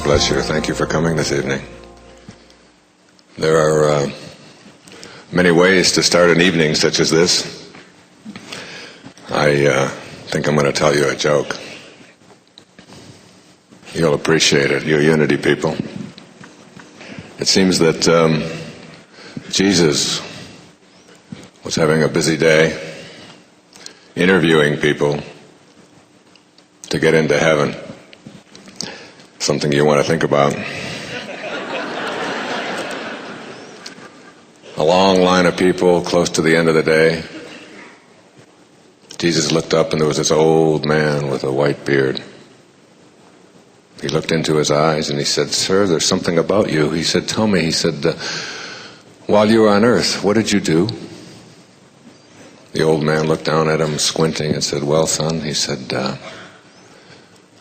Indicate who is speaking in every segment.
Speaker 1: God bless you. Thank you for coming this evening. There are many ways to start an evening such as this. I think I'm going to tell you a joke. You'll appreciate it, you Unity people. It seems that Jesus was having a busy day interviewing people to get into heaven. Something you want to think about. A long line of people close to the end of the day. Jesus looked up and there was this old man with a white beard. He looked into his eyes and he said, "Sir, there's something about you." He said, "Tell me." He said, "While you were on earth, what did you do?" The old man looked down at him, squinting, and said, "Well, son," he said,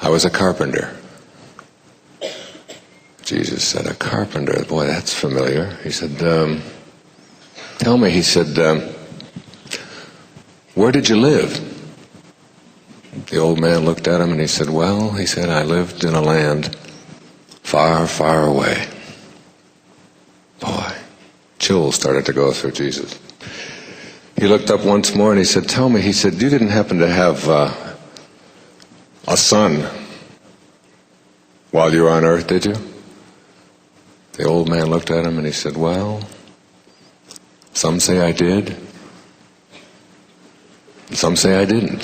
Speaker 1: "I was a carpenter." Jesus said, "A carpenter? Boy, that's familiar." He said, "Tell me," he said, "where did you live?" The old man looked at him and he said, "Well," he said, "I lived in a land far, far away." Boy, chills started to go through Jesus. He looked up once more and he said, "Tell me," he said, "you didn't happen to have a son while you were on earth, did you?" The old man looked at him and he said, "Well, some say I did, and some say I didn't."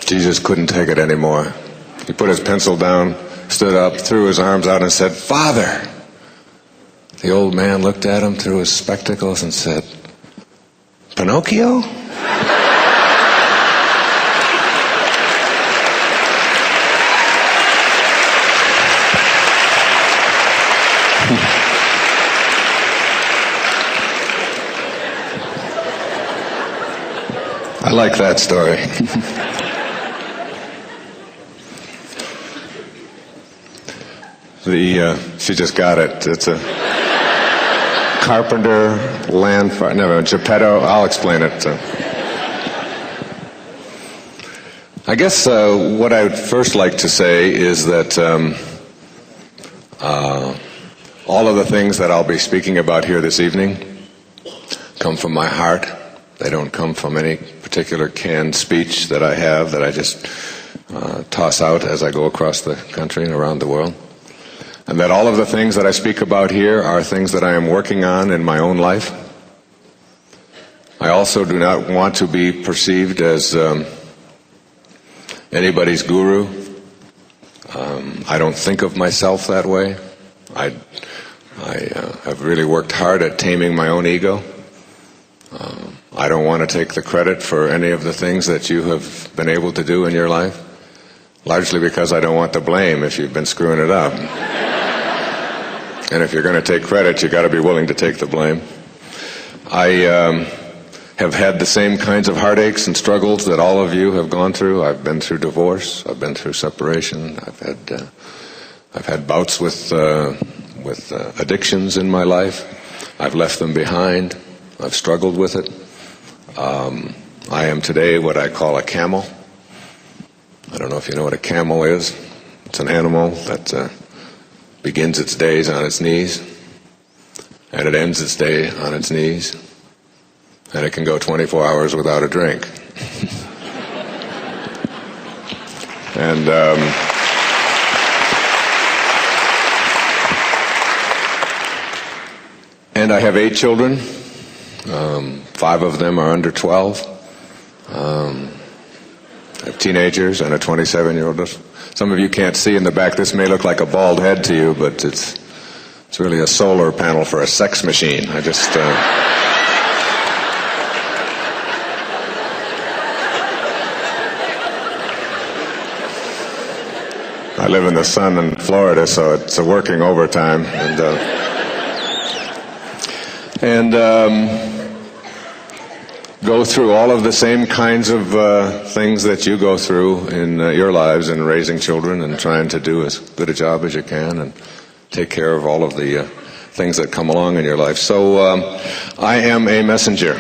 Speaker 1: Jesus couldn't take it anymore. He put his pencil down, stood up, threw his arms out and said, "Father!" The old man looked at him through his spectacles and said, "Pinocchio?" I like that story. She just got it. It's a carpenter, land fire, no, Geppetto. I'll explain it. I guess what I would first like to say is that all of the things that I'll be speaking about here this evening come from my heart. They don't come from any particular canned speech that I have that I just toss out as I go across the country and around the world. And that all of the things that I speak about here are things that I am working on in my own life. I also do not want to be perceived as anybody's guru. I don't think of myself that way. I have really worked hard at taming my own ego. I don't want to take the credit for any of the things that you have been able to do in your life, largely because I don't want the blame if you've been screwing it up. And if you're going to take credit, you've got to be willing to take the blame. I have had the same kinds of heartaches and struggles that all of you have gone through. I've been through divorce. I've been through separation. I've had bouts with addictions in my life. I've left them behind. I've struggled with it. I am today what I call a camel. I don't know if you know what a camel is. It's an animal that begins its days on its knees, and it ends its day on its knees, and it can go 24 hours without a drink. And I have 8 children. 5 of them are under 12. I have teenagers and a 27-year-old. Some of you can't see in the back. This may look like a bald head to you, but it's really a solar panel for a sex machine. I live in the sun in Florida, so it's a working overtime. And go through all of the same kinds of things that you go through in your lives in raising children and trying to do as good a job as you can and take care of all of the things that come along in your life. So I am a messenger,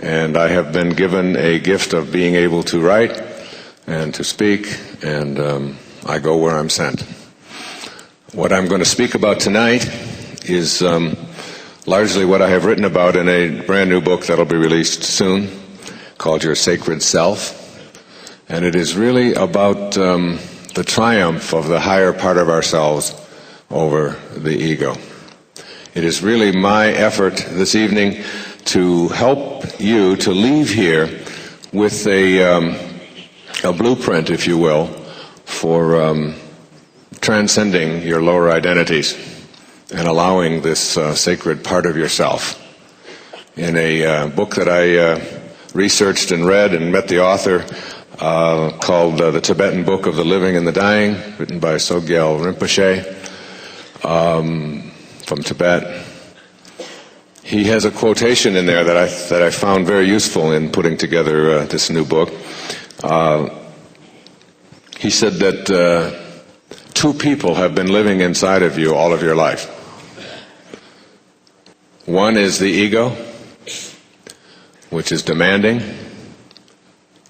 Speaker 1: and I have been given a gift of being able to write and to speak, and I go where I'm sent. What I'm going to speak about tonight is largely what I have written about in a brand new book that'll be released soon, called Your Sacred Self. And it is really about the triumph of the higher part of ourselves over the ego. It is really my effort this evening to help you to leave here with a blueprint, if you will, for transcending your lower identities and allowing this sacred part of yourself. In a book that I researched and read and met the author, called The Tibetan Book of the Living and the Dying, written by Sogyal Rinpoche from Tibet. He has a quotation in there that I found very useful in putting together this new book. He said that two people have been living inside of you all of your life. One is the ego, which is demanding,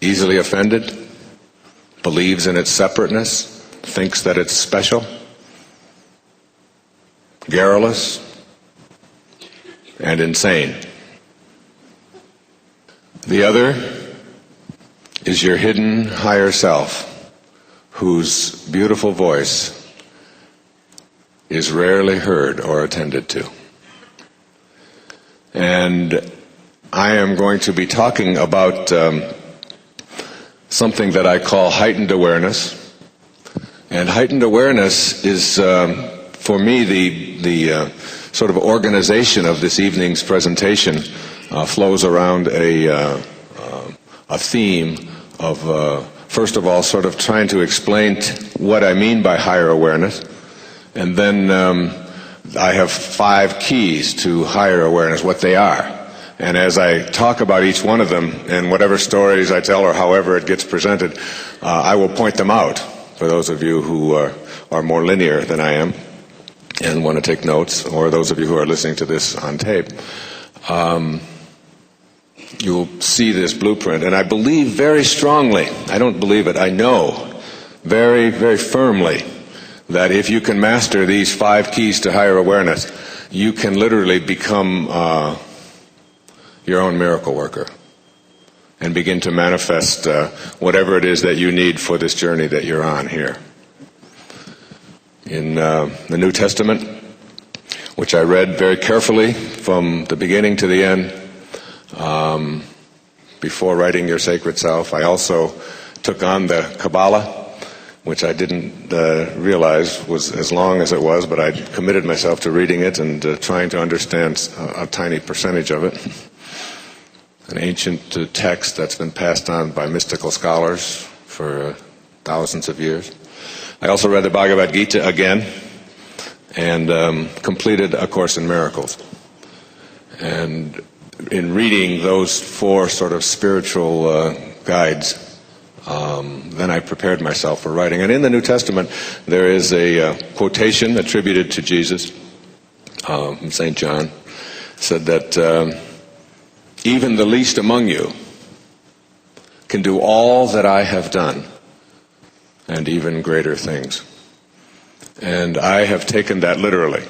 Speaker 1: easily offended, believes in its separateness, thinks that it's special, garrulous, and insane. The other is your hidden higher self, whose beautiful voice is rarely heard or attended to. And I am going to be talking about something that I call heightened awareness. And heightened awareness is, for me, the sort of organization of this evening's presentation flows around a theme of, first of all, sort of trying to explain what I mean by higher awareness. And then I have 5 keys to higher awareness, what they are. And as I talk about each one of them, and whatever stories I tell or however it gets presented, I will point them out for those of you who are more linear than I am and want to take notes, or those of you who are listening to this on tape. You'll see this blueprint. And I believe very strongly, I don't believe it, I know very, very firmly that if you can master these 5 keys to higher awareness, you can literally become your own miracle worker and begin to manifest whatever it is that you need for this journey that you're on here. In the New Testament, which I read very carefully from the beginning to the end, before writing Your Sacred Self, I also took on the Kabbalah, which I didn't realize was as long as it was, but I committed myself to reading it and trying to understand a tiny percentage of it. An ancient text that's been passed on by mystical scholars for thousands of years. I also read the Bhagavad Gita again and completed A Course in Miracles. And in reading those 4 sort of spiritual guides, then I prepared myself for writing. And in the New Testament, there is a quotation attributed to Jesus from St. John. Said that even the least among you can do all that I have done, and even greater things. And I have taken that literally.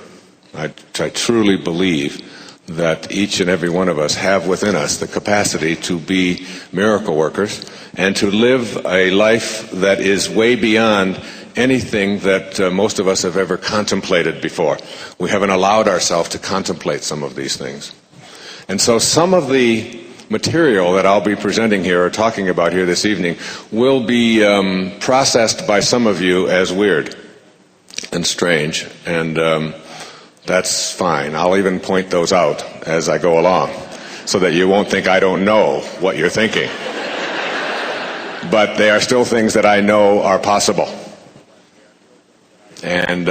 Speaker 1: I truly believe that each and every one of us have within us the capacity to be miracle workers and to live a life that is way beyond anything that most of us have ever contemplated before. We haven't allowed ourselves to contemplate some of these things. And so some of the material that I'll be presenting here or talking about here this evening will be processed by some of you as weird and strange, and that's fine. I'll even point those out as I go along so that you won't think I don't know what you're thinking. But they are still things that I know are possible. And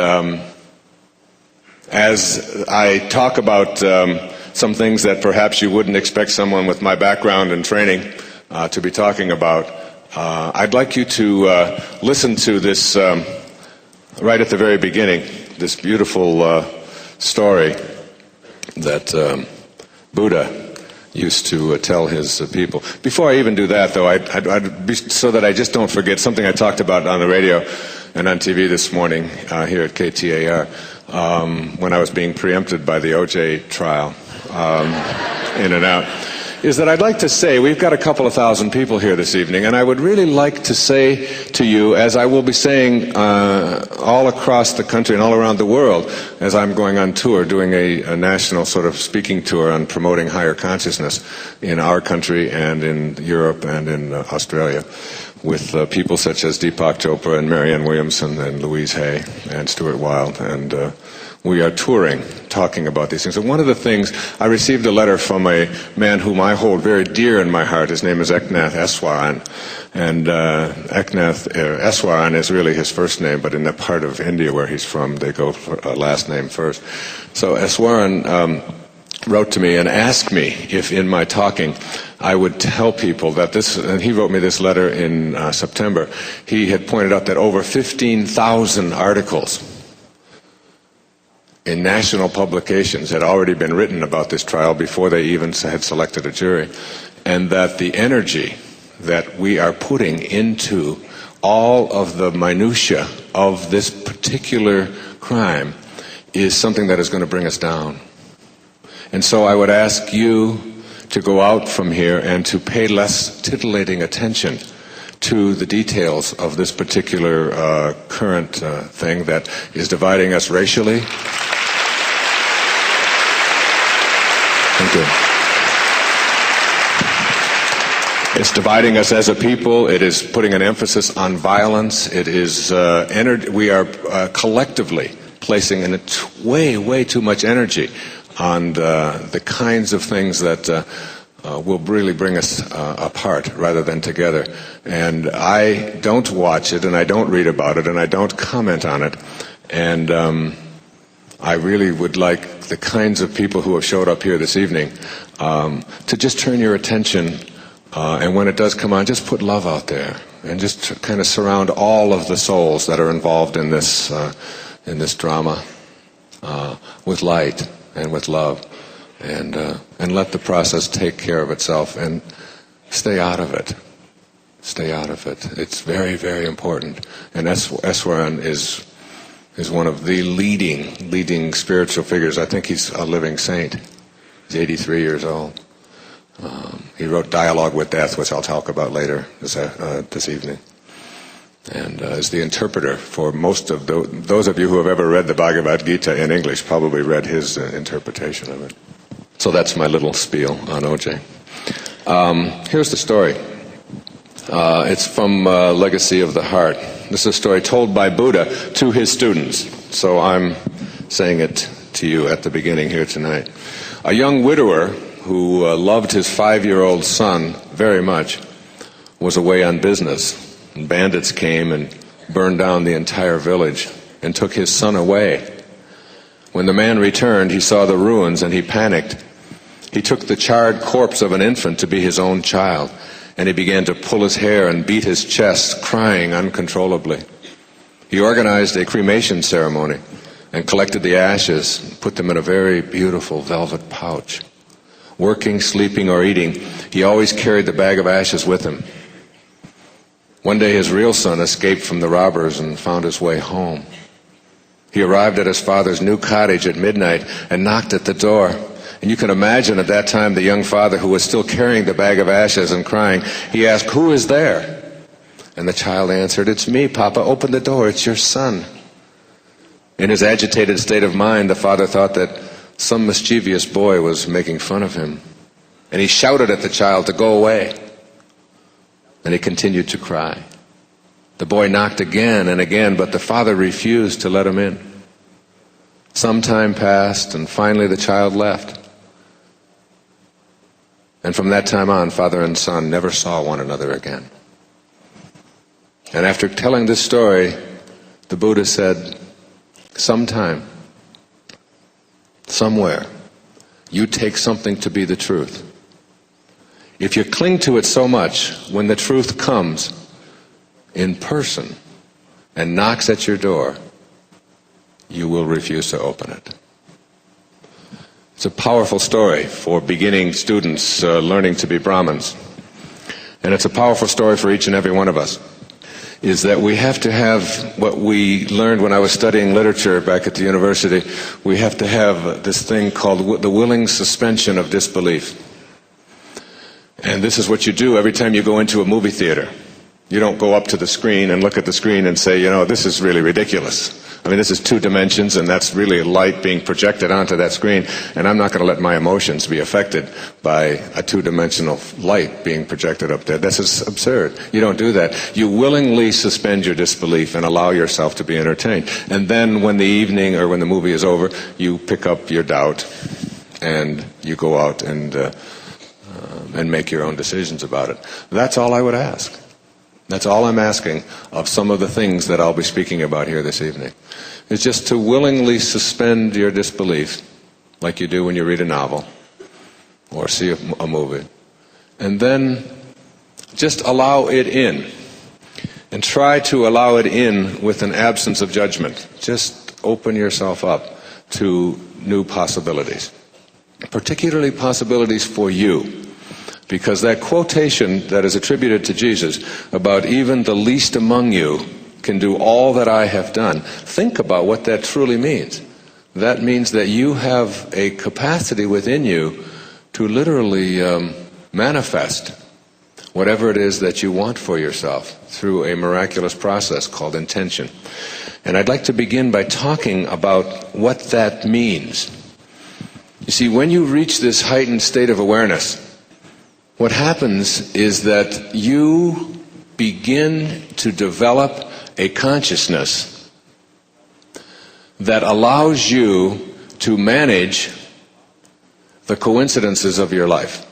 Speaker 1: as I talk about some things that perhaps you wouldn't expect someone with my background and training to be talking about, I'd like you to listen to this right at the very beginning, this beautiful story that Buddha used to tell his people. Before I even do that, though, I'd be, so that I just don't forget, something I talked about on the radio and on TV this morning here at KTAR when I was being preempted by the OJ trial, in and out, is that I'd like to say, we've got a couple of thousand people here this evening, and I would really like to say to you, as I will be saying all across the country and all around the world, as I'm going on tour, doing a national sort of speaking tour on promoting higher consciousness in our country and in Europe and in Australia, with people such as Deepak Chopra and Marianne Williamson and Louise Hay and Stuart Wilde, and we are touring, talking about these things. And one of the things, I received a letter from a man whom I hold very dear in my heart. His name is Eknath Eswaran. And Eknath Eswaran is really his first name, but in the part of India where he's from, they go for last name first. So Eswaran wrote to me and asked me if in my talking I would tell people that this, and he wrote me this letter in September, he had pointed out that over 15,000 articles in national publications had already been written about this trial before they even had selected a jury, and that the energy that we are putting into all of the minutiae of this particular crime is something that is going to bring us down. And so I would ask you to go out from here and to pay less titillating attention to the details of this particular current thing that is dividing us racially. Thank you. It's dividing us as a people. It is putting an emphasis on violence. It is we are collectively placing way too much energy on the kinds of things that will really bring us apart rather than together. And I don't watch it, and I don't read about it, and I don't comment on it. And I really would like the kinds of people who have showed up here this evening to just turn your attention, and when it does come on, just put love out there, and just kind of surround all of the souls that are involved in this drama with light and with love, and let the process take care of itself, and stay out of it. Stay out of it. It's very, very important. And Eswaran is one of the leading spiritual figures. I think he's a living saint. He's 83 years old. He wrote Dialogue with Death, which I'll talk about later this evening, and is the interpreter for most of those of you who have ever read the Bhagavad Gita in English probably read his interpretation of it. So that's my little spiel on OJ. Here's the story. It's from Legacy of the Heart. This is a story told by Buddha to his students, so I'm saying it to you at the beginning here tonight. A young widower who loved his 5-year-old son very much was away on business. And bandits came and burned down the entire village and took his son away. When the man returned, he saw the ruins and he panicked. He took the charred corpse of an infant to be his own child, and he began to pull his hair and beat his chest, crying uncontrollably. He organized a cremation ceremony and collected the ashes and put them in a very beautiful velvet pouch. Working, sleeping, or eating, he always carried the bag of ashes with him. One day his real son escaped from the robbers and found his way home. He arrived at his father's new cottage at midnight and knocked at the door. And you can imagine at that time the young father, who was still carrying the bag of ashes and crying, he asked, "Who is there?" And the child answered, "It's me, Papa. Open the door. It's your son." In his agitated state of mind, the father thought that some mischievous boy was making fun of him. And he shouted at the child to go away. And he continued to cry. The boy knocked again and again, but the father refused to let him in. Some time passed, and finally the child left. And from that time on, father and son never saw one another again. And after telling this story, the Buddha said, sometime, somewhere, you take something to be the truth. If you cling to it so much, when the truth comes in person and knocks at your door, you will refuse to open it. It's a powerful story for beginning students learning to be Brahmins. And it's a powerful story for each and every one of us. Is that we have to have what we learned when I was studying literature back at the university. We have to have this thing called the willing suspension of disbelief. And this is what you do every time you go into a movie theater. You don't go up to the screen and look at the screen and say, this is really ridiculous. I mean, this is 2 dimensions, and that's really light being projected onto that screen, and I'm not going to let my emotions be affected by a 2-dimensional light being projected up there. This is absurd. You don't do that. You willingly suspend your disbelief and allow yourself to be entertained. And then when the evening or when the movie is over, you pick up your doubt and you go out and make your own decisions about it. That's all I would ask. That's all I'm asking of some of the things that I'll be speaking about here this evening. Is just to willingly suspend your disbelief, like you do when you read a novel or see a movie. And then just allow it in. And try to allow it in with an absence of judgment. Just open yourself up to new possibilities. Particularly possibilities for you. Because that quotation that is attributed to Jesus about even the least among you can do all that I have done, think about what that truly means. That means that you have a capacity within you to literally manifest whatever it is that you want for yourself through a miraculous process called intention. And I'd like to begin by talking about what that means. You see, when you reach this heightened state of awareness, what happens is that you begin to develop a consciousness that allows you to manage the coincidences of your life.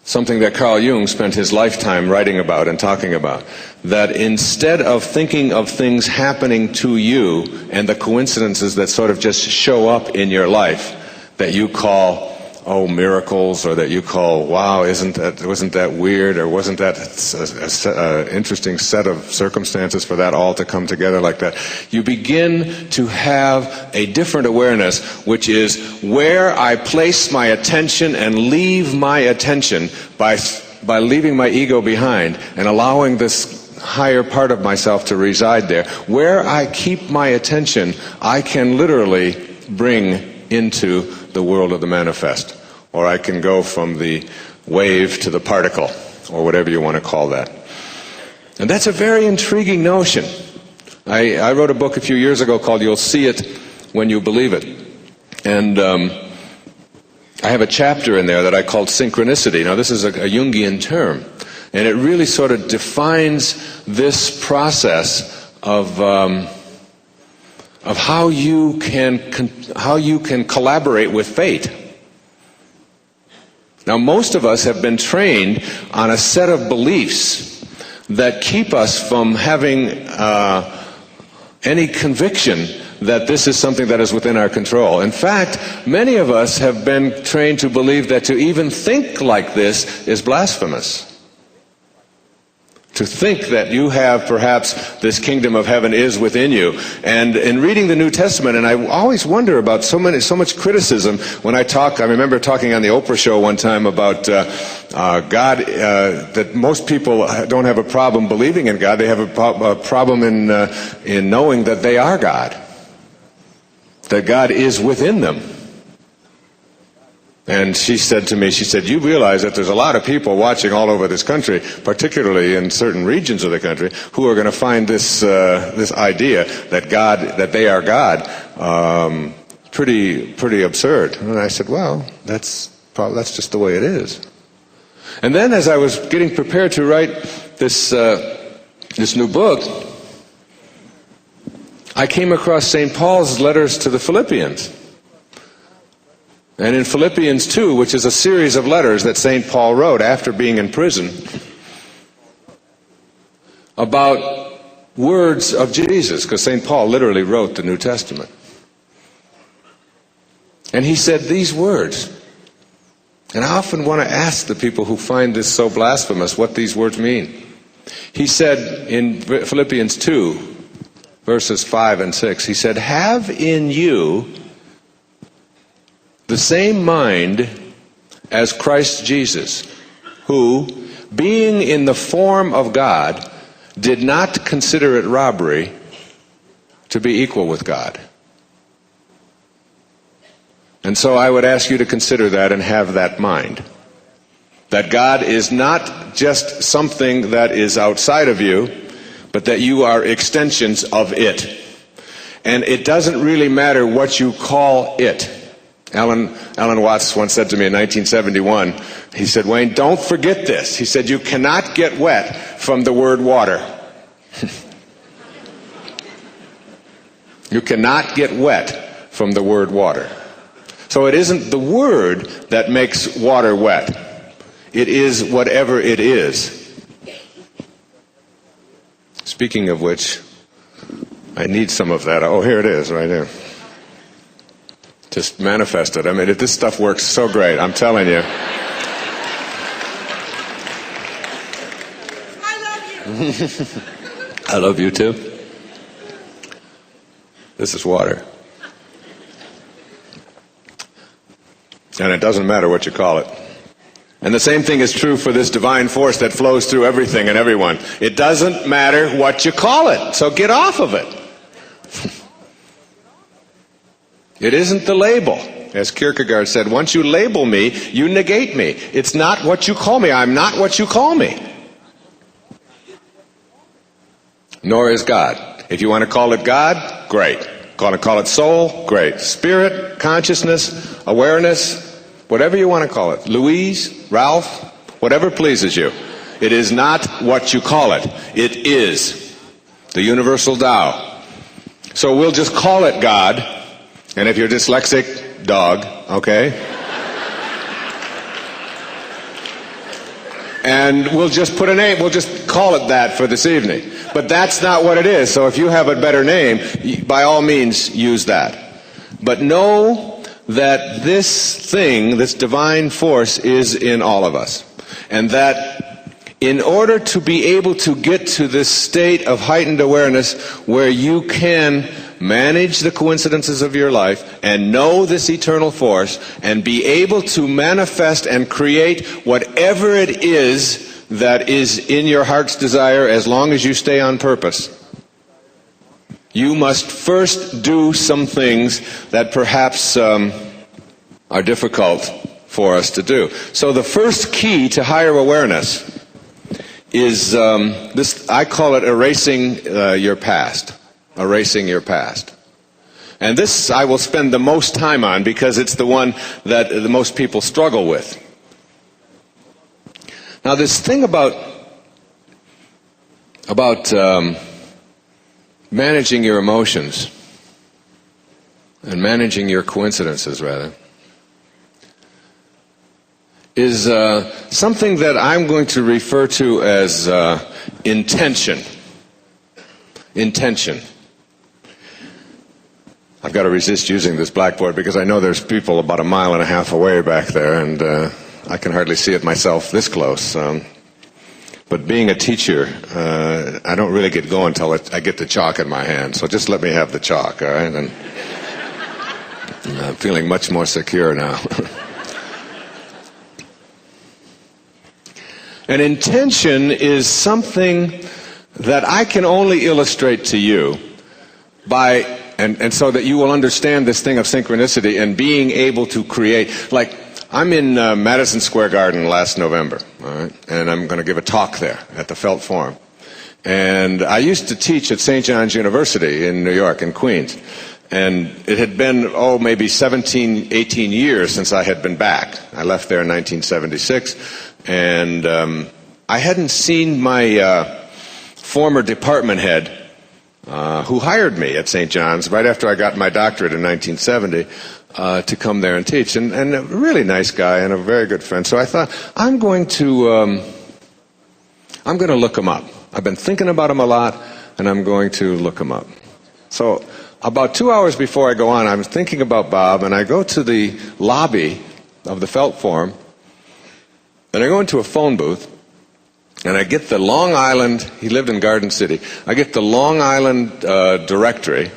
Speaker 1: Something that Carl Jung spent his lifetime writing about and talking about. That instead of thinking of things happening to you and the coincidences that sort of just show up in your life that you call miracles, or that you call, wow, wasn't that weird, or wasn't that an interesting set of circumstances for that all to come together like that. You begin to have a different awareness, which is where I place my attention and leave my attention by leaving my ego behind and allowing this higher part of myself to reside there. Where I keep my attention, I can literally bring into the world of the manifest. Or I can go from the wave to the particle, or whatever you want to call that. And that's a very intriguing notion. I wrote a book a few years ago called You'll See It When You Believe It. And I have a chapter in there that I called synchronicity. Now this is a Jungian term. And it really sort of defines this process of how you can collaborate with fate. Now, most of us have been trained on a set of beliefs that keep us from having any conviction that this is something that is within our control. In fact, many of us have been trained to believe that to even think like this is blasphemous. To think that you have perhaps this kingdom of heaven is within you. And in reading the New Testament, and I always wonder about so much criticism when I remember talking on the Oprah show one time about God, that most people don't have a problem believing in God, they have a problem in knowing that they are God. That God is within them. And she said to me, you realize that there's a lot of people watching all over this country, particularly in certain regions of the country, who are going to find this idea that they are God, pretty absurd. And I said, well, that's just the way it is. And then as I was getting prepared to write this new book, I came across St. Paul's letters to the Philippians. And in Philippians 2, which is a series of letters that St. Paul wrote after being in prison, about words of Jesus, because St. Paul literally wrote the New Testament. And he said these words. And I often want to ask the people who find this so blasphemous what these words mean. He said in Philippians 2, verses 5 and 6. He said, "Have in you the same mind as Christ Jesus, who, being in the form of God, did not consider it robbery to be equal with God." And so I would ask you to consider that and have that mind. That God is not just something that is outside of you, but that you are extensions of it. And it doesn't really matter what you call it. Alan Watts once said to me in 1971, he said, "Wayne, don't forget this." He said, "You cannot get wet from the word water." You cannot get wet from the word water. So it isn't the word that makes water wet. It is whatever it is. Speaking of which, I need some of that. Oh, here it is, right here. Just manifest it. I mean, this stuff works so great, I'm telling you.
Speaker 2: I love you.
Speaker 1: I love you too. This is water. And it doesn't matter what you call it. And the same thing is true for this divine force that flows through everything and everyone. It doesn't matter what you call it, so get off of it. It isn't the label. As Kierkegaard said, once you label me, you negate me. It's not what you call me. I'm not what you call me. Nor is God. If you want to call it God, great. Want to call it soul, great. Spirit, consciousness, awareness, whatever you want to call it. Louise, Ralph, whatever pleases you. It is not what you call it. It is the universal Tao. So we'll just call it God. And if you're dyslexic, dog, okay? And we'll just put a name, we'll just call it that for this evening. But that's not what it is. So if you have a better name, by all means use that. But know that this thing, this divine force, is in all of us. And that in order to be able to get to this state of heightened awareness where you can manage the coincidences of your life and know this eternal force and be able to manifest and create whatever it is that is in your heart's desire, as long as you stay on purpose, you must first do some things that perhaps are difficult for us to do. So the first key to higher awareness is this. I call it erasing your past. Erasing your past. And this I will spend the most time on because it's the one that the most people struggle with. Now this thing about managing your emotions and managing your coincidences, rather, is something that I'm going to refer to as intention. Intention. I've got to resist using this blackboard because I know there's people about 1.5 miles away back there, and I can hardly see it myself this close. But being a teacher, I don't really get going until I get the chalk in my hand. So just let me have the chalk, all right? And I'm feeling much more secure now. An intention is something that I can only illustrate to you by, and so that you will understand this thing of synchronicity and being able to create. Like, I'm in Madison Square Garden last November, all right, and I'm going to give a talk there at the Felt Forum. And I used to teach at St. John's University in New York, in Queens. And it had been, maybe 17, 18 years since I had been back. I left there in 1976. And I hadn't seen my former department head, who hired me at St. John's right after I got my doctorate in 1970, to come there and teach. And a really nice guy and a very good friend. So I thought, I'm going to look him up. I've been thinking about him a lot, and I'm going to look him up. So about 2 hours before I go on, I'm thinking about Bob, and I go to the lobby of the Felt Forum, and I go into a phone booth, And I get the Long Island, he lived in Garden City, I get the Long Island directory,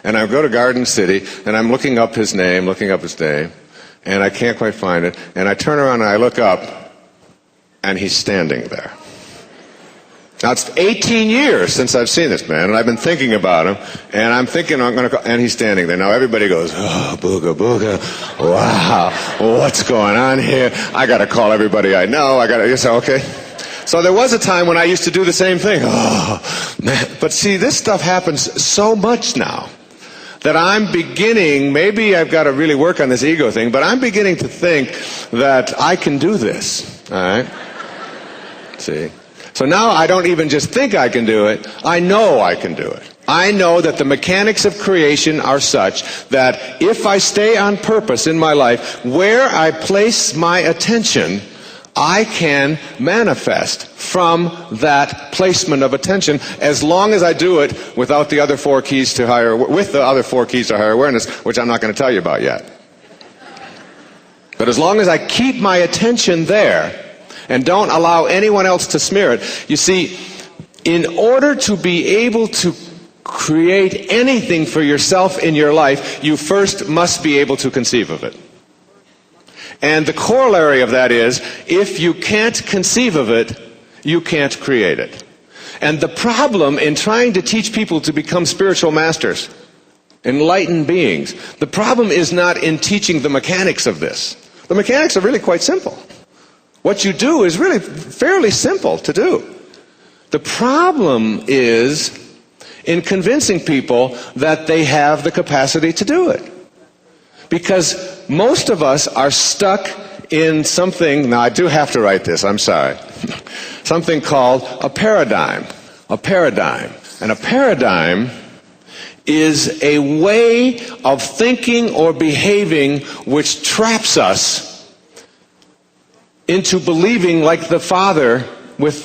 Speaker 1: and I go to Garden City, and I'm looking up his name, and I can't quite find it, and I turn around and I look up, and he's standing there. Now, it's 18 years since I've seen this man, and I've been thinking about him, and I'm thinking I'm going to and he's standing there. Now, everybody goes, oh, booga, booga, wow, what's going on here? I got to call everybody I know. Okay. So there was a time when I used to do the same thing. Oh, man. But see, this stuff happens so much now that I'm beginning, maybe I've got to really work on this ego thing, but I'm beginning to think that I can do this. All right? See? So now I don't even just think I can do it, I know I can do it. I know that the mechanics of creation are such that if I stay on purpose in my life, where I place my attention, I can manifest from that placement of attention, as long as I do it without the other four keys to higher awareness, which I'm not going to tell you about yet. But as long as I keep my attention there and don't allow anyone else to smear it, you see, in order to be able to create anything for yourself in your life, you first must be able to conceive of it. And the corollary of that is, if you can't conceive of it, you can't create it. And the problem in trying to teach people to become spiritual masters, enlightened beings, the problem is not in teaching the mechanics of this. The mechanics are really quite simple. What you do is really fairly simple to do. The problem is in convincing people that they have the capacity to do it. Because most of us are stuck in something, now I do have to write this, I'm sorry, something called a paradigm. A paradigm. And a paradigm is a way of thinking or behaving which traps us into believing, like the father with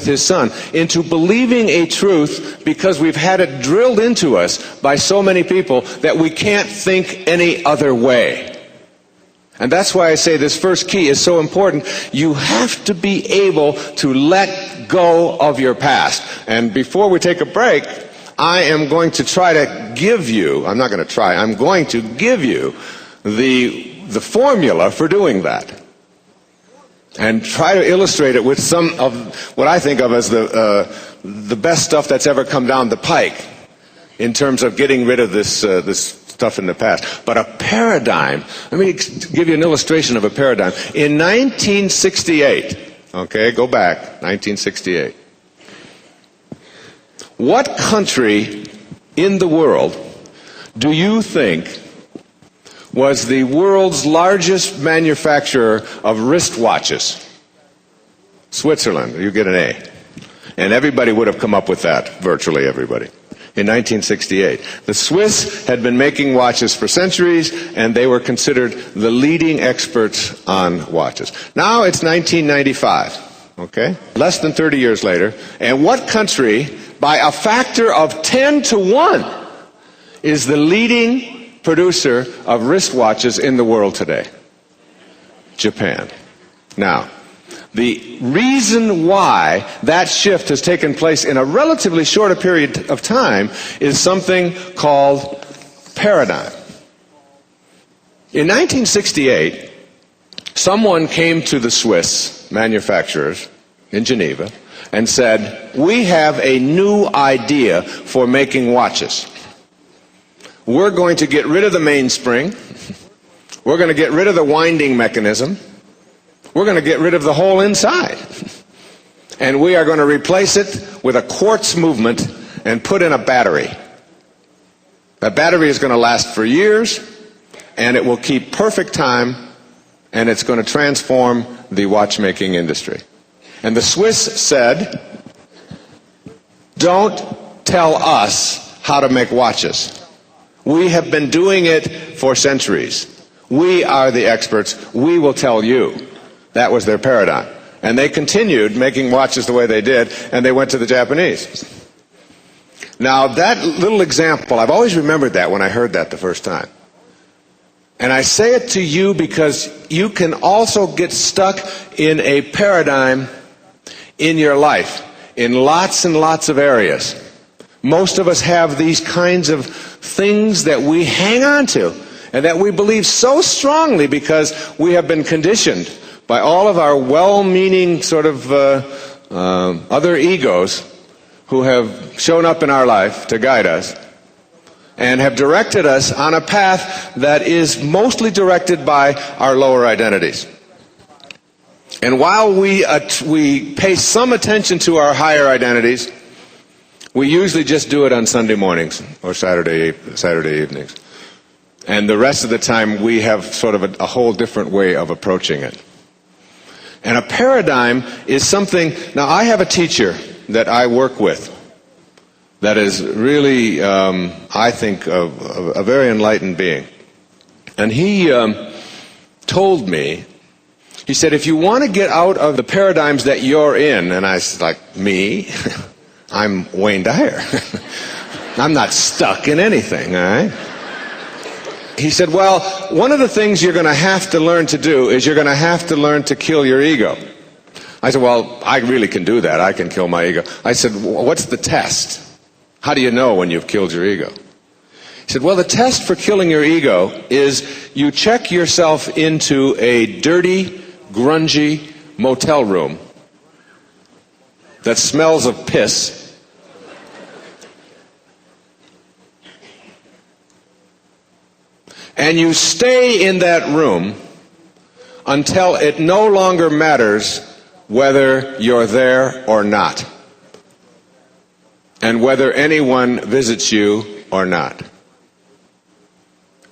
Speaker 1: his son, into believing a truth because we've had it drilled into us by so many people that we can't think any other way. And that's why I say this first key is so important. You have to be able to let go of your past. And before we take a break, I am going to try to give you, I'm going to give you the formula for doing that. And try to illustrate it with some of what I think of as the best stuff that's ever come down the pike in terms of getting rid of this stuff in the past. But a paradigm, let me give you an illustration of a paradigm. In 1968, okay, go back, 1968. What country in the world do you think was the world's largest manufacturer of wristwatches? Switzerland. You get an A. And everybody would have come up with that, virtually everybody, in 1968. The Swiss had been making watches for centuries, and they were considered the leading experts on watches. Now it's 1995, okay? Less than 30 years later. And what country, by a factor of 10 to 1, is the leading producer of wristwatches in the world today? Japan. Now, the reason why that shift has taken place in a relatively short period of time is something called paradigm. In 1968, someone came to the Swiss manufacturers in Geneva and said, "We have a new idea for making watches. We're going to get rid of the mainspring. We're going to get rid of the winding mechanism. We're going to get rid of the whole inside. And we are going to replace it with a quartz movement and put in a battery. That battery is going to last for years, and it will keep perfect time, and it's going to transform the watchmaking industry." And the Swiss said, "Don't tell us how to make watches. We have been doing it for centuries. We are the experts. We will tell you." That was their paradigm. And they continued making watches the way they did, and they went to the Japanese. Now, that little example, I've always remembered that when I heard that the first time. And I say it to you because you can also get stuck in a paradigm in your life, in lots and lots of areas. Most of us have these kinds of things that we hang on to and that we believe so strongly because we have been conditioned by all of our well-meaning sort of other egos who have shown up in our life to guide us and have directed us on a path that is mostly directed by our lower identities. And while we pay some attention to our higher identities, we usually just do it on Sunday mornings or Saturday evenings. And the rest of the time we have sort of a whole different way of approaching it. And a paradigm is something... Now, I have a teacher that I work with that is really, I think, a very enlightened being. And he told me, he said, if you want to get out of the paradigms that you're in, and I was like, me? I'm Wayne Dyer. I'm not stuck in anything, all right? He said, well, one of the things you're going to have to learn to do is you're going to have to learn to kill your ego. I said, well, I really can do that. I can kill my ego. I said, what's the test? How do you know when you've killed your ego? He said, well, the test for killing your ego is you check yourself into a dirty, grungy motel room that smells of piss, and you stay in that room until it no longer matters whether you're there or not, and whether anyone visits you or not.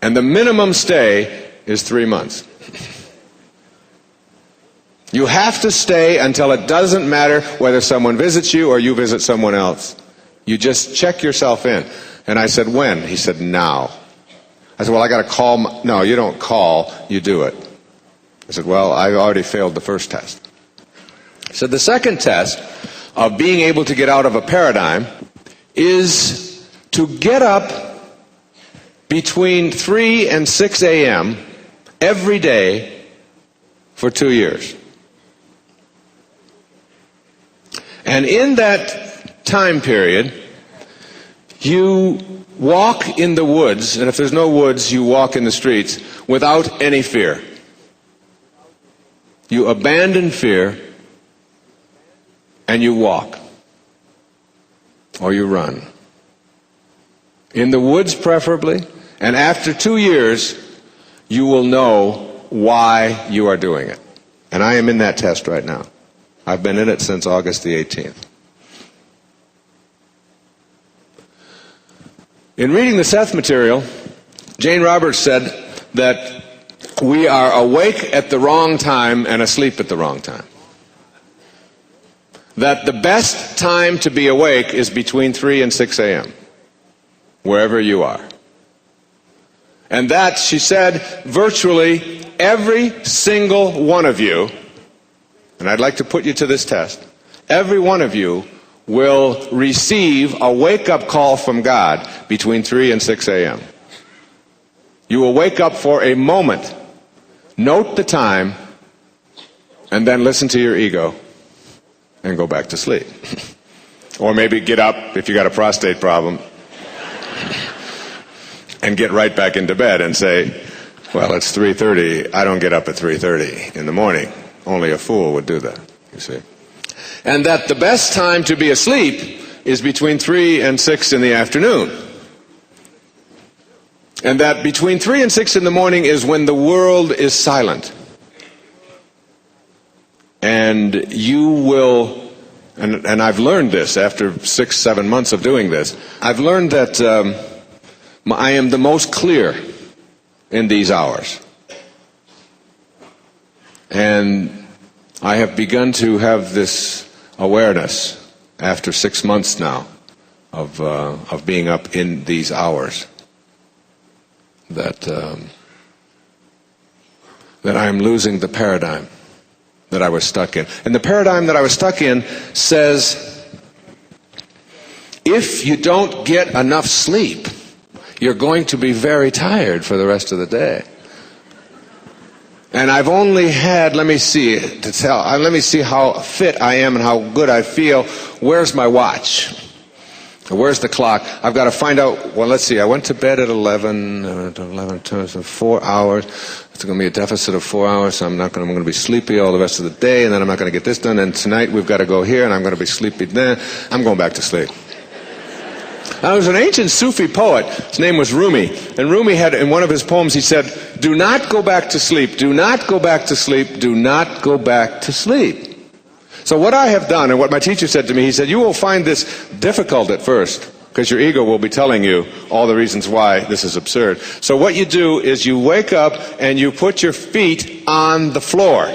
Speaker 1: And the minimum stay is 3 months. You have to stay until it doesn't matter whether someone visits you or you visit someone else. You just check yourself in. And I said, when? He said, now. I said, well, I got to call. No, you don't call, you do it. I said, well, I already failed the first test. So the second test of being able to get out of a paradigm is to get up between 3 and 6 a.m. every day for 2 years. And in that time period, you walk in the woods, and if there's no woods, you walk in the streets without any fear. You abandon fear and you walk. Or you run. In the woods preferably, and after 2 years, you will know why you are doing it. And I am in that test right now. I've been in it since August the 18th. In reading the Seth material, Jane Roberts said that we are awake at the wrong time and asleep at the wrong time. That the best time to be awake is between 3 and 6 a.m., wherever you are. And that, she said, virtually every single one of you, and I'd like to put you to this test, every one of you will receive a wake-up call from God between 3 and 6 a.m. You will wake up for a moment, note the time, and then listen to your ego and go back to sleep. Or maybe get up if you got a prostate problem and get right back into bed and say, well, it's 3:30, I don't get up at 3:30 in the morning. Only a fool would do that, you see. And that the best time to be asleep is between 3 and 6 in the afternoon. And that between 3 and 6 in the morning is when the world is silent. And you will, and I've learned this after 6, 7 months of doing this, I've learned that I am the most clear in these hours. And I have begun to have this awareness after 6 months now of being up in these hours that I am losing the paradigm that I was stuck in. And the paradigm that I was stuck in says, if you don't get enough sleep, you're going to be very tired for the rest of the day. And I've only had, let me see how fit I am and how good I feel. Where's my watch? Where's the clock? I've got to find out, well, let's see, I went to bed at 4 hours. It's going to be a deficit of 4 hours, so I'm going to be sleepy all the rest of the day, and then I'm not going to get this done, and tonight we've got to go here, and I'm going to be sleepy then. I'm going back to sleep. Now, there was an ancient Sufi poet. His name was Rumi. And Rumi had, in one of his poems, he said, "Do not go back to sleep. Do not go back to sleep. Do not go back to sleep." So what I have done, and what my teacher said to me, he said, you will find this difficult at first, because your ego will be telling you all the reasons why this is absurd. So what you do is you wake up and you put your feet on the floor.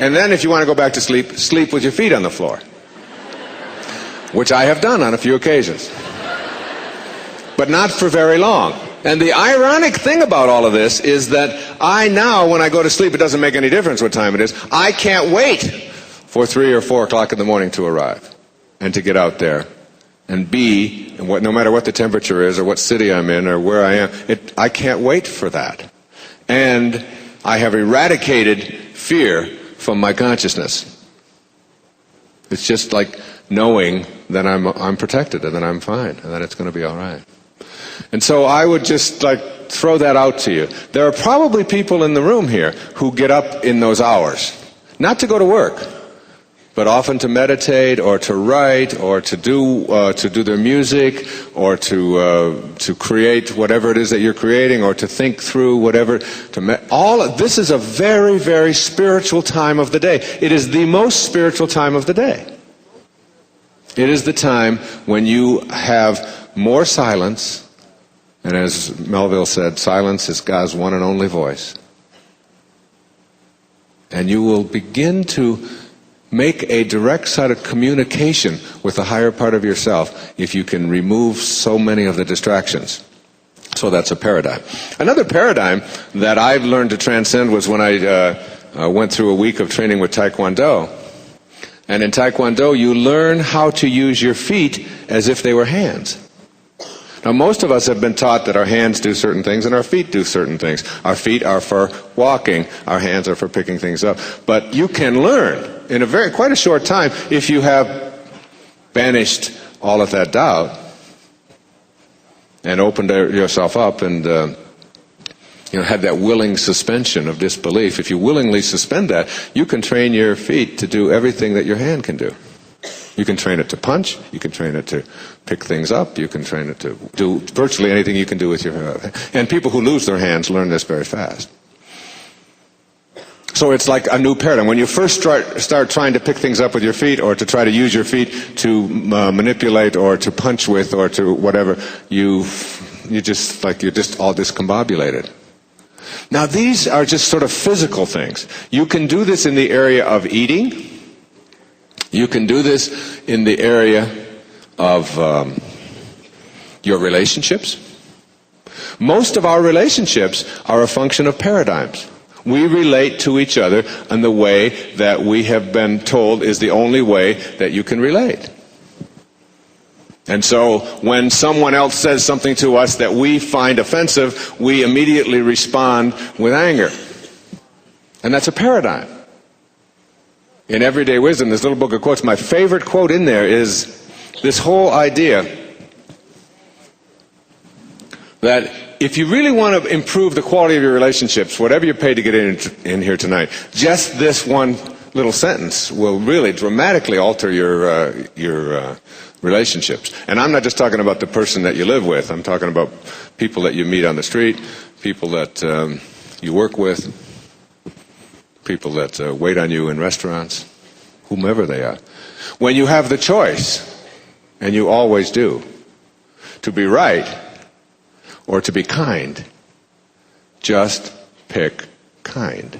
Speaker 1: And then if you want to go back to sleep, sleep with your feet on the floor. Which I have done on a few occasions. But not for very long. And the ironic thing about all of this is that I now, when I go to sleep, it doesn't make any difference what time it is. I can't wait for 3 or 4 o'clock in the morning to arrive and to get out there and be, no matter what the temperature is or what city I'm in or where I am, I can't wait for that. And I have eradicated fear from my consciousness. It's just like knowing that I'm protected and that I'm fine and that it's going to be all right. And so I would just throw that out to you. There are probably people in the room here who get up in those hours, not to go to work, but often to meditate or to write or to do their music or to create whatever it is that you're creating or to think through whatever. This is a very, very spiritual time of the day. It is the most spiritual time of the day. It is the time when you have more silence. And as Melville said, silence is God's one and only voice. And you will begin to make a direct sort of communication with the higher part of yourself if you can remove so many of the distractions. So that's a paradigm. Another paradigm that I've learned to transcend was when I went through a week of training with Taekwondo. And in Taekwondo, you learn how to use your feet as if they were hands. Now, most of us have been taught that our hands do certain things and our feet do certain things. Our feet are for walking. Our hands are for picking things up. But you can learn in quite a short time if you have banished all of that doubt and opened yourself up and had that willing suspension of disbelief. If you willingly suspend that, you can train your feet to do everything that your hand can do. You can train it to punch, you can train it to pick things up, you can train it to do virtually anything you can do with your hand. And people who lose their hands learn this very fast. So it's like a new paradigm. When you first start trying to pick things up with your feet or to try to use your feet to manipulate or to punch with or to whatever, you're just all discombobulated. Now these are just sort of physical things. You can do this in the area of eating. You can do this in the area of your relationships. Most of our relationships are a function of paradigms. We relate to each other in the way that we have been told is the only way that you can relate. And so when someone else says something to us that we find offensive, we immediately respond with anger. And that's a paradigm. In Everyday Wisdom, this little book of quotes, my favorite quote in there is this whole idea that if you really want to improve the quality of your relationships, whatever you paid to get in here tonight, just this one little sentence will really dramatically alter your relationships. And I'm not just talking about the person that you live with. I'm talking about people that you meet on the street, people that you work with, people that wait on you in restaurants, whomever they are. When you have the choice, and you always do, to be right or to be kind, just pick kind.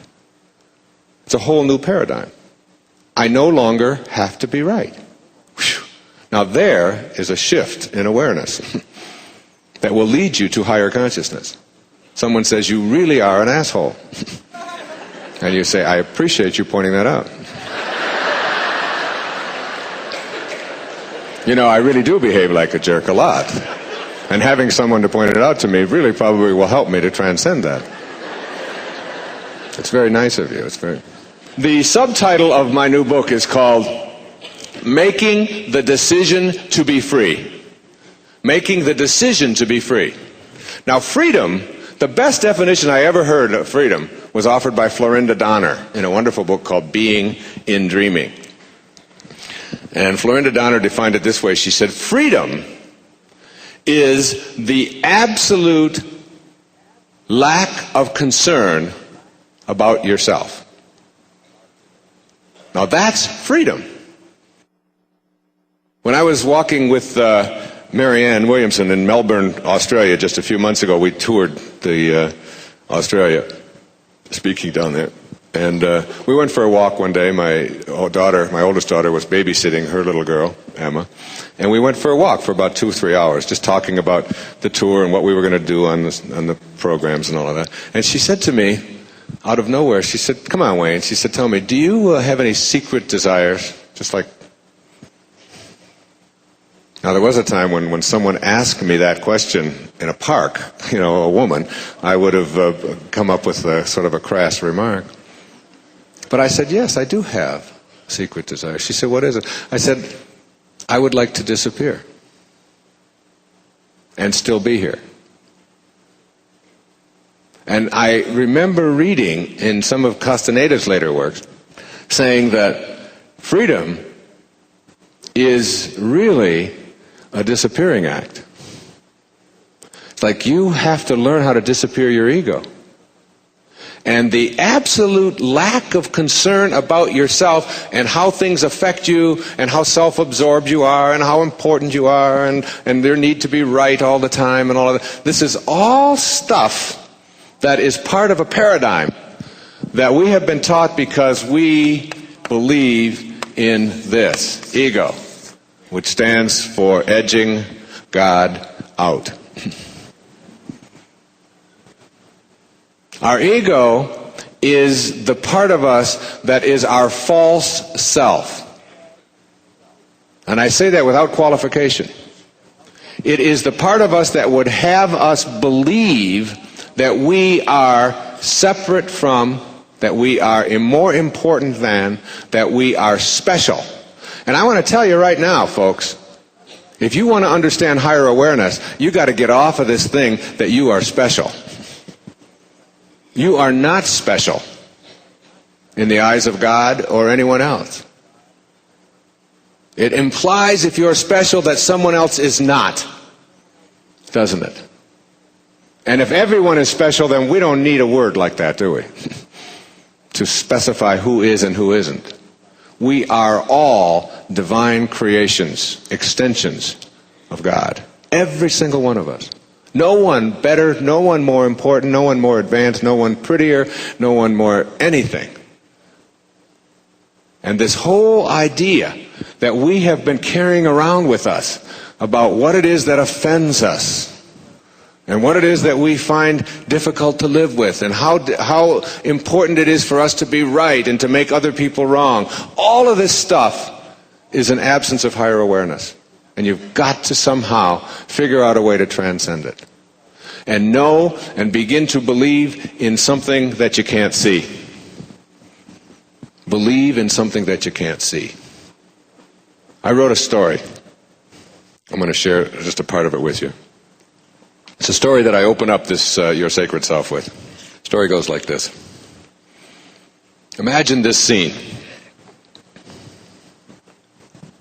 Speaker 1: It's a whole new paradigm. I no longer have to be right. Whew. Now there is a shift in awareness that will lead you to higher consciousness. Someone says, you really are an asshole. And you say, I appreciate you pointing that out. I really do behave like a jerk a lot. And having someone to point it out to me really probably will help me to transcend that. It's very nice of you. The subtitle of my new book is called Making the Decision to Be Free. Making the decision to be free. Now, freedom, the best definition I ever heard of freedom was offered by Florinda Donner in a wonderful book called Being in Dreaming. And Florinda Donner defined it this way. She said, freedom is the absolute lack of concern about yourself. Now that's freedom. When I was walking with Marianne Williamson in Melbourne, Australia, just a few months ago, we toured the Australia, speaking down there. And we went for a walk one day. My oldest daughter, was babysitting her little girl, Emma. And we went for a walk for about 2 or 3 hours, just talking about the tour and what we were going to do on the programs and all of that. And she said to me, out of nowhere, she said, come on, Wayne. She said, tell me, do you have any secret desires? Just like... Now, there was a time when someone asked me that question in a park, a woman, I would have come up with a sort of a crass remark. But I said, yes, I do have secret desires. She said, what is it? I said, I would like to disappear and still be here. And I remember reading in some of Castaneda's later works saying that freedom is really a disappearing act. It's like you have to learn how to disappear your ego. And the absolute lack of concern about yourself and how things affect you and how self-absorbed you are and how important you are and their need to be right all the time and all of that. This is all stuff that is part of a paradigm that we have been taught because we believe in this, ego, which stands for edging God out. Our ego is the part of us that is our false self. And I say that without qualification. It is the part of us that would have us believe that we are separate from, that we are more important than, that we are special. And I want to tell you right now, folks, if you want to understand higher awareness, you got to get off of this thing that you are special. You are not special in the eyes of God or anyone else. It implies, if you're special, that someone else is not, doesn't it? And if everyone is special, then we don't need a word like that, do we? To specify who is and who isn't. We are all divine creations, extensions of God. Every single one of us. No one better, no one more important, no one more advanced, no one prettier, no one more anything. And this whole idea that we have been carrying around with us about what it is that offends us and what it is that we find difficult to live with and how important it is for us to be right and to make other people wrong. All of this stuff is an absence of higher awareness. And you've got to somehow figure out a way to transcend it. And know and begin to believe in something that you can't see. Believe in something that you can't see. I wrote a story. I'm going to share just a part of it with you. It's a story that I open up this Your Sacred Self with. The story goes like this. Imagine this scene.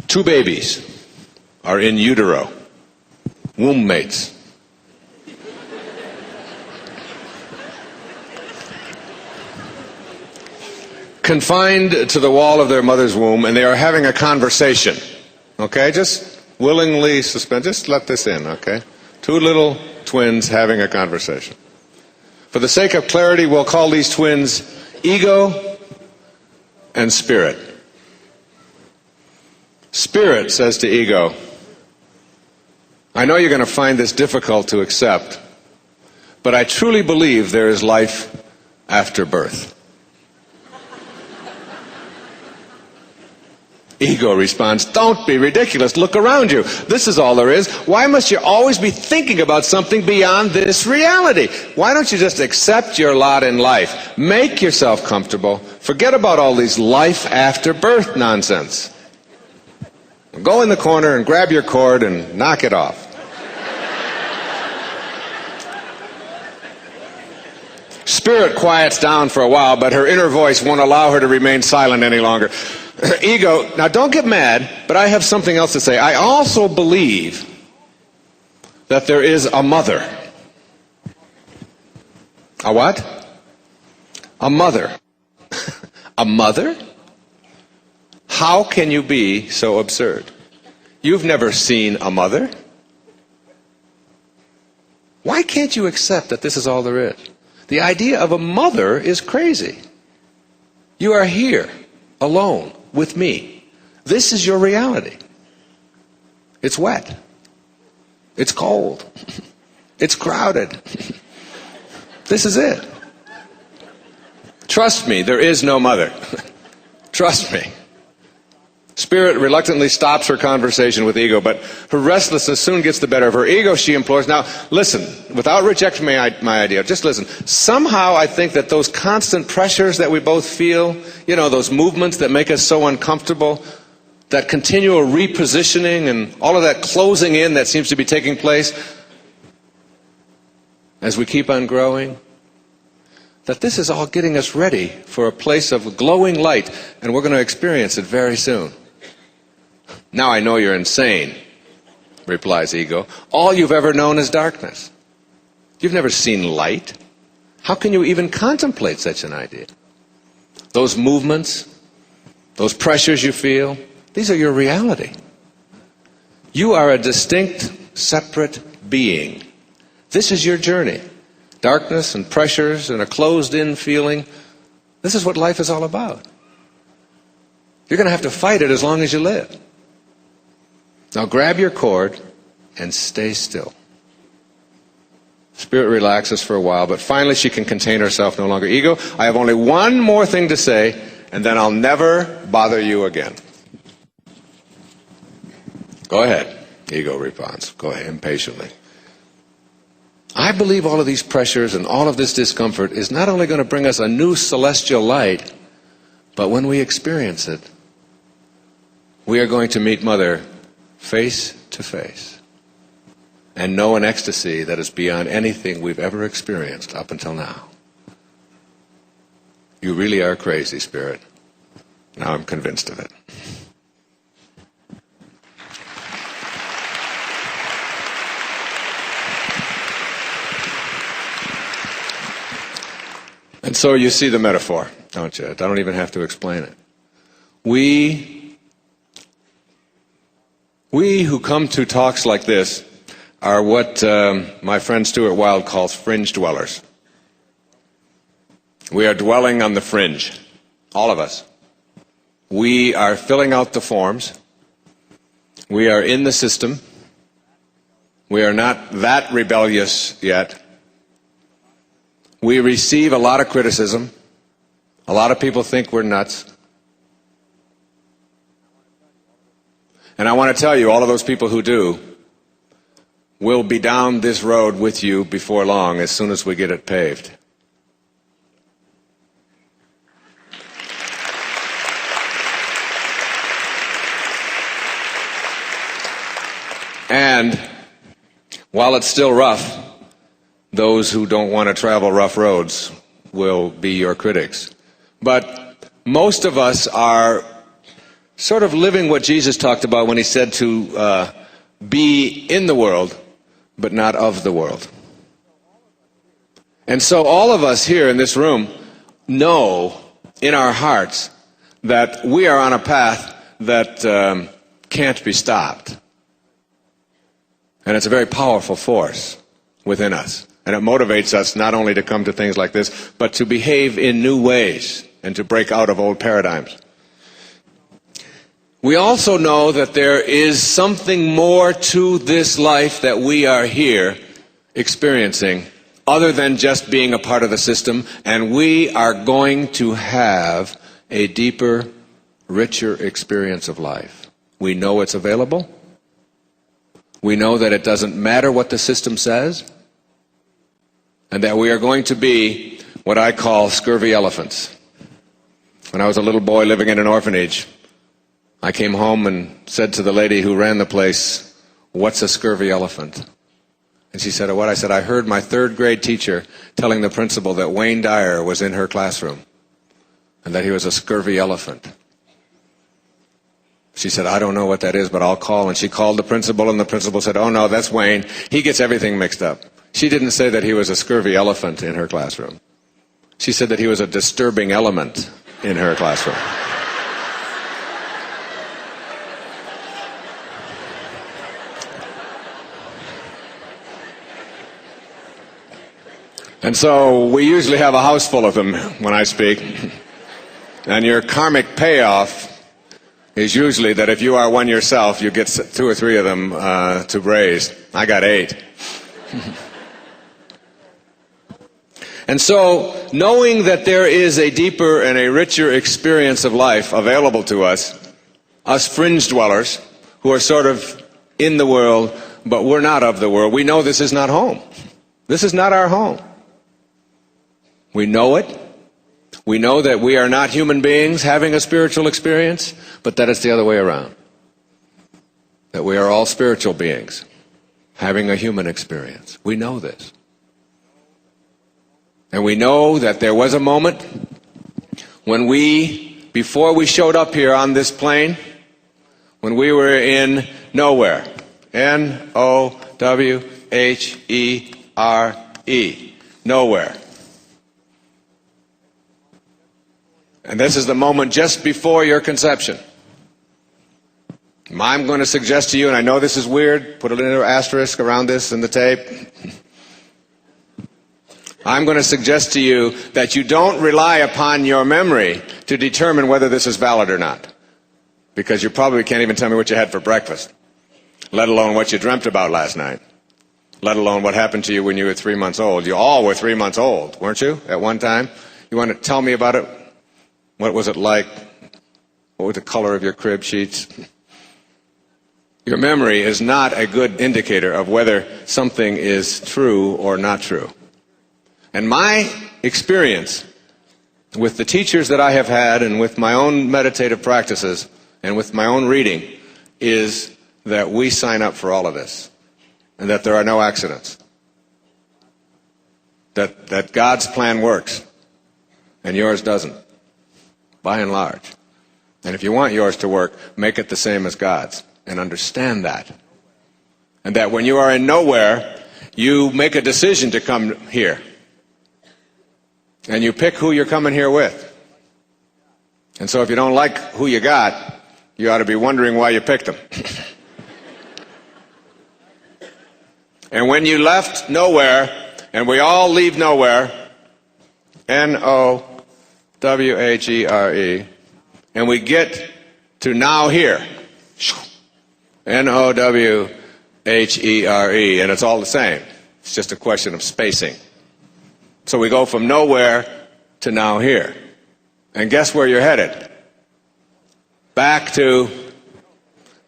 Speaker 1: 2 babies are in utero, womb mates. Confined to the wall of their mother's womb, and they are having a conversation. Okay, just willingly suspend, just let this in, okay? 2 little twins having a conversation. For the sake of clarity, we'll call these twins ego and spirit. Spirit says to ego, I know you're going to find this difficult to accept, but I truly believe there is life after birth. Ego responds, don't be ridiculous. Look around you. This is all there is. Why must you always be thinking about something beyond this reality? Why don't you just accept your lot in life? Make yourself comfortable. Forget about all these life after birth nonsense. Go in the corner and grab your cord and knock it off. Spirit quiets down for a while, but her inner voice won't allow her to remain silent any longer. Ego, now don't get mad, but I have something else to say. I also believe that there is a mother. A what? A mother. A mother? How can you be so absurd? You've never seen a mother. Why can't you accept that this is all there is? The idea of a mother is crazy. You are here, alone, with me. This is your reality. It's wet. It's cold. It's crowded. This is it. Trust me, there is no mother. Trust me. Spirit reluctantly stops her conversation with ego, but her restlessness soon gets the better of her. Ego, she implores, now listen, without rejecting my idea, just listen. Somehow I think that those constant pressures that we both feel, those movements that make us so uncomfortable, that continual repositioning and all of that closing in that seems to be taking place as we keep on growing, that this is all getting us ready for a place of glowing light, and we're going to experience it very soon. Now I know you're insane, replies ego. All you've ever known is darkness. You've never seen light. How can you even contemplate such an idea? Those movements, those pressures you feel, these are your reality. You are a distinct, separate being. This is your journey. Darkness and pressures and a closed-in feeling. This is what life is all about. You're going to have to fight it as long as you live. Now grab your cord and stay still. Spirit relaxes for a while, but finally she can contain herself no longer. Ego, I have only one more thing to say, and then I'll never bother you again. Go ahead, ego responds. Go ahead, impatiently. I believe all of these pressures and all of this discomfort is not only going to bring us a new celestial light, but when we experience it, we are going to meet Mother face to face and know an ecstasy that is beyond anything we've ever experienced up until now. You really are crazy, Spirit. Now I'm convinced of it. And so you see the metaphor, don't you? I don't even have to explain it. We who come to talks like this are what my friend Stuart Wilde calls fringe dwellers. We are dwelling on the fringe, all of us. We are filling out the forms. We are in the system. We are not that rebellious yet. We receive a lot of criticism. A lot of people think we're nuts. And I want to tell you, all of those people who do will be down this road with you before long, as soon as we get it paved. And while it's still rough, those who don't want to travel rough roads will be your critics. But most of us are sort of living what Jesus talked about when he said to be in the world, but not of the world. And so all of us here in this room know in our hearts that we are on a path that can't be stopped. And it's a very powerful force within us. And it motivates us not only to come to things like this, but to behave in new ways and to break out of old paradigms. We also know that there is something more to this life that we are here experiencing other than just being a part of the system, and we are going to have a deeper richer experience of life. We know it's available. We know that it doesn't matter what the system says, and that we are going to be what I call scurvy elephants. When I was a little boy living in an orphanage, I came home and said to the lady who ran the place, "What's a scurvy elephant?" And she said, "What?" I said, "I heard my third grade teacher telling the principal that Wayne Dyer was in her classroom and that he was a scurvy elephant." She said, "I don't know what that is, but I'll call." And she called the principal, and the principal said, "Oh no, that's Wayne. He gets everything mixed up." She didn't say that he was a scurvy elephant in her classroom. She said that he was a disturbing element in her classroom. And so we usually have a house full of them when I speak. And your karmic payoff is usually that if you are one yourself, you get 2 or 3 of them to raise. I got 8. And so, knowing that there is a deeper and a richer experience of life available to us fringe dwellers who are sort of in the world, but we're not of the world, we know this is not home. This is not our home. We know it. We know that we are not human beings having a spiritual experience, but that it's the other way around. That we are all spiritual beings having a human experience. We know this. And we know that there was a moment when before we showed up here on this plane, when we were in nowhere. N-O-W-H-E-R-E. Nowhere. And this is the moment just before your conception. I'm going to suggest to you, and I know this is weird, put a little asterisk around this in the tape. I'm going to suggest to you that you don't rely upon your memory to determine whether this is valid or not. Because you probably can't even tell me what you had for breakfast, let alone what you dreamt about last night, let alone what happened to you when you were 3 months old. You all were 3 months old, weren't you, at one time? You want to tell me about it? What was it like? What was the color of your crib sheets? Your memory is not a good indicator of whether something is true or not true. And my experience with the teachers that I have had and with my own meditative practices and with my own reading is that we sign up for all of this and that there are no accidents. That God's plan works and yours doesn't, by and large. And if you want yours to work, make it the same as God's and understand that. And that when you are in nowhere, you make a decision to come here. And you pick who you're coming here with. And so if you don't like who you got, you ought to be wondering why you picked them. And when you left nowhere, and we all leave nowhere, N-O-W-H-E-R-E, and we get to now here, N-O-W-H-E-R-E, and it's all the same. It's just a question of spacing. So we go from nowhere to now here. And guess where you're headed? Back to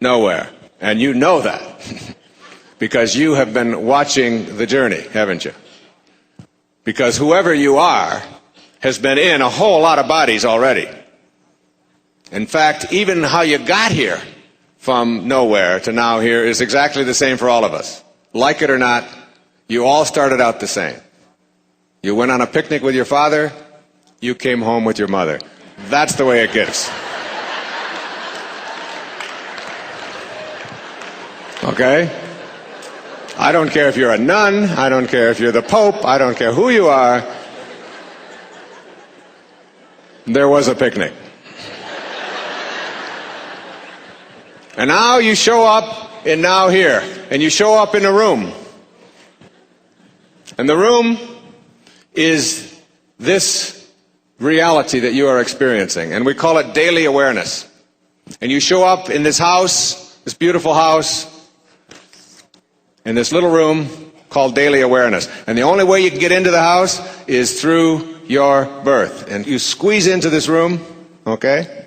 Speaker 1: nowhere. And you know that. Because you have been watching the journey, haven't you? Because whoever you are has been in a whole lot of bodies already. In fact, even how you got here from nowhere to now here is exactly the same for all of us. Like it or not, you all started out the same. You went on a picnic with your father, you came home with your mother. That's the way it gets. Okay? I don't care if you're a nun, I don't care if you're the Pope, I don't care who you are. There was a picnic. And now you show up in now here, and you show up in a room. And the room is this reality that you are experiencing, and we call it daily awareness. And you show up in this house, this beautiful house, in this little room called daily awareness. And the only way you can get into the house is through your birth. And you squeeze into this room, okay?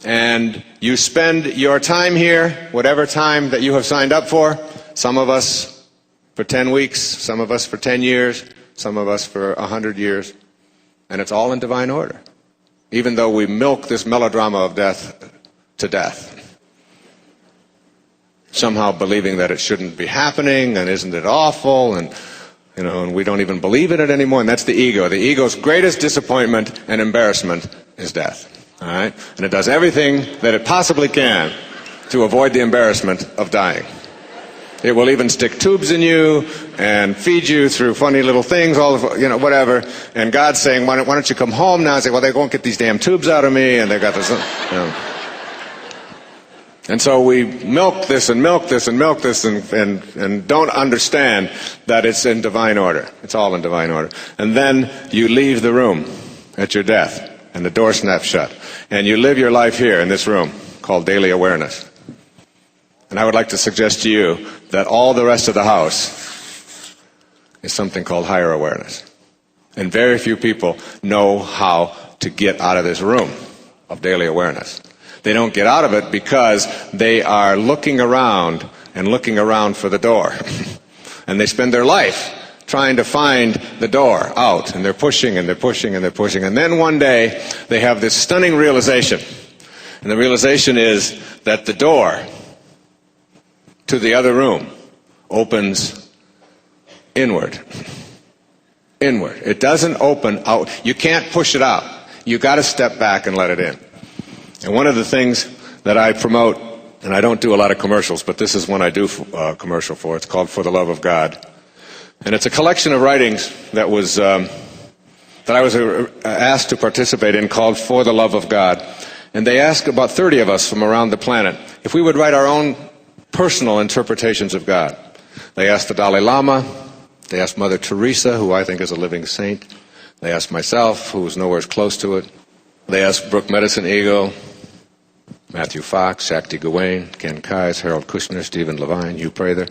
Speaker 1: And you spend your time here, whatever time that you have signed up for, some of us for 10 weeks, some of us for 10 years, some of us for 100 years, and it's all in divine order. Even though we milk this melodrama of death to death, somehow believing that it shouldn't be happening, and isn't it awful, and and we don't even believe in it anymore, and that's the ego. The ego's greatest disappointment and embarrassment is death. All right? And it does everything that it possibly can to avoid the embarrassment of dying. It will even stick tubes in you and feed you through funny little things, all of, whatever. And God's saying, why don't you come home now? And say, well, they won't get these damn tubes out of me, and they got this. And so we milk this and milk this and milk this and don't understand that it's in divine order. It's all in divine order. And then you leave the room at your death, and the door snaps shut. And you live your life here in this room called daily awareness. And I would like to suggest to you that all the rest of the house is something called higher awareness. And very few people know how to get out of this room of daily awareness. They don't get out of it because they are looking around and looking around for the door. And they spend their life trying to find the door out, and they're pushing and they're pushing and they're pushing. And then one day they have this stunning realization. And the realization is that the door to the other room opens inward. Inward. It doesn't open out. You can't push it out. You got to step back and let it in. And one of the things that I promote, and I don't do a lot of commercials, but this is one I do a commercial for. It's called For the Love of God. And it's a collection of writings that I was asked to participate in called For the Love of God. And they asked about 30 of us from around the planet if we would write our own personal interpretations of God. They asked the Dalai Lama. They asked Mother Teresa, who I think is a living saint. They asked myself, who was nowhere close to it. They asked Brooke Medicine Eagle, Matthew Fox, Shakti Gawain, Ken Kais, Harold Kushner, Stephen Levine, Hugh Prather,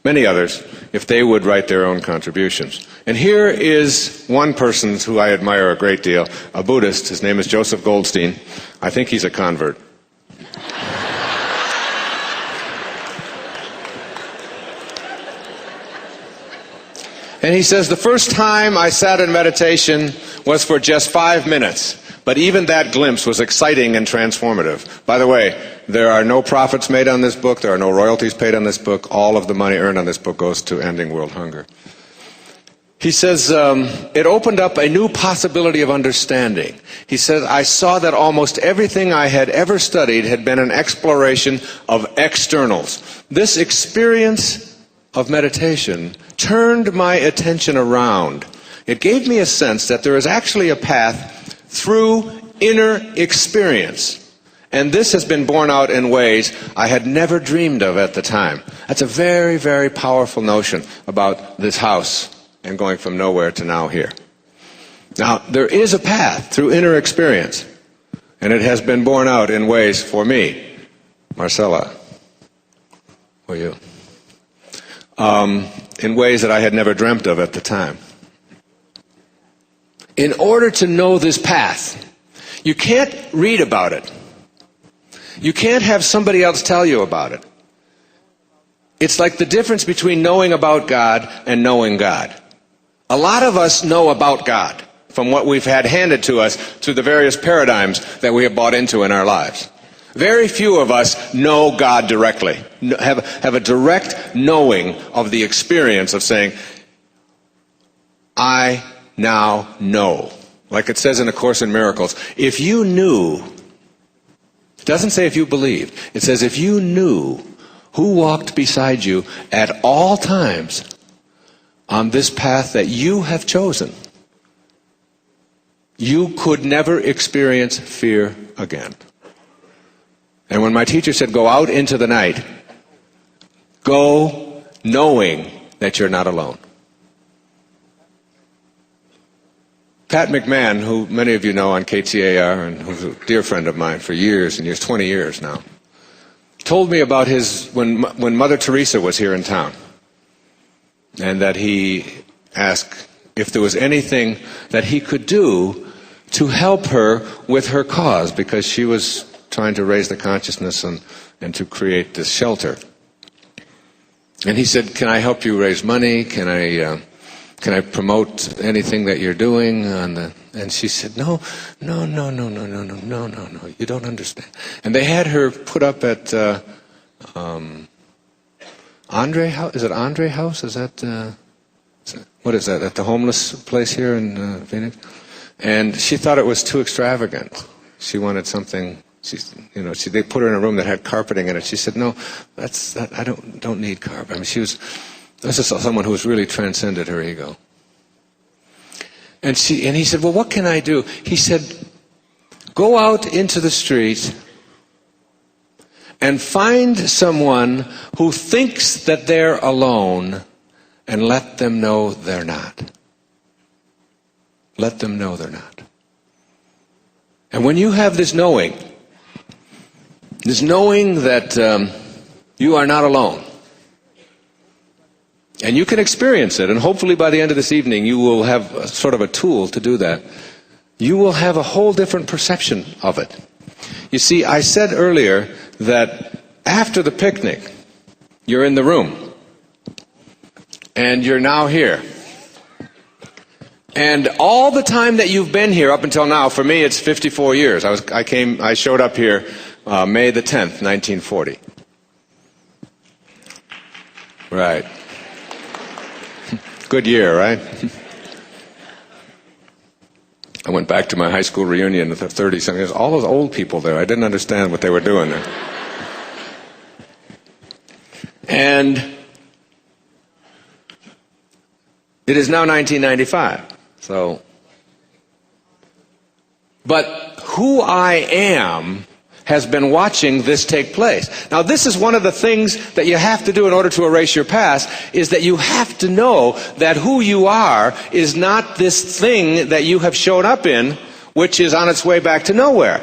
Speaker 1: many others, if they would write their own contributions. And here is one person who I admire a great deal, a Buddhist. His name is Joseph Goldstein. I think he's a convert. And he says, the first time I sat in meditation was for just 5 minutes. But even that glimpse was exciting and transformative. By the way, there are no profits made on this book. There are no royalties paid on this book. All of the money earned on this book goes to ending world hunger. He says, it opened up a new possibility of understanding. He says, I saw that almost everything I had ever studied had been an exploration of externals. This experience of meditation turned my attention around. It gave me a sense that there is actually a path through inner experience. And this has been borne out in ways I had never dreamed of at the time. That's a very, very powerful notion about this house and going from nowhere to now here. Now, there is a path through inner experience, and it has been borne out in ways for me, Marcella, for you, in ways that I had never dreamt of at the time. In order to know this path, you can't read about it. You can't have somebody else tell you about it. It's like the difference between knowing about God and knowing God. A lot of us know about God from what we've had handed to us through the various paradigms that we have bought into in our lives. Very few of us know God directly, have a direct knowing of the experience of saying, I now know. Like it says in A Course in Miracles, if you knew, it doesn't say if you believed, it says if you knew who walked beside you at all times on this path that you have chosen, you could never experience fear again. And when my teacher said, go out into the night, go knowing that you're not alone. Pat McMahon, who many of you know on KTAR, and who's a dear friend of mine for years and years, 20 years now, told me about when Mother Teresa was here in town, and that he asked if there was anything that he could do to help her with her cause, because she was trying to raise the consciousness and to create this shelter. And he said, "Can I help you raise money? Can I promote anything that you're doing?" And she said, "No, you don't understand." And they had her put up at Andre House. Is it Andre House? Is that what is that? At the homeless place here in Phoenix? And she thought it was too extravagant. She wanted something. They put her in a room that had carpeting in it. She said, "No, I don't need carpet." I mean, this is someone who's really transcended her ego. And he said, "Well, what can I do?" He said, "Go out into the street and find someone who thinks that they're alone and let them know they're not. Let them know they're not. And when you have this knowing that you are not alone, and you can experience it, and hopefully by the end of this evening you will have sort of a tool to do that, you will have a whole different perception of it. You see, I said earlier that after the picnic, you're in the room, and you're now here. And all the time that you've been here up until now, for me it's 54 years. I showed up here May the 10th, 1940. Right. Good year, right? I went back to my high school reunion with the 30-something. There's all those old people there. I didn't understand what they were doing there. And it is now 1995. But who I am has been watching this take place. Now, this is one of the things that you have to do in order to erase your past, is that you have to know that who you are is not this thing that you have shown up in, which is on its way back to nowhere.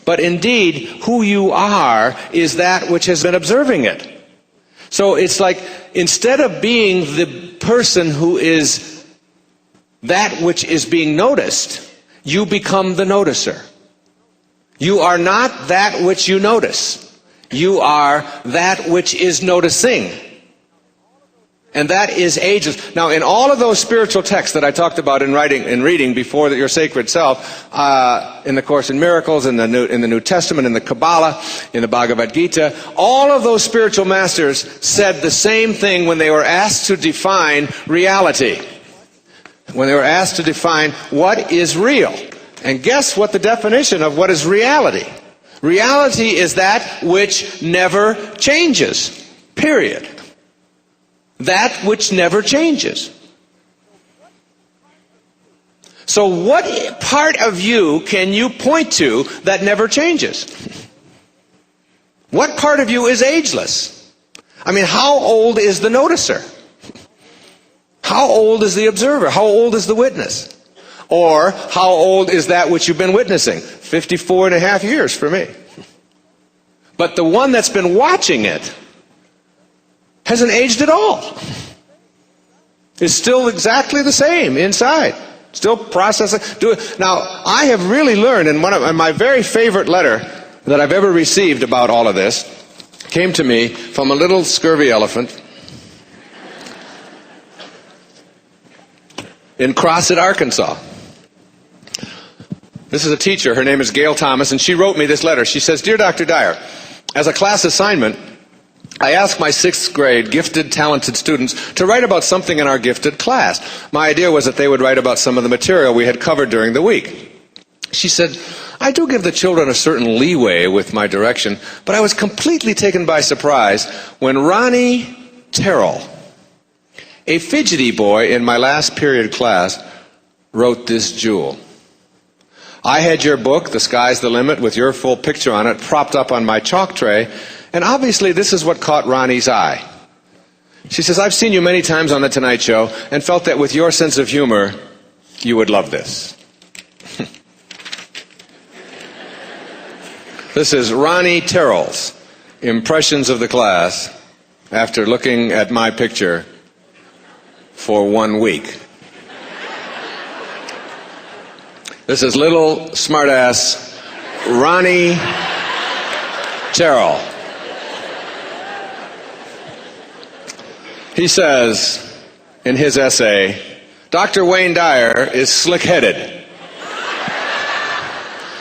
Speaker 1: But indeed, who you are is that which has been observing it. So it's like, instead of being the person who is that which is being noticed, you become the noticer. You are not that which you notice. You are that which is noticing. And that is ageless. Now, in all of those spiritual texts that I talked about in reading before your sacred self, in the Course in Miracles, in the New Testament, in the Kabbalah, in the Bhagavad Gita, all of those spiritual masters said the same thing when they were asked to define reality. When they were asked to define what is real. And guess what the definition of what is reality? Reality is that which never changes. Period. That which never changes. So what part of you can you point to that never changes? What part of you is ageless? I mean, how old is the noticer? How old is the observer? How old is the witness? Or how old is that which you've been witnessing? 54 and a half years for me. But the one that's been watching it hasn't aged at all. It's still exactly the same inside. Still processing. Now, I have really learned, and my very favorite letter that I've ever received about all of this came to me from a little scurvy elephant in Crossett, Arkansas. This is a teacher. Her name is Gail Thomas, and she wrote me this letter. She says, "Dear Dr. Dyer, as a class assignment, I asked my 6th grade gifted, talented students to write about something in our gifted class. My idea was that they would write about some of the material we had covered during the week." She said, "I do give the children a certain leeway with my direction, but I was completely taken by surprise when Ronnie Terrell, a fidgety boy in my last period class, wrote this jewel. I had your book, The Sky's the Limit, with your full picture on it, propped up on my chalk tray, and obviously this is what caught Ronnie's eye. She says, I've seen you many times on The Tonight Show and felt that with your sense of humor, you would love this." This is Ronnie Terrell's impressions of the class after looking at my picture for 1 week. This is little smartass Ronnie Terrell. He says in his essay, Dr. Wayne Dyer is slick-headed.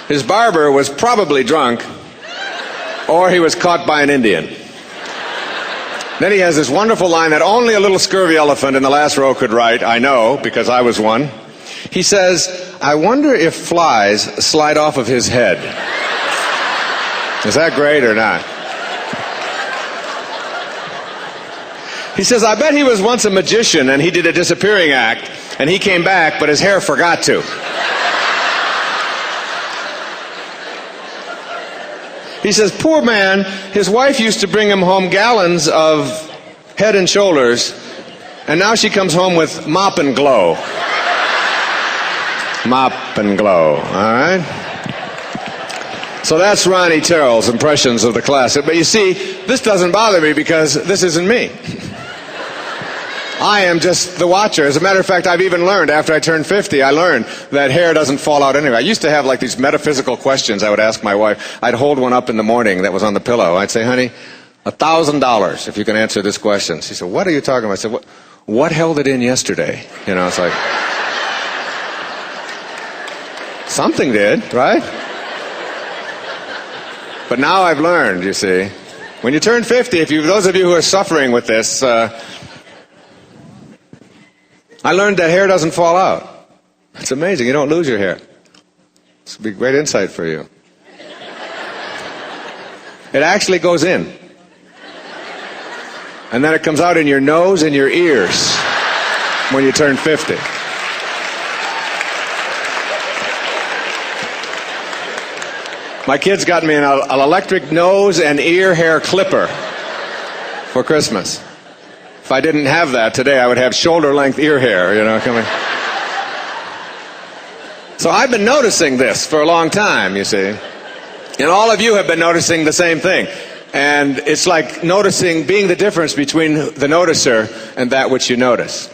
Speaker 1: His barber was probably drunk, or he was caught by an Indian. Then he has this wonderful line that only a little scurvy elephant in the last row could write. I know, because I was one. He says, I wonder if flies slide off of his head. Is that great or not? He says, I bet he was once a magician and he did a disappearing act and he came back, but his hair forgot to. He says, poor man, his wife used to bring him home gallons of Head and Shoulders, and now she comes home with Mop and Glow. Mop and Glow, all right? So that's Ronnie Terrell's impressions of the classic. But you see, this doesn't bother me because this isn't me. I am just the watcher. As a matter of fact, I've even learned, after I turned 50, I learned that hair doesn't fall out anyway. I used to have like these metaphysical questions I would ask my wife. I'd hold one up in the morning that was on the pillow. I'd say, honey, $1,000 if you can answer this question. She said, what are you talking about? I said, what held it in yesterday? You know, it's like, something did, right? But now I've learned, you see, when you turn 50, those of you who are suffering with this, I learned that hair doesn't fall out. It's amazing. You don't lose your hair. This will be great insight for you. It actually goes in. And then it comes out in your nose and your ears when you turn 50. My kids got me an electric nose and ear hair clipper for Christmas. If I didn't have that today, I would have shoulder-length ear hair, you know, coming. So I've been noticing this for a long time, you see. And all of you have been noticing the same thing. And it's like being the difference between the noticer and that which you notice.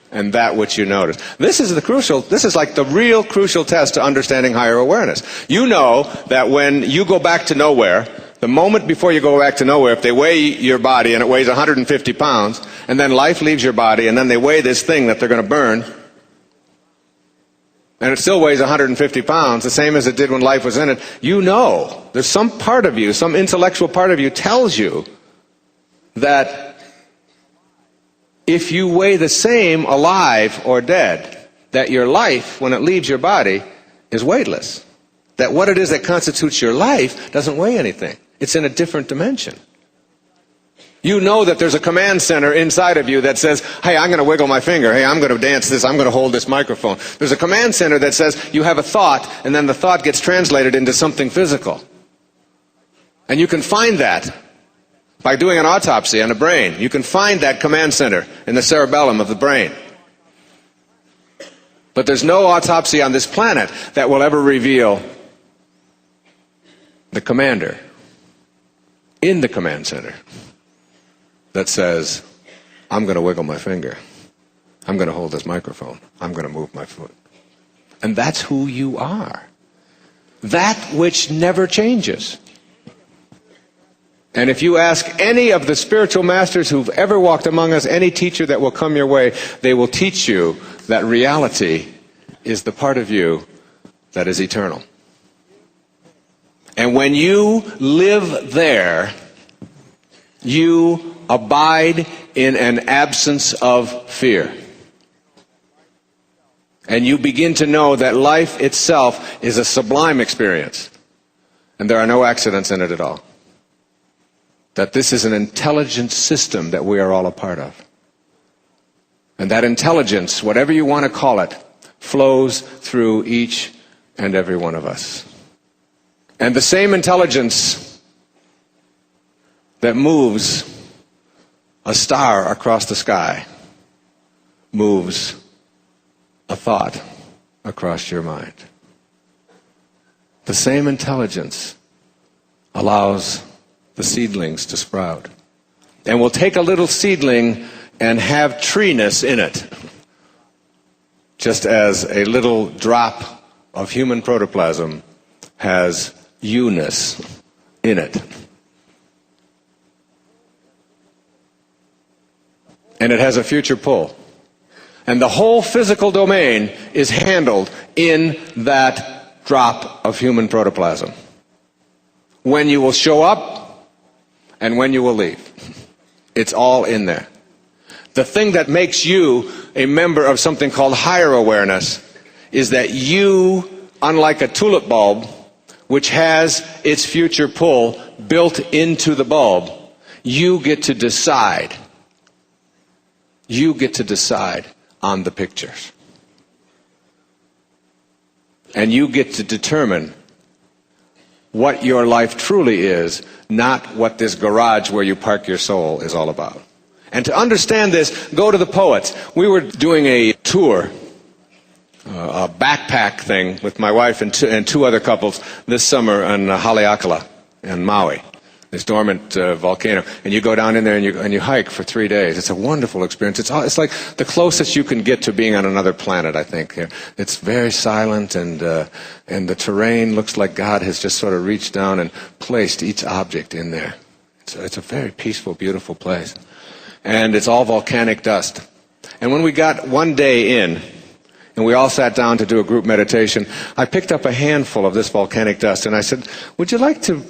Speaker 1: And that which you notice. This is like the real crucial test to understanding higher awareness. You know that when you go back to nowhere, the moment before you go back to nowhere, if they weigh your body and it weighs 150 pounds, and then life leaves your body, and then they weigh this thing that they're going to burn, and it still weighs 150 pounds, the same as it did when life was in it, you know, there's some part of you, some intellectual part of you tells you that if you weigh the same alive or dead, that your life, when it leaves your body, is weightless. That what it is that constitutes your life doesn't weigh anything. It's in a different dimension. You know that there's a command center inside of you that says, hey, I'm going to wiggle my finger. Hey, I'm going to dance this. I'm going to hold this microphone. There's a command center that says you have a thought, and then the thought gets translated into something physical. And you can find that by doing an autopsy on the brain. You can find that command center in the cerebellum of the brain. But there's no autopsy on this planet that will ever reveal the commander in the command center that says, I'm going to wiggle my finger. I'm going to hold this microphone. I'm going to move my foot. And that's who you are. That which never changes. And if you ask any of the spiritual masters who've ever walked among us, any teacher that will come your way, they will teach you that reality is the part of you that is eternal. And when you live there, you abide in an absence of fear. And you begin to know that life itself is a sublime experience. And there are no accidents in it at all. That this is an intelligent system that we are all a part of. And that intelligence, whatever you want to call it, flows through each and every one of us. And the same intelligence that moves a star across the sky moves a thought across your mind. The same intelligence allows the seedlings to sprout. And will take a little seedling and have treeness in it, just as a little drop of human protoplasm has you-ness in it. and it has a future pull. And the whole physical domain is handled in that drop of human protoplasm. When you will show up and when you will leave. It's all in there. The thing that makes you a member of something called higher awareness is that you, unlike a tulip bulb, which has its future pull built into the bulb, you get to decide. You get to decide on the pictures. And you get to determine what your life truly is, not what this garage where you park your soul is all about. And to understand this, go to the poets. We were doing a tour, a backpack thing with my wife and two other couples this summer on Haleakala in Maui, this dormant volcano. And you go down in there and you hike for 3 days. It's a wonderful experience. It's like the closest you can get to being on another planet, I think. It's very silent, and the terrain looks like God has just sort of reached down and placed each object in there. It's a very peaceful, beautiful place. And it's all volcanic dust. And when we got one day in, and we all sat down to do a group meditation, I picked up a handful of this volcanic dust, and I said, would you like to...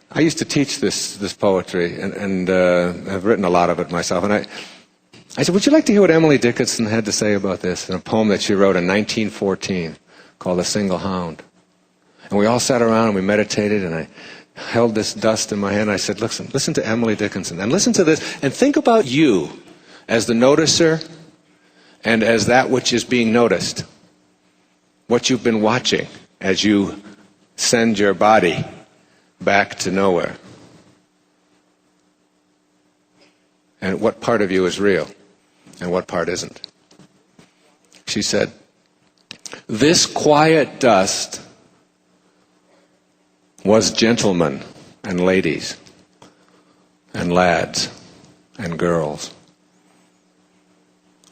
Speaker 1: I used to teach this poetry, and I've written a lot of it myself. And I said, would you like to hear what Emily Dickinson had to say about this in a poem that she wrote in 1914 called A Single Hound? And we all sat around and we meditated, and I held this dust in my hand. And I said, listen to Emily Dickinson, and listen to this, and think about you as the noticer and as that which is being noticed. What you've been watching as you send your body back to nowhere. And what part of you is real and what part isn't. She said, this quiet dust was gentlemen and ladies and lads and girls,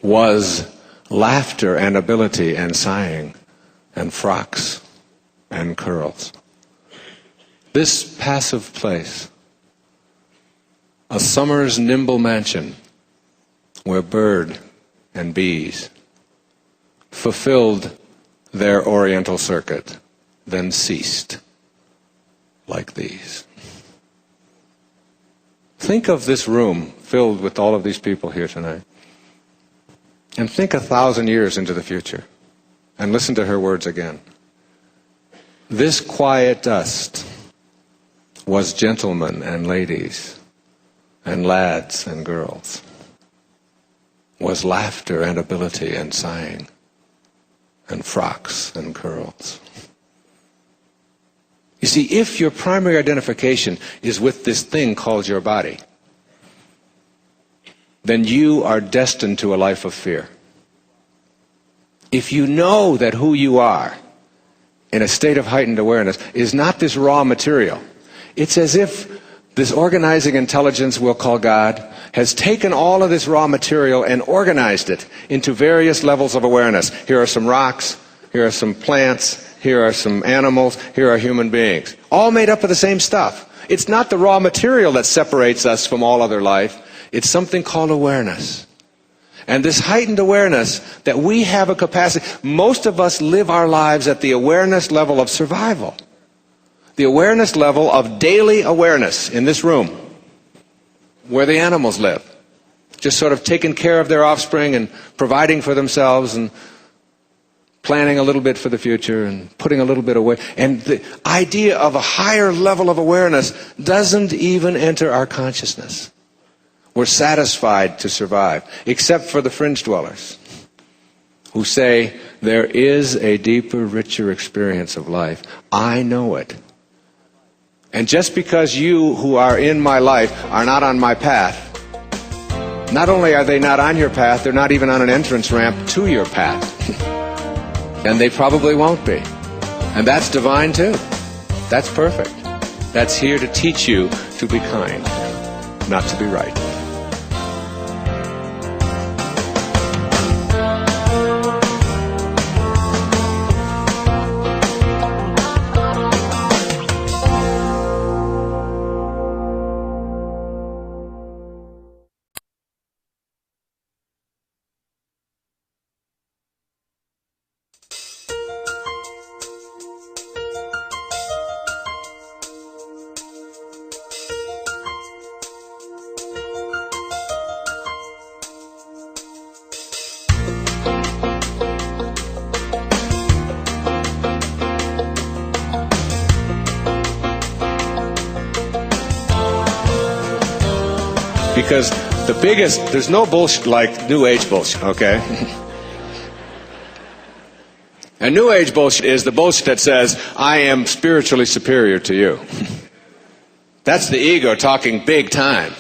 Speaker 1: was laughter and ability and sighing and frocks and curls. This passive place, a summer's nimble mansion where bird and bees fulfilled their oriental circuit, then ceased like these. Think of this room filled with all of these people here tonight. And think 1,000 years into the future. And listen to her words again. This quiet dust was gentlemen and ladies and lads and girls, was laughter and ability and sighing and frocks and curls. You see, if your primary identification is with this thing called your body, then you are destined to a life of fear. If you know that who you are in a state of heightened awareness is not this raw material, it's as if this organizing intelligence we'll call God has taken all of this raw material and organized it into various levels of awareness. Here are some rocks, here are some plants, here are some animals, here are human beings. All made up of the same stuff. It's not the raw material that separates us from all other life. It's something called awareness. And this heightened awareness that we have a capacity, most of us live our lives at the awareness level of survival. The awareness level of daily awareness in this room, where the animals live. Just sort of taking care of their offspring and providing for themselves and planning a little bit for the future and putting a little bit away. And the idea of a higher level of awareness doesn't even enter our consciousness. We're satisfied to survive, except for the fringe dwellers who say, there is a deeper, richer experience of life. I know it. And just because you who are in my life are not on my path, not only are they not on your path, they're not even on an entrance ramp to your path. And they probably won't be. And that's divine too. That's perfect. That's here to teach you to be kind, not to be right. Because there's no bullshit like New Age bullshit, okay? And New Age bullshit is the bullshit that says, I am spiritually superior to you. That's the ego talking big time.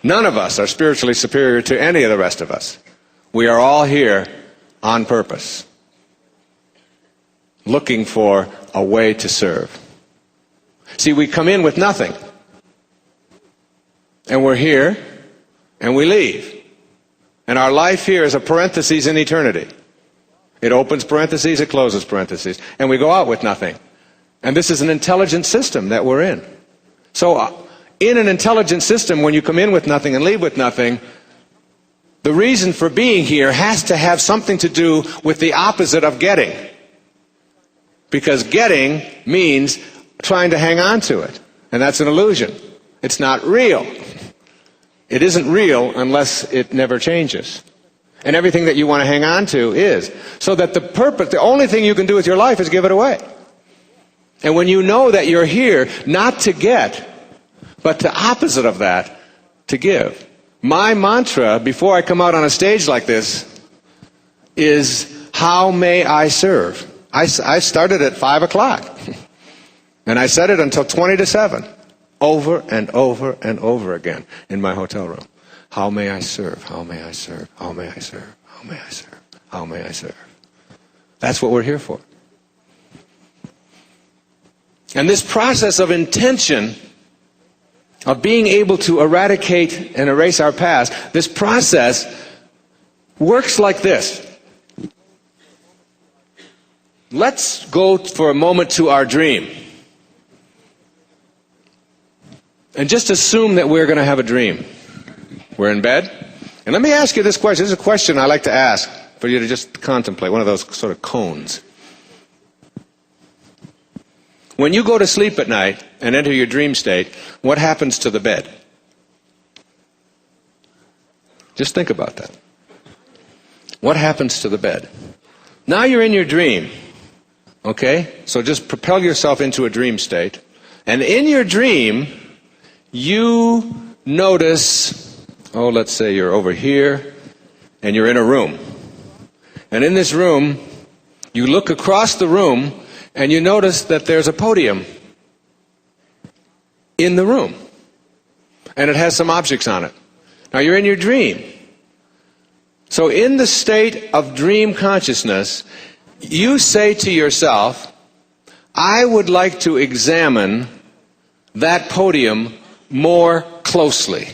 Speaker 1: None of us are spiritually superior to any of the rest of us. We are all here on purpose, looking for a way to serve. See, we come in with nothing, and we're here, and we leave. And our life here is a parenthesis in eternity. It opens parentheses, it closes parentheses, and we go out with nothing. And this is an intelligent system that we're in. So in an intelligent system, when you come in with nothing and leave with nothing, the reason for being here has to have something to do with the opposite of getting. Because getting means trying to hang on to it. And that's an illusion. It's not real. It isn't real unless it never changes. And everything that you want to hang on to is. So that the only thing you can do with your life is give it away. And when you know that you're here not to get, but the opposite of that, to give. My mantra before I come out on a stage like this is, how may I serve? I started at 5 o'clock. And I said it until 20 to 7. Over and over and over again in my hotel room. How may I serve? How may I serve? How may I serve? How may I serve? How may I serve? That's what we're here for. And this process of intention, of being able to eradicate and erase our past, this process works like this. Let's go for a moment to our dream. And just assume that we're going to have a dream. We're in bed. And let me ask you this question. This is a question I like to ask for you to just contemplate, one of those sort of cones. When you go to sleep at night and enter your dream state, what happens to the bed? Just think about that. What happens to the bed? Now you're in your dream. Okay? So just propel yourself into a dream state. And in your dream, you notice, let's say you're over here, and you're in a room. And in this room, you look across the room, and you notice that there's a podium in the room. And it has some objects on it. Now you're in your dream. So in the state of dream consciousness, you say to yourself, I would like to examine that podium more closely.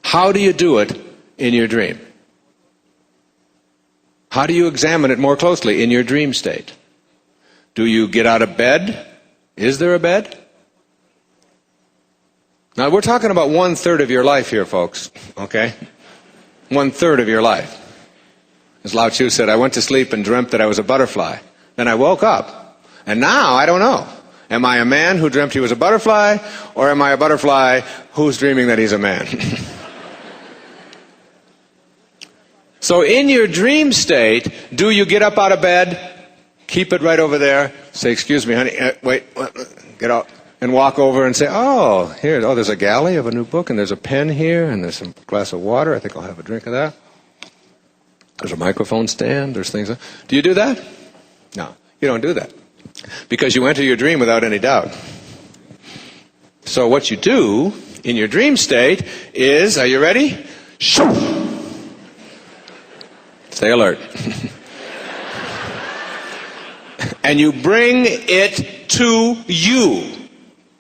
Speaker 1: How do you do it in your dream? How do you examine it more closely in your dream state? Do you get out of bed? Is there a bed? Now we're talking about 1/3 of your life here, folks, okay? 1/3 of your life. As Lao Tzu said, I went to sleep and dreamt that I was a butterfly. Then I woke up, and now I don't know. Am I a man who dreamt he was a butterfly, or am I a butterfly who's dreaming that he's a man? So in your dream state, do you get up out of bed, keep it right over there, say, excuse me, honey, wait, get out, and walk over and say, there's a galley of a new book, and there's a pen here, and there's some glass of water, I think I'll have a drink of that. There's a microphone stand, there's things. Do you do that? No, you don't do that. Because you enter your dream without any doubt. So what you do in your dream state is, are you ready? Shoo! Stay alert. And you bring it to you,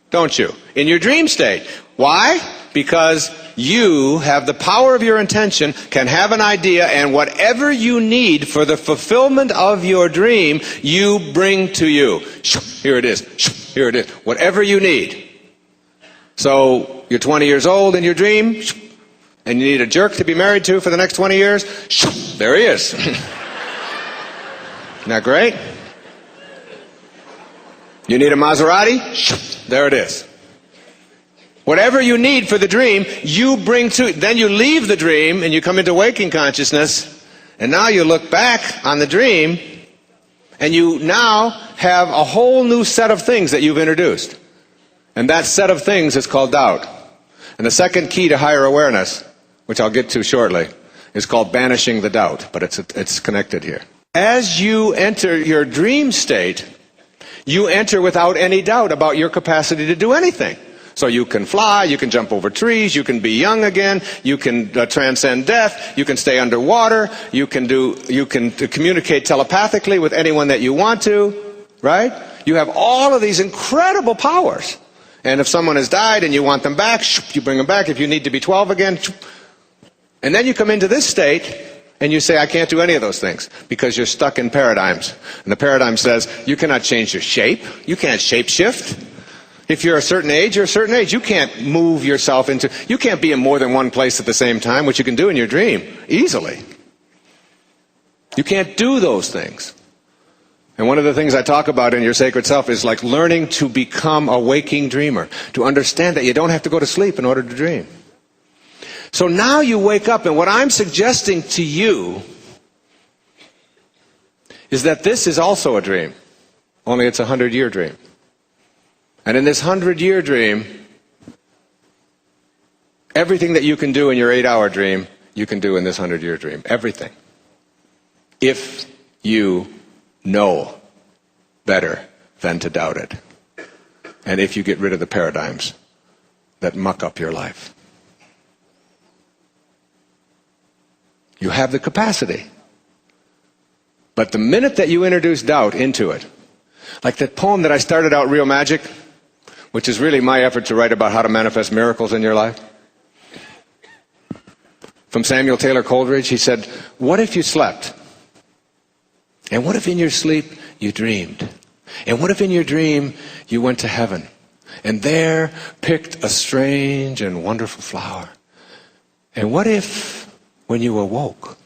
Speaker 1: don't you? In your dream state. Why? Because you have the power of your intention, can have an idea, and whatever you need for the fulfillment of your dream, you bring to you. Here it is. Here it is. Whatever you need. So you're 20 years old in your dream, and you need a jerk to be married to for the next 20 years. There he is. Isn't that great? You need a Maserati? There it is. Whatever you need for the dream, you bring to it. Then you leave the dream and you come into waking consciousness, and now you look back on the dream, and you now have a whole new set of things that you've introduced. And that set of things is called doubt. And the second key to higher awareness, which I'll get to shortly, is called banishing the doubt, but it's connected here. As you enter your dream state, you enter without any doubt about your capacity to do anything. So you can fly, you can jump over trees, you can be young again, you can transcend death, you can stay underwater, you can communicate telepathically with anyone that you want to, right? You have all of these incredible powers. And if someone has died and you want them back, you bring them back. If you need to be 12 again, and then you come into this state and you say, I can't do any of those things because you're stuck in paradigms. And the paradigm says, you cannot change your shape, you can't shape shift. If you're a certain age, you're a certain age. You can't move yourself you can't be in more than one place at the same time, which you can do in your dream, easily. You can't do those things. And one of the things I talk about in Your Sacred Self is like learning to become a waking dreamer, to understand that you don't have to go to sleep in order to dream. So now you wake up, and what I'm suggesting to you is that this is also a dream, only it's a 100-year dream. And in this 100-year dream, everything that you can do in your 8-hour dream, you can do in this 100-year dream. Everything. If you know better than to doubt it. And if you get rid of the paradigms that muck up your life. You have the capacity. But the minute that you introduce doubt into it, like that poem that I started out, Real Magic, which is really my effort to write about how to manifest miracles in your life. From Samuel Taylor Coleridge, he said, what if you slept? And what if in your sleep you dreamed? And what if in your dream you went to heaven and there picked a strange and wonderful flower? And what if when you awoke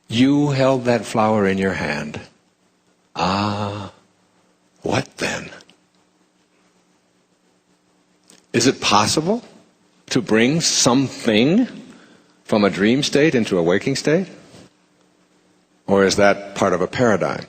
Speaker 1: you held that flower in your hand? Ah, what then? Is it possible to bring something from a dream state into a waking state? Or is that part of a paradigm?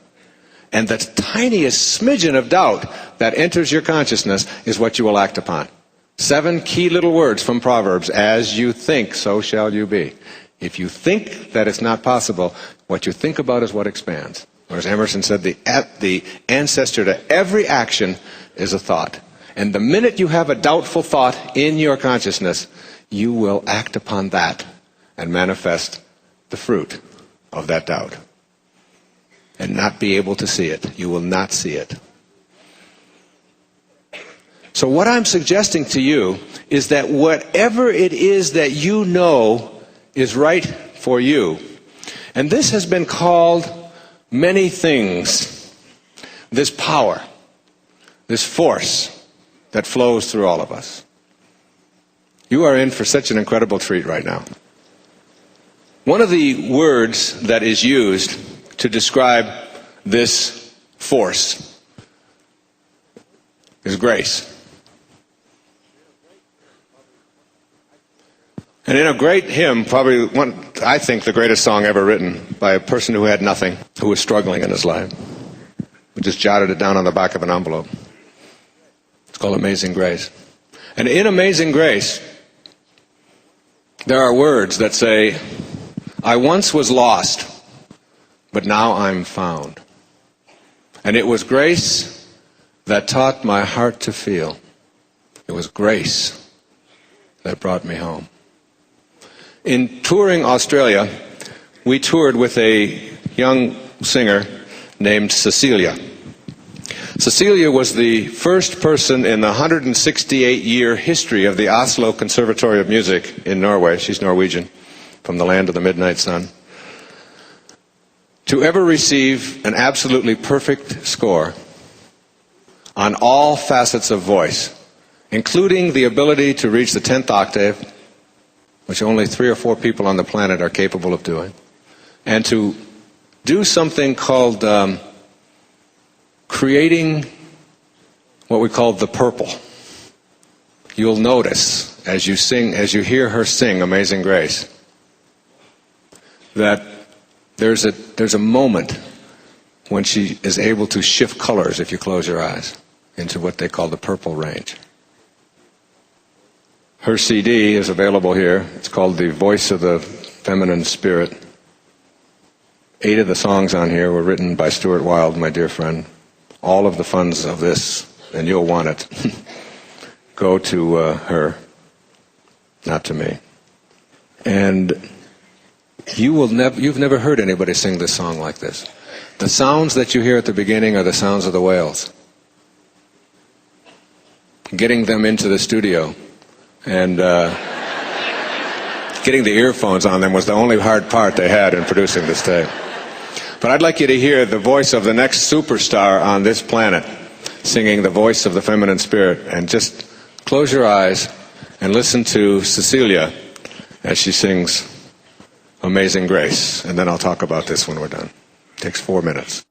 Speaker 1: And the tiniest smidgen of doubt that enters your consciousness is what you will act upon. 7 key little words from Proverbs. As you think, so shall you be. If you think that it's not possible, what you think about is what expands. Or as Emerson said, the ancestor to every action is a thought. And the minute you have a doubtful thought in your consciousness, you will act upon that and manifest the fruit of that doubt. And not be able to see it. You will not see it. So what I'm suggesting to you is that whatever it is that you know is right for you, and this has been called many things, this power, this force that flows through all of us. You are in for such an incredible treat right now. One of the words that is used to describe this force is grace. And in a great hymn, probably I think the greatest song ever written by a person who had nothing, who was struggling in his life, who just jotted it down on the back of an envelope. It's called Amazing Grace. And in Amazing Grace, there are words that say, I once was lost, but now I'm found. And it was grace that taught my heart to feel. It was grace that brought me home. In touring Australia, we toured with a young singer named Cecilia. Cecilia was the first person in the 168-year history of the Oslo Conservatory of Music in Norway, she's Norwegian, from the land of the midnight sun, to ever receive an absolutely perfect score on all facets of voice, including the ability to reach the 10th octave, which only 3 or 4 people on the planet are capable of doing, and to do something called creating what we call the purple. You'll notice as you sing, as you hear her sing Amazing Grace, that there's a moment when she is able to shift colors, if you close your eyes, into what they call the purple range. Her CD is available here. It's called The Voice of the Feminine Spirit. 8 of the songs on here were written by Stuart Wilde, my dear friend. All of the funds of this, and you'll want it, go to her, not to me. And you've never heard anybody sing this song like this. The sounds that you hear at the beginning are the sounds of the whales. Getting them into the studio and getting the earphones on them was the only hard part they had in producing this tape. But I'd like you to hear the voice of the next superstar on this planet singing the voice of the feminine spirit. And just close your eyes and listen to Cecilia as she sings Amazing Grace. And then I'll talk about this when we're done. It takes 4 minutes.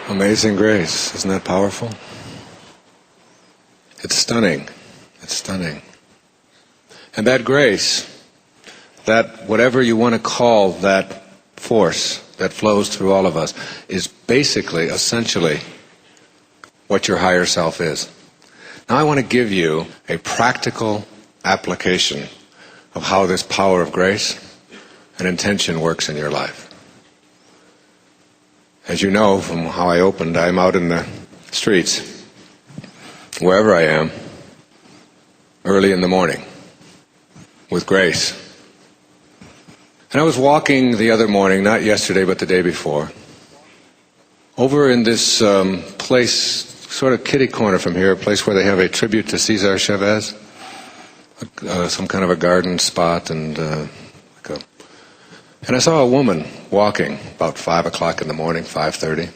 Speaker 1: Amazing grace. Isn't that powerful? It's stunning. It's stunning. And that grace, that whatever you want to call that force that flows through all of us, is basically, essentially, what your higher self is. Now I want to give you a practical application of how this power of grace and intention works in your life. As you know from how I opened, I'm out in the streets, wherever I am, early in the morning, with grace. And I was walking the other morning, not yesterday but the day before, over in this place, sort of kitty corner from here, a place where they have a tribute to Cesar Chavez, some kind of a garden spot, and I saw a woman walking about 5 o'clock in the morning, 5:30.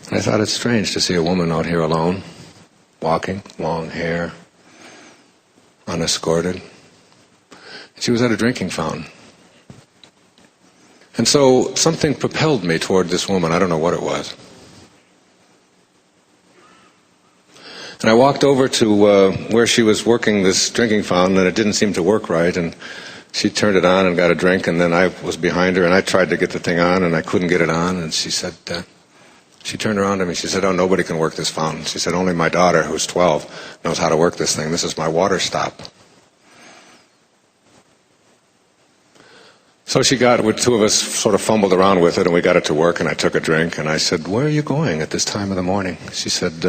Speaker 1: And I thought it's strange to see a woman out here alone, walking, long hair, unescorted. She was at a drinking fountain. And so something propelled me toward this woman. I don't know what it was. And I walked over to where she was working this drinking fountain, and it didn't seem to work right. And she turned it on and got a drink, and then I was behind her, and I tried to get the thing on, and I couldn't get it on. And she said, she turned around to me. She said, "Oh, nobody can work this fountain." She said, "Only my daughter, who's 12, knows how to work this thing. This is my water stop." So she got, with two of us sort of fumbled around with it, and we got it to work, and I took a drink, and I said, "Where are you going at this time of the morning?" She said,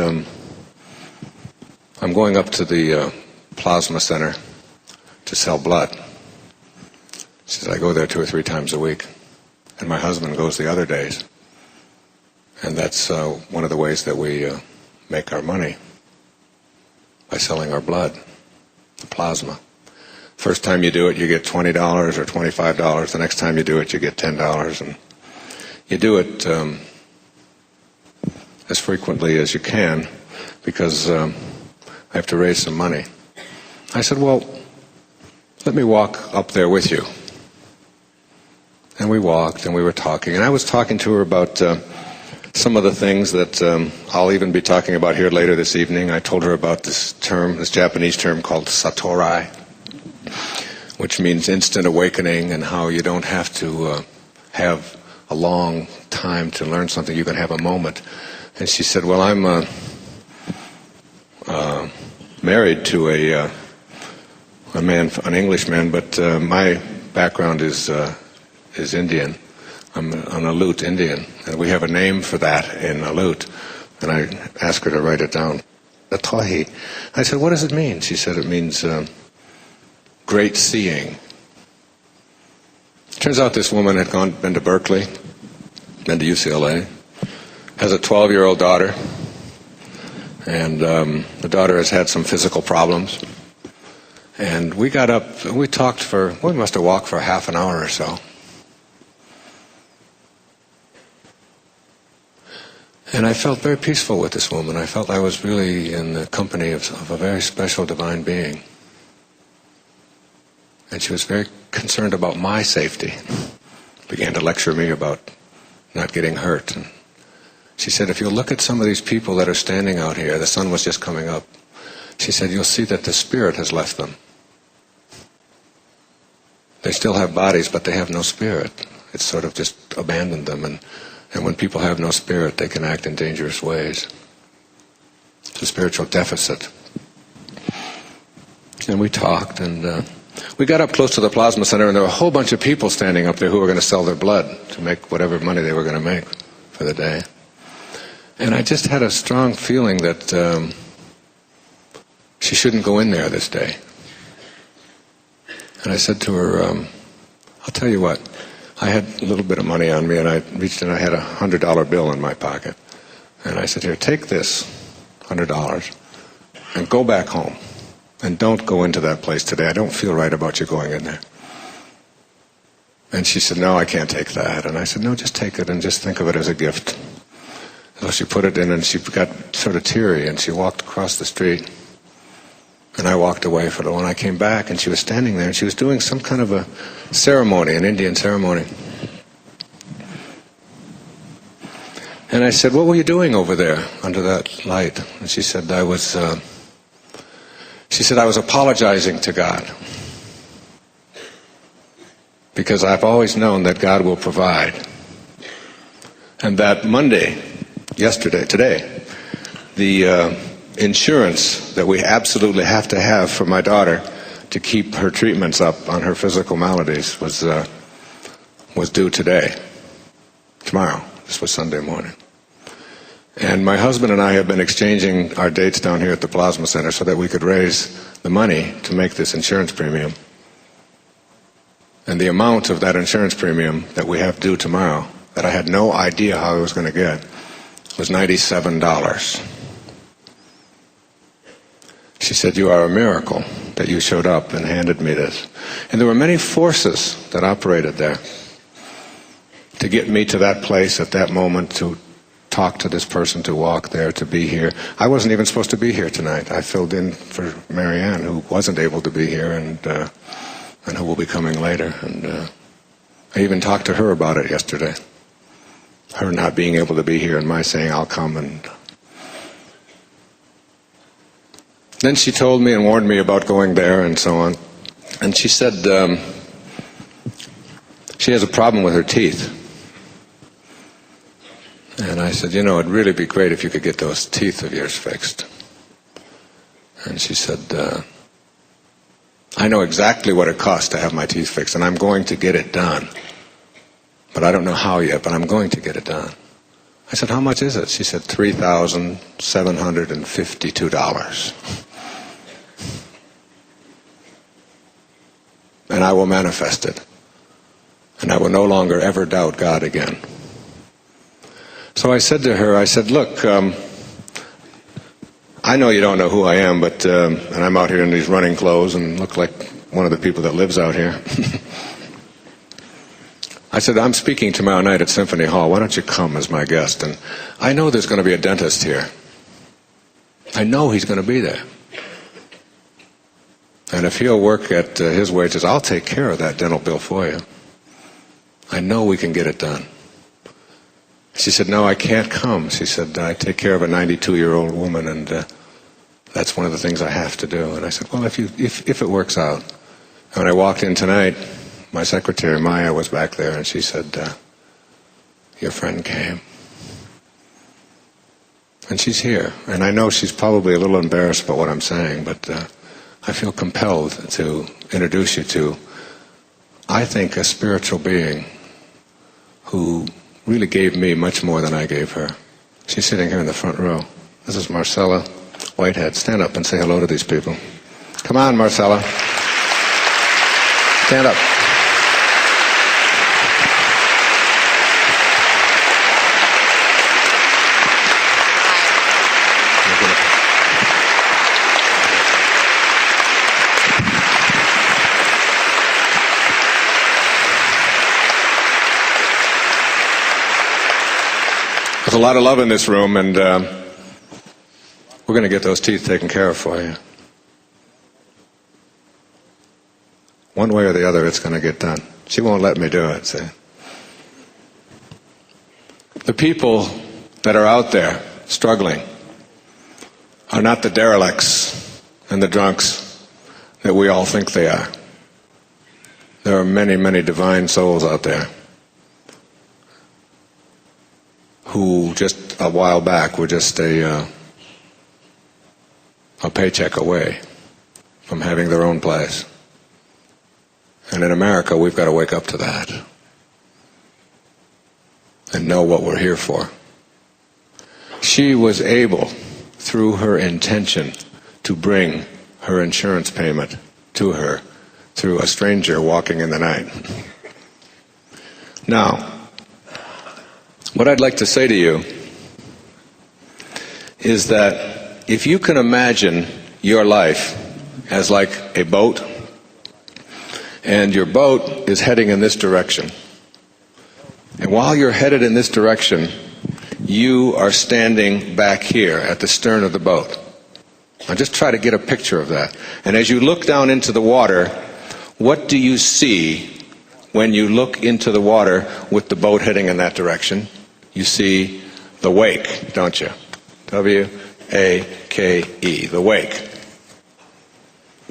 Speaker 1: "I'm going up to the plasma center to sell blood." She said, "I go there 2 or 3 times a week, and my husband goes the other days. And that's one of the ways that we make our money, by selling our blood, the plasma. First time you do it, you get $20 or $25. The next time you do it, you get $10. And you do it as frequently as you can, because I have to raise some money." I said, "Well, let me walk up there with you." And we walked, and we were talking. And I was talking to her about some of the things that I'll even be talking about here later this evening. I told her about this term, this Japanese term called satori, which means instant awakening, and how you don't have to have a long time to learn something. You can have a moment. And she said, "Well, I'm married to a man, an Englishman, but my background is Indian. I'm an Aleut Indian, and we have a name for that in Aleut." And I asked her to write it down. Atohi. I said, "What does it mean?" She said, "It means great seeing." Turns out this woman had been to Berkeley, been to UCLA, has a 12-year-old daughter, and the daughter has had some physical problems. And we got up, and we talked we must have walked for half an hour or so. And I felt very peaceful with this woman. I felt I was really in the company of a very special divine being. And she was very concerned about my safety. Began to lecture me about not getting hurt. And she said, "If you look at some of these people that are standing out here," the sun was just coming up, she said, "you'll see that the spirit has left them. They still have bodies, but they have no spirit. It's sort of just abandoned them. And when people have no spirit, they can act in dangerous ways. It's a spiritual deficit." And we talked, and we got up close to the plasma center, and there were a whole bunch of people standing up there who were going to sell their blood to make whatever money they were going to make for the day. And I just had a strong feeling that she shouldn't go in there this day. And I said to her, "I'll tell you what, I had a little bit of money on me, and I reached in, I had a $100 bill in my pocket. And I said, 'Here, take this $100 and go back home. And don't go into that place today. I don't feel right about you going in there.' And she said, 'No, I can't take that.' And I said, 'No, just take it and just think of it as a gift.' So she put it in, and she got sort of teary, and she walked across the street. And I walked away for a little, and I came back, and she was standing there, and she was doing some kind of a ceremony, an Indian ceremony. And I said, what were you doing over there under that light? And she said, I was apologizing to God. Because I've always known that God will provide. And that Monday, today, the insurance that we absolutely have to have for my daughter to keep her treatments up on her physical maladies was due tomorrow. This was Sunday morning. And my husband and I have been exchanging our dates down here at the Plasma Center so that we could raise the money to make this insurance premium. And the amount of that insurance premium that we have due tomorrow, that I had no idea how I was going to get, was $97. She said, you are a miracle that you showed up and handed me this. And there were many forces that operated there to get me to that place at that moment, to talk to this person, to walk there, to be here. I wasn't even supposed to be here tonight. I filled in for Marianne, who wasn't able to be here, and who will be coming later. And I even talked to her about it yesterday. Her not being able to be here and my saying, I'll come. And then she told me and warned me about going there and so on. And she said she has a problem with her teeth. And I said, it'd really be great if you could get those teeth of yours fixed. And she said, I know exactly what it costs to have my teeth fixed, and I'm going to get it done. But I don't know how yet, but I'm going to get it done. I said, how much is it? She said, $3,752. And I will manifest it. And I will no longer ever doubt God again. So I said to her, look, I know you don't know who I am, but and I'm out here in these running clothes and look like one of the people that lives out here. I said, I'm speaking tomorrow night at Symphony Hall. Why don't you come as my guest? And I know there's going to be a dentist here. I know he's going to be there. And if he'll work at his wages, I'll take care of that dental bill for you. I know we can get it done. She said, no, I can't come. She said, I take care of a 92-year-old woman, and that's one of the things I have to do. And I said, well, if it works out. And when I walked in tonight, my secretary, Maya, was back there, and she said, your friend came. And she's here. And I know she's probably a little embarrassed about what I'm saying, but I feel compelled to introduce you to, I think, a spiritual being who really gave me much more than I gave her. She's sitting here in the front row. This is Marcella Whitehead. Stand up and say hello to these people. Come on, Marcella. Stand up. There's a lot of love in this room, and we're going to get those teeth taken care of for you. One way or the other, it's going to get done. She won't let me do it, see. The people that are out there struggling are not the derelicts and the drunks that we all think they are. There are many, many divine souls out there who just a while back were just a paycheck away from having their own place. And in America, we've got to wake up to that and know what we're here for. She was able, through her intention, to bring her insurance payment to her through a stranger walking in the night. Now, what I'd like to say to you is that if you can imagine your life as like a boat, and your boat is heading in this direction, and while you're headed in this direction, you are standing back here at the stern of the boat. Now just try to get a picture of that. And as you look down into the water, what do you see when you look into the water with the boat heading in that direction? You see The wake, don't you? W-A-K-E, the wake.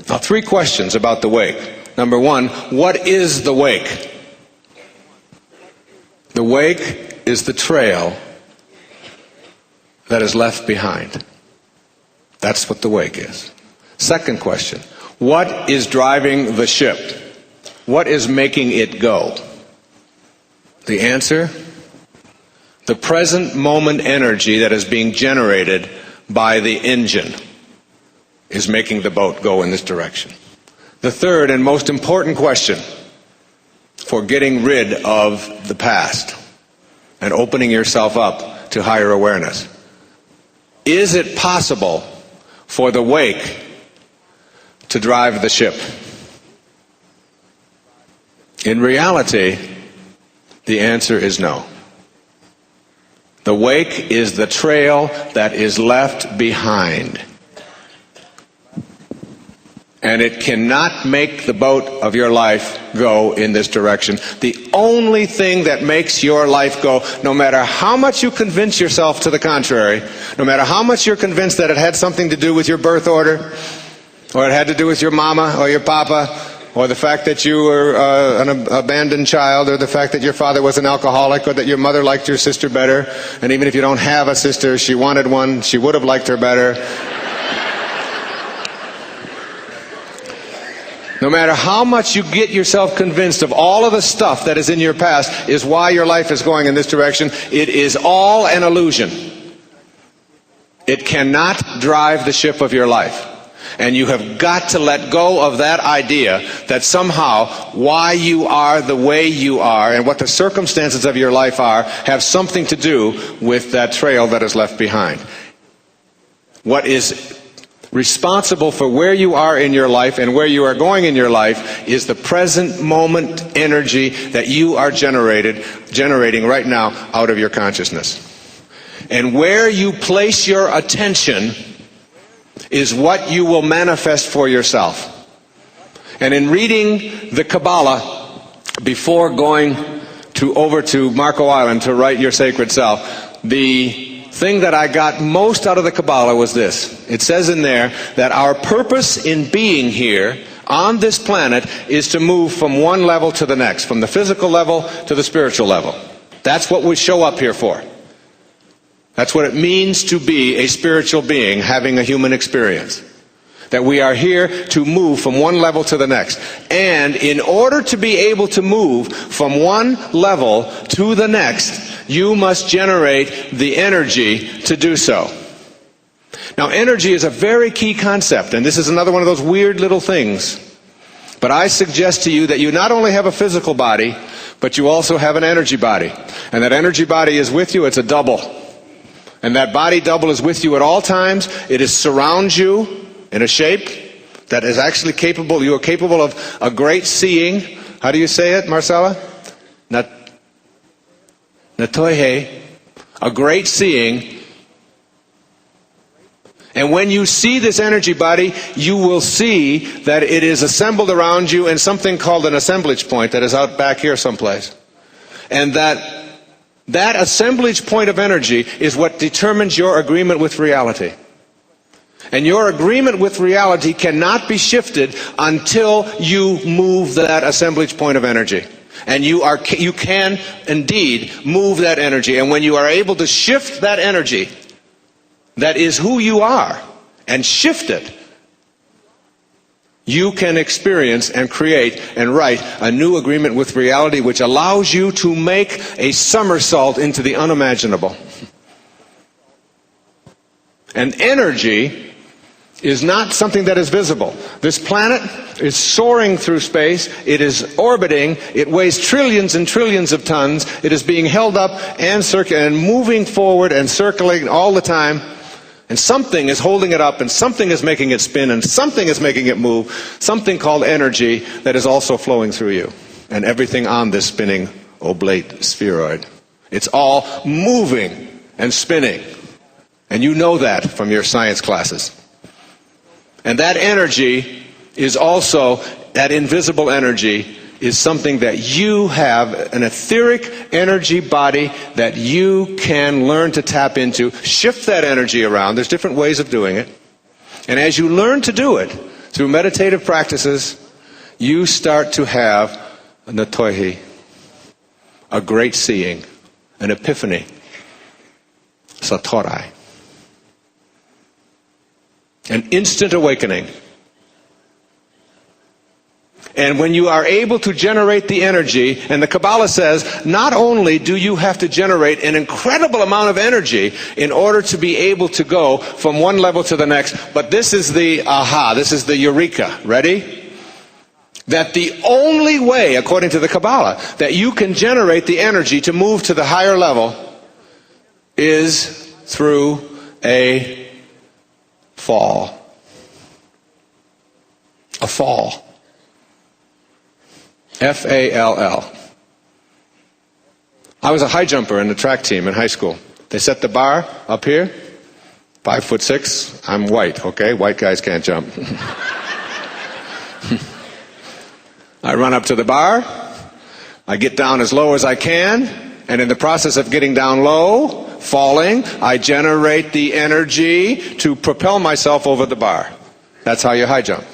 Speaker 1: Now, 3 questions about the wake. Number 1, what is the wake? The wake is the trail that is left behind. That's what the wake is. Second question, what is driving the ship? What is making it go? The answer, the present moment energy that is being generated by the engine is making the boat go in this direction. The third and most important question for getting rid of the past and opening yourself up to higher awareness. Is it possible for the wake to drive the ship? In reality, the answer is no. The wake is the trail that is left behind. And it cannot make the boat of your life go in this direction. The only thing that makes your life go, no matter how much you convince yourself to the contrary, no matter how much you're convinced that it had something to do with your birth order, or it had to do with your mama or your papa, or the fact that you were an abandoned child, or the fact that your father was an alcoholic, or that your mother liked your sister better, and even if you don't have a sister, she wanted one, she would have liked her better. No matter how much you get yourself convinced of all of the stuff that is in your past is why your life is going in this direction, it is all an illusion. It cannot drive the ship of your life. And you have got to let go of that idea that somehow why you are the way you are and what the circumstances of your life are have something to do with that trail that is left behind. What is responsible for where you are in your life and where you are going in your life is the present moment energy that you are generating right now out of your consciousness. And where you place your attention is what you will manifest for yourself. And in reading the Kabbalah before going over to Marco Island to write Your Sacred Self, the thing that I got most out of the Kabbalah was this. It says in there that our purpose in being here on this planet is to move from one level to the next, from the physical level to the spiritual level. That's what we show up here for. That's what it means to be a spiritual being having a human experience. That we are here to move from one level to the next. And in order to be able to move from one level to the next, you must generate the energy to do so. Now, energy is a very key concept, and this is another one of those weird little things. But I suggest to you that you not only have a physical body, but you also have an energy body. And that energy body is with you, it's a double. And that body double is with you at all times. It surrounds you in a shape that is actually capable, you are capable of a great seeing. How do you say it, Marcella? Natoihe, a great seeing. And when you see this energy body, you will see that it is assembled around you in something called an assemblage point that is out back here someplace. And that assemblage point of energy is what determines your agreement with reality. And your agreement with reality cannot be shifted until you move that assemblage point of energy. And you can indeed move that energy. And when you are able to shift that energy, that is who you are, and shift it, you can experience and create and write a new agreement with reality which allows you to make a somersault into the unimaginable. And energy is not something that is visible. This planet is soaring through space. It is orbiting. It weighs trillions and trillions of tons. It is being held up and moving forward and circling all the time. And something is holding it up, and something is making it spin, and something is making it move. Something called energy that is also flowing through you. And everything on this spinning oblate spheroid. It's all moving and spinning. And you know that from your science classes. And that energy is also, that invisible energy is something that you have, an etheric energy body that you can learn to tap into. Shift that energy around. There's different ways of doing it. And as you learn to do it through meditative practices, you start to have a natoihi, a great seeing, an epiphany, satorai, an instant awakening. And when you are able to generate the energy, and the Kabbalah says, not only do you have to generate an incredible amount of energy in order to be able to go from one level to the next, but this is the aha, this is the eureka. Ready? That the only way, according to the Kabbalah, that you can generate the energy to move to the higher level is through a fall. A fall. F-A-L-L. I was a high jumper in the track team in high school. They set the bar up here, 5'6". I'm white, okay? White guys can't jump. I run up to the bar, I get down as low as I can, and in the process of getting down low, falling, I generate the energy to propel myself over the bar. That's how you high jump.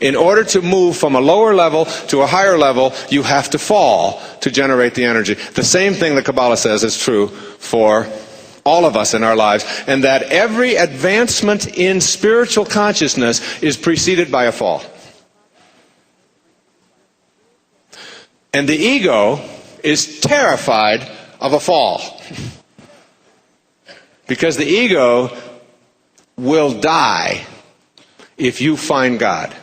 Speaker 1: In order to move from a lower level to a higher level, you have to fall to generate the energy. The same thing the Kabbalah says is true for all of us in our lives, and that every advancement in spiritual consciousness is preceded by a fall. And the ego is terrified of a fall. Because the ego will die if you find God.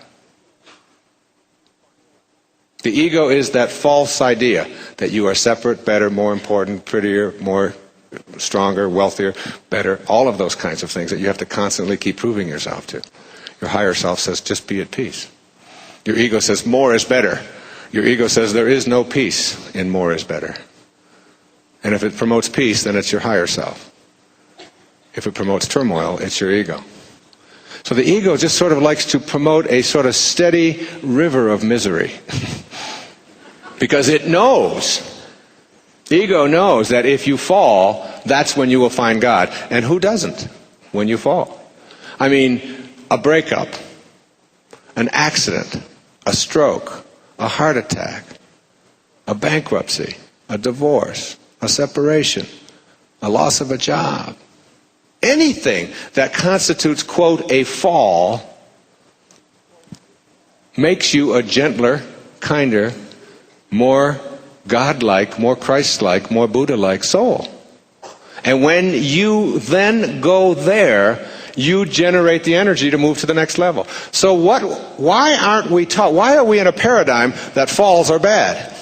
Speaker 1: The ego is that false idea that you are separate, better, more important, prettier, more stronger, wealthier, better, all of those kinds of things that you have to constantly keep proving yourself to. Your higher self says, just be at peace. Your ego says, more is better. Your ego says, there is no peace in more is better. And if it promotes peace, then it's your higher self. If it promotes turmoil, it's your ego. So the ego just sort of likes to promote a sort of steady river of misery. Because it knows, the ego knows that if you fall, that's when you will find God. And who doesn't when you fall? I mean, a breakup, an accident, a stroke, a heart attack, a bankruptcy, a divorce, a separation, a loss of a job. Anything that constitutes, quote, a fall makes you a gentler, kinder, more God-like, more Christ-like, more Buddha-like soul. And when you then go there, you generate the energy to move to the next level. So why aren't we taught? Why are we in a paradigm that falls are bad?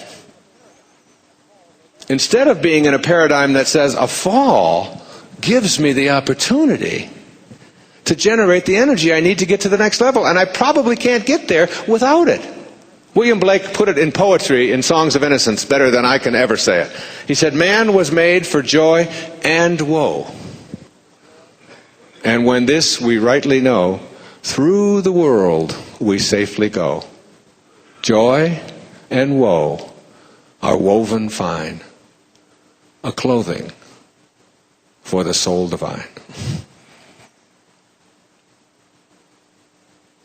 Speaker 1: Instead of being in a paradigm that says a fall gives me the opportunity to generate the energy I need to get to the next level, and I probably can't get there without it. William Blake put it in poetry, in Songs of Innocence, better than I can ever say it. He said, man was made for joy and woe. And when this we rightly know, through the world we safely go. Joy and woe are woven fine, a clothing for the soul divine.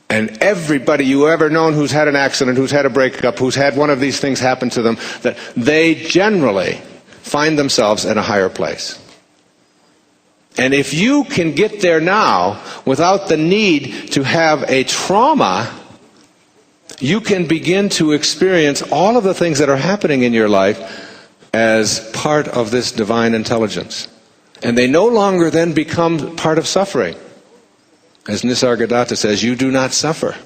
Speaker 1: And everybody you ever known who's had an accident, who's had a breakup, who's had one of these things happen to them, that they generally find themselves in a higher place. And if you can get there now without the need to have a trauma, you can begin to experience all of the things that are happening in your life as part of this divine intelligence. And they no longer then become part of suffering. As Nisargadatta says, you do not suffer.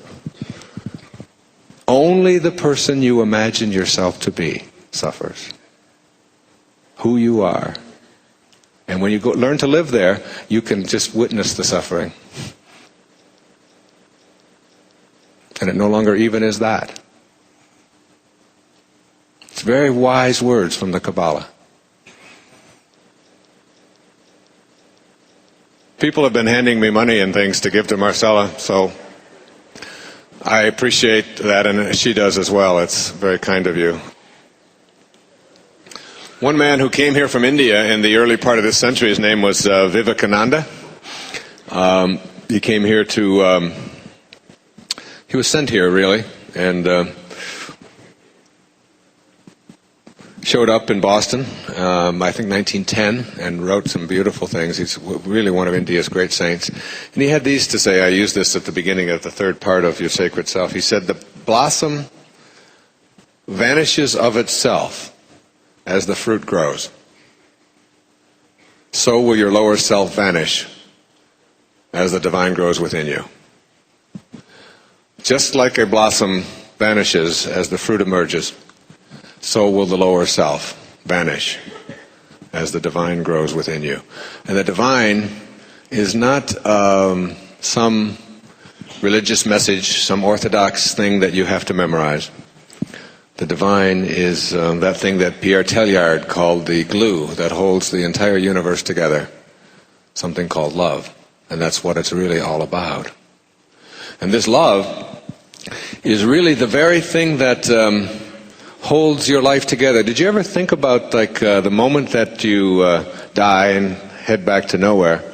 Speaker 1: Only the person you imagine yourself to be suffers. Who you are. And when you learn to live there, you can just witness the suffering. And it no longer even is that. It's very wise words from the Kabbalah. People have been handing me money and things to give to Marcella, so I appreciate that, and she does as well. It's very kind of you. One man who came here from India in the early part of this century, his name was Vivekananda. He came here to... he was sent here, really, and showed up in Boston, I think 1910, and wrote some beautiful things. He's really one of India's great saints. And he had these to say. I used this at the beginning of the third part of Your Sacred Self. He said, "The blossom vanishes of itself as the fruit grows. So will your lower self vanish as the divine grows within you." Just like a blossom vanishes as the fruit emerges, so will the lower self vanish as the divine grows within you. And the divine is not some religious message, some orthodox thing that you have to memorize. The divine is that thing that Pierre Teilhard called the glue that holds the entire universe together, something called love. And that's what it's really all about. And this love is really the very thing that holds your life together. Did you ever think about the moment that you die and head back to nowhere,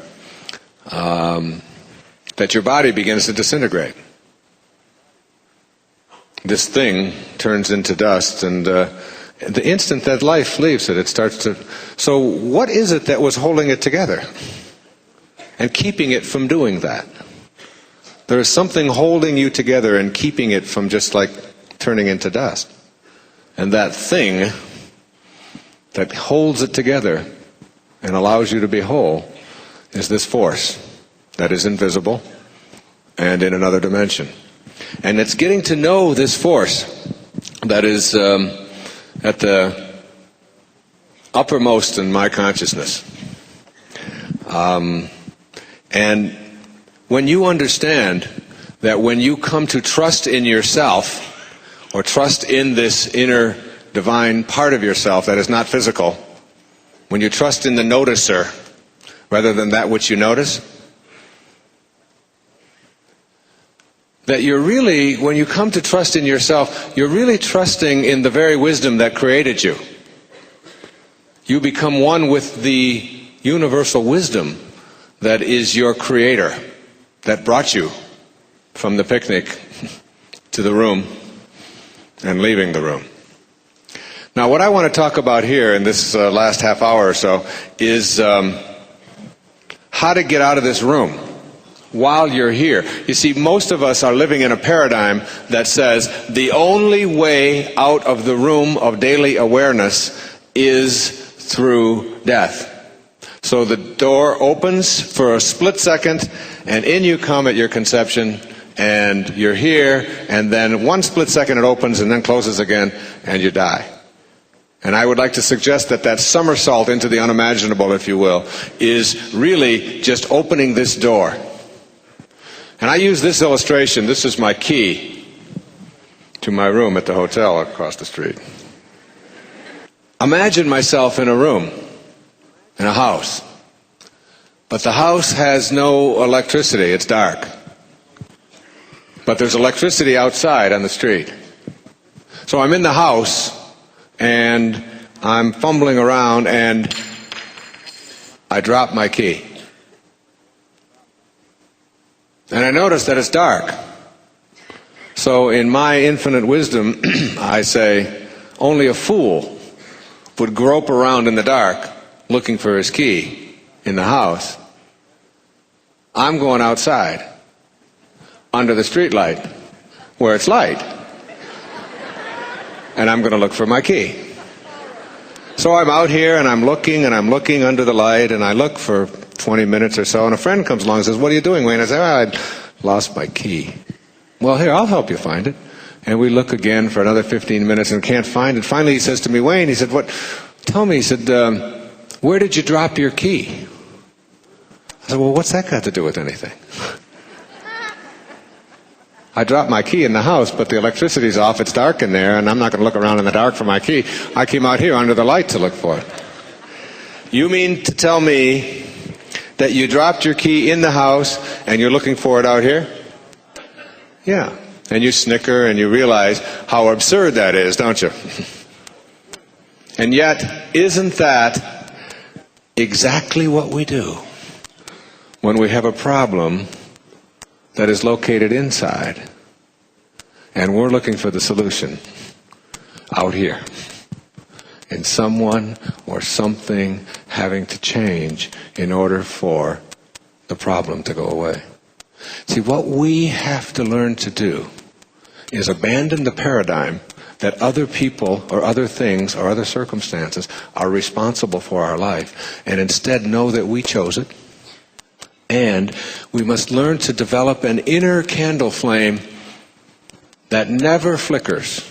Speaker 1: that your body begins to disintegrate? This thing turns into dust, and the instant that life leaves it, it starts to... So what is it that was holding it together and keeping it from doing that? There is something holding you together and keeping it from just turning into dust. And that thing that holds it together and allows you to be whole is this force that is invisible and in another dimension. And it's getting to know this force that is at the uppermost in my consciousness. And when you understand that when you come to trust in yourself, or trust in this inner divine part of yourself that is not physical, when you trust in the noticer rather than that which you notice, that you're really, when you come to trust in yourself, you're really trusting in the very wisdom that created you. You become one with the universal wisdom that is your creator, that brought you from the picnic to the room and leaving the room. Now, what I want to talk about here in this last half hour or so is how to get out of this room while you're here. You see, most of us are living in a paradigm that says the only way out of the room of daily awareness is through death. So the door opens for a split second, and in you come at your conception, and you're here, and then one split second it opens and then closes again, and you die. And I would like to suggest that that somersault into the unimaginable, if you will, is really just opening this door. And I use this illustration. This is my key to my room at the hotel across the street. Imagine myself in a room, in a house. But the house has no electricity. It's dark. But there's electricity outside on the street. So I'm in the house, and I'm fumbling around, and I drop my key. And I notice that it's dark. So in my infinite wisdom, I say, only a fool would grope around in the dark looking for his key in the house. I'm going outside under the street light where it's light. And I'm going to look for my key. So I'm out here and I'm looking under the light, and I look for 20 minutes or so, and a friend comes along and says, "What are you doing, Wayne?" I say, "I lost my key." "Well, here, I'll help you find it." And we look again for another 15 minutes and can't find it. Finally he says to me, "Wayne," he said, "What? Tell me," he said, "where did you drop your key?" I said, "Well, what's that got to do with anything?" I dropped my key in the house, but the electricity's off, it's dark in there, and I'm not going to look around in the dark for my key. I came out here under the light to look for it. You mean to tell me that you dropped your key in the house and you're looking for it out here? Yeah. And you snicker and you realize how absurd that is, don't you? And yet, isn't that exactly what we do when we have a problem that is located inside and we're looking for the solution out here in someone or something having to change in order for the problem to go away? See, what we have to learn to do is abandon the paradigm that other people or other things or other circumstances are responsible for our life, and instead know that we chose it. And we must learn to develop an inner candle flame that never flickers,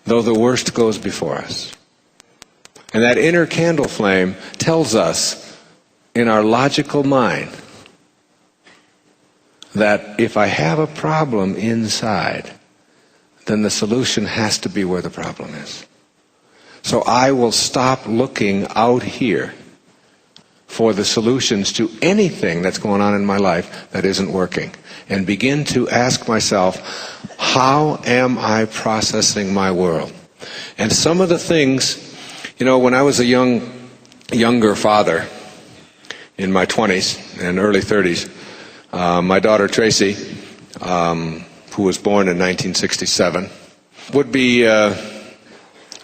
Speaker 1: though the worst goes before us. And that inner candle flame tells us in our logical mind that if I have a problem inside, then the solution has to be where the problem is. So I will stop looking out here for the solutions to anything that's going on in my life that isn't working, and begin to ask myself, how am I processing my world? And some of the things, when I was a younger father in my 20s and early 30s, my daughter Tracy, who was born in 1967, would be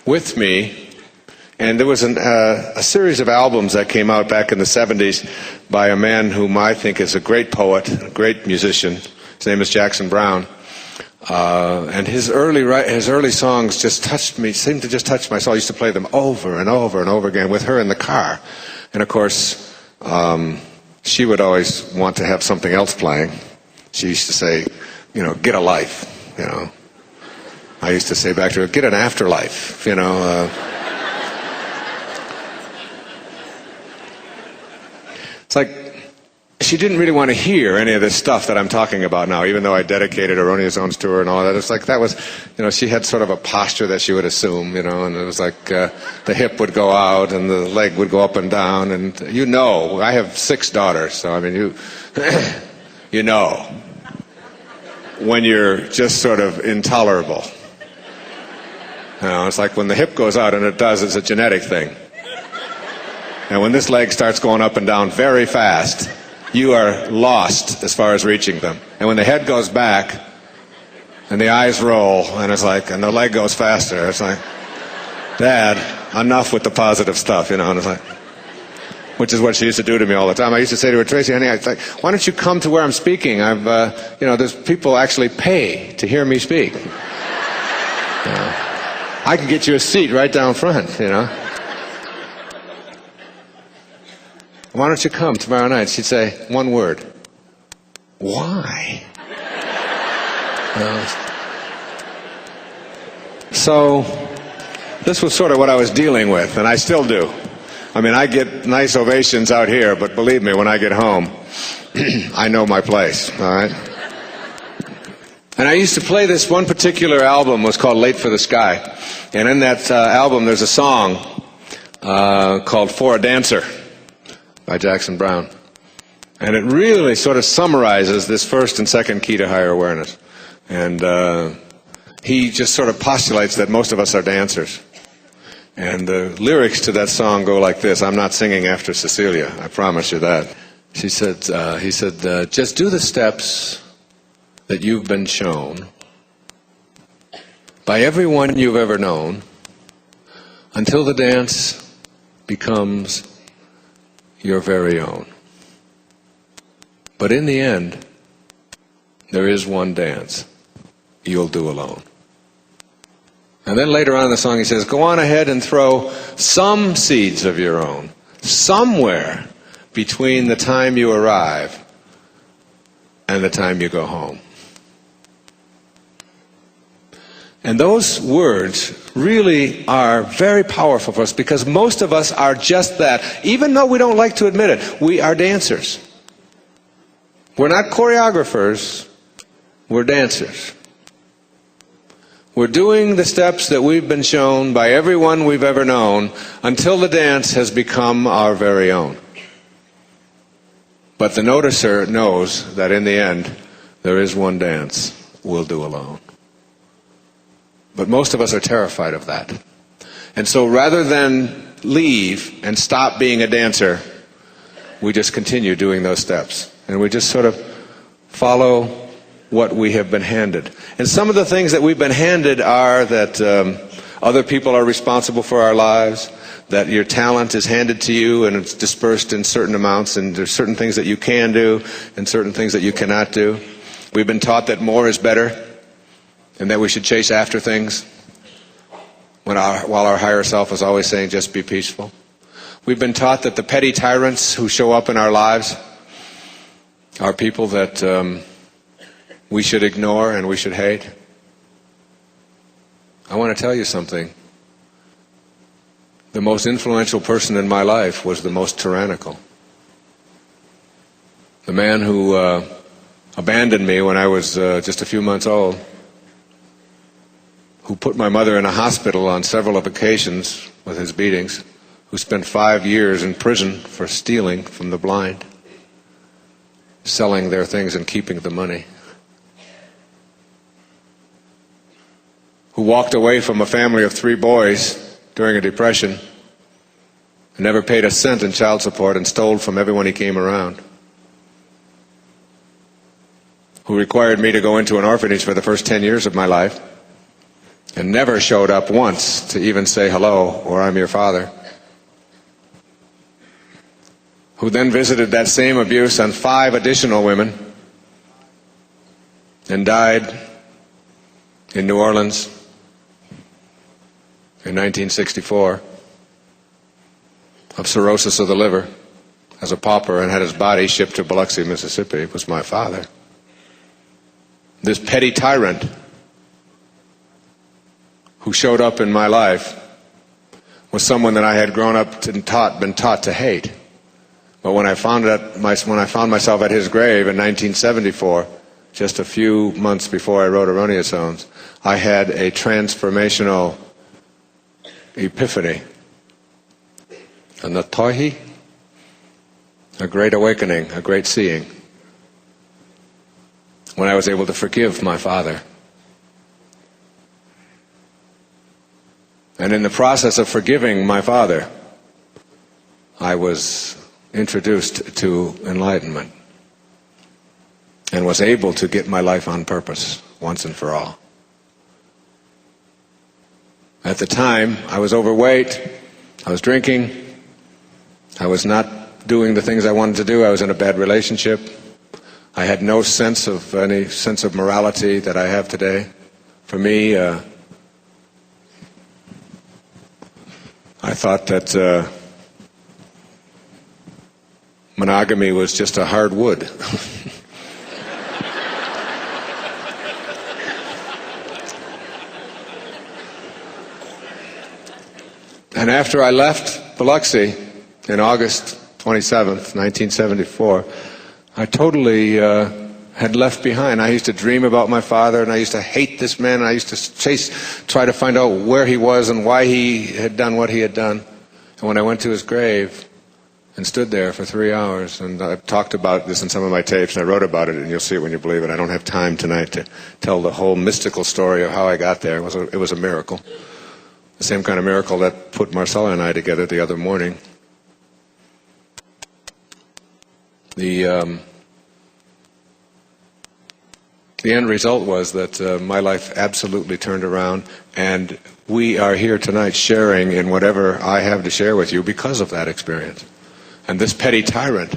Speaker 1: with me. And there was a series of albums that came out back in the 70s by a man whom I think is a great poet, a great musician. His name is Jackson Browne. And his early songs just touched me, seemed to just touch my soul. I used to play them over and over and over again with her in the car. And of course, she would always want to have something else playing. She used to say, get a life, I used to say back to her, get an afterlife, It's like she didn't really want to hear any of this stuff that I'm talking about now, even though I dedicated Erroneous Zones to her and all that. It's like that was, she had sort of a posture that she would assume, and it was like the hip would go out and the leg would go up and down. And I have 6 daughters, so I mean, when you're just sort of intolerable. It's like when the hip goes out, and it does, it's a genetic thing. And when this leg starts going up and down very fast, you are lost as far as reaching them. And when the head goes back, and the eyes roll, and and the leg goes faster, it's like, Dad, enough with the positive stuff, and it's like, which is what she used to do to me all the time. I used to say to her, Tracy, honey, why don't you come to where I'm speaking? There's people actually pay to hear me speak. I can get you a seat right down front, Why don't you come tomorrow night? She'd say, one word. Why? So, this was sort of what I was dealing with, and I still do. I mean, I get nice ovations out here, but believe me, when I get home, I know my place, all right? And I used to play this one particular album, was called Late for the Sky. And in that album, there's a song called For a Dancer by Jackson Browne. And it really sort of summarizes this first and second key to higher awareness. And he just sort of postulates that most of us are dancers. And the lyrics to that song go like this. I'm not singing after Cecilia, I promise you that. He said, just do the steps that you've been shown by everyone you've ever known until the dance becomes your very own. But in the end, there is one dance you'll do alone. And then later on in the song he says, go on ahead and throw some seeds of your own somewhere between the time you arrive and the time you go home. And those words really are very powerful for us, because most of us are just that. Even though we don't like to admit it, we are dancers. We're not choreographers, we're dancers. We're doing the steps that we've been shown by everyone we've ever known until the dance has become our very own. But the noticer knows that in the end, there is one dance will do alone. But most of us are terrified of that. And so rather than leave and stop being a dancer, we just continue doing those steps. And we just sort of follow what we have been handed. And some of the things that we've been handed are that other people are responsible for our lives, that your talent is handed to you and it's dispersed in certain amounts, and there's certain things that you can do and certain things that you cannot do. We've been taught that more is better and that we should chase after things while our higher self is always saying just be peaceful. We've been taught that the petty tyrants who show up in our lives are people that we should ignore and we should hate. I want to tell you something. The most influential person in my life was the most tyrannical. The man who abandoned me when I was just a few months old, who put my mother in a hospital on several occasions with his beatings, who spent 5 years in prison for stealing from the blind, selling their things and keeping the money, who walked away from a family of 3 boys during a depression, never paid a cent in child support and stole from everyone he came around, who required me to go into an orphanage for the first 10 years of my life and never showed up once to even say hello or I'm your father, who then visited that same abuse on 5 additional women and died in New Orleans in 1964 of cirrhosis of the liver as a pauper and had his body shipped to Biloxi, Mississippi, was my father. This petty tyrant who showed up in my life was someone that I had grown up and been taught to hate. But when I found myself at his grave in 1974, just a few months before I wrote Erroneous Zones, I had a transformational epiphany, a natohi, a great awakening, a great seeing, when I was able to forgive my father. And in the process of forgiving my father, I was introduced to enlightenment and was able to get my life on purpose once and for all. At the time, I was overweight, I was drinking, I was not doing the things I wanted to do, I was in a bad relationship, I had no sense of any sense of morality that I have today. For me, I thought that monogamy was just a hard wood. And after I left Biloxi in August 27th, 1974, I totally had left behind. I used to dream about my father, and I used to hate this man, and I used to try to find out where he was and why he had done what he had done. And when I went to his grave and stood there for 3 hours, and I've talked about this in some of my tapes, and I wrote about it, and you'll see it when you believe it. I don't have time tonight to tell the whole mystical story of how I got there. It was a miracle. The same kind of miracle that put Marcella and I together the other morning. The end result was that my life absolutely turned around, and we are here tonight sharing in whatever I have to share with you because of that experience. And this petty tyrant,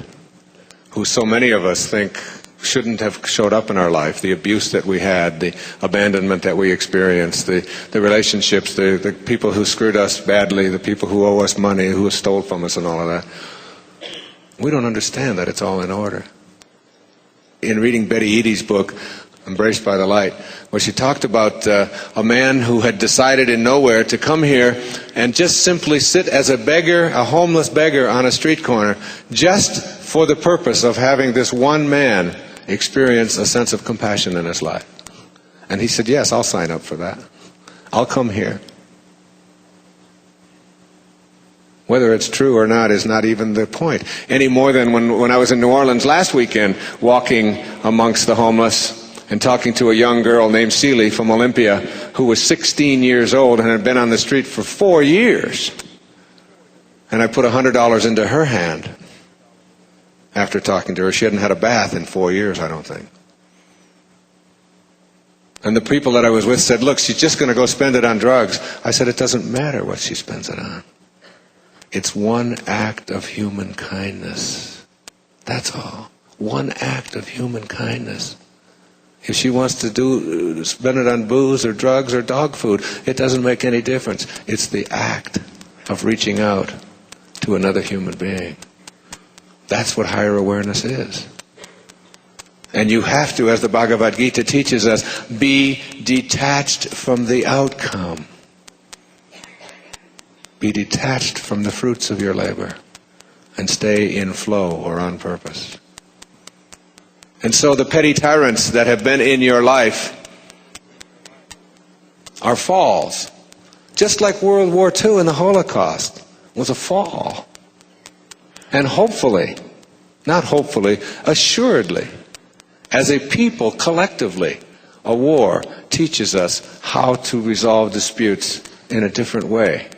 Speaker 1: who so many of us think shouldn't have showed up in our life, the abuse that we had, the abandonment that we experienced, the relationships, the people who screwed us badly, the people who owe us money, who stole from us and all of that. We don't understand that it's all in order. In reading Betty Eadie's book, Embraced by the Light, where she talked about a man who had decided in nowhere to come here and just simply sit as a beggar, a homeless beggar on a street corner, just for the purpose of having this one man experience a sense of compassion in his life. And he said, yes, I'll sign up for that. I'll come here. Whether it's true or not is not even the point, any more than when I was in New Orleans last weekend walking amongst the homeless and talking to a young girl named Celie from Olympia who was 16 years old and had been on the street for 4 years. And I put $100 into her hand after talking to her. She hadn't had a bath in 4 years, I don't think. And the people that I was with said, look, she's just going to go spend it on drugs. I said, it doesn't matter what she spends it on. It's one act of human kindness. That's all. One act of human kindness. If she wants to spend it on booze or drugs or dog food, it doesn't make any difference. It's the act of reaching out to another human being. That's what higher awareness is. And you have to, as the Bhagavad Gita teaches us, be detached from the outcome. Be detached from the fruits of your labor and stay in flow or on purpose. And so the petty tyrants that have been in your life are falls. Just like World War II and the Holocaust was a fall. And hopefully, not hopefully, assuredly, as a people, collectively, a war teaches us how to resolve disputes in a different way.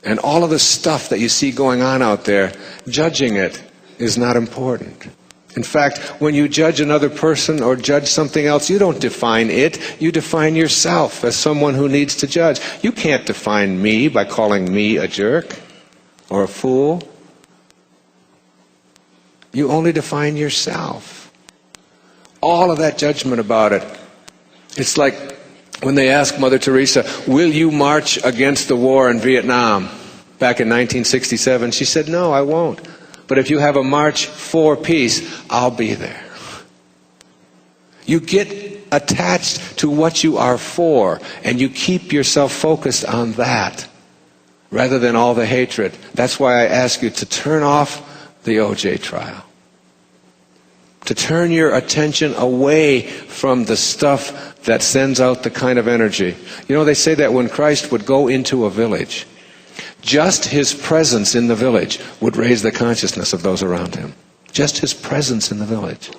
Speaker 1: And all of the stuff that you see going on out there, judging it is not important. In fact, when you judge another person or judge something else, you don't define it. You define yourself as someone who needs to judge. You can't define me by calling me a jerk or a fool. You only define yourself. All of that judgment about it. It's like when they asked Mother Teresa, will you march against the war in Vietnam back in 1967? She said, no, I won't. But if you have a march for peace, I'll be there. You get attached to what you are for, and you keep yourself focused on that rather than all the hatred. That's why I ask you to turn off the OJ trial. To turn your attention away from the stuff that sends out the kind of energy. You know, they say that when Christ would go into a village, just his presence in the village would raise the consciousness of those around him. Just his presence in the village.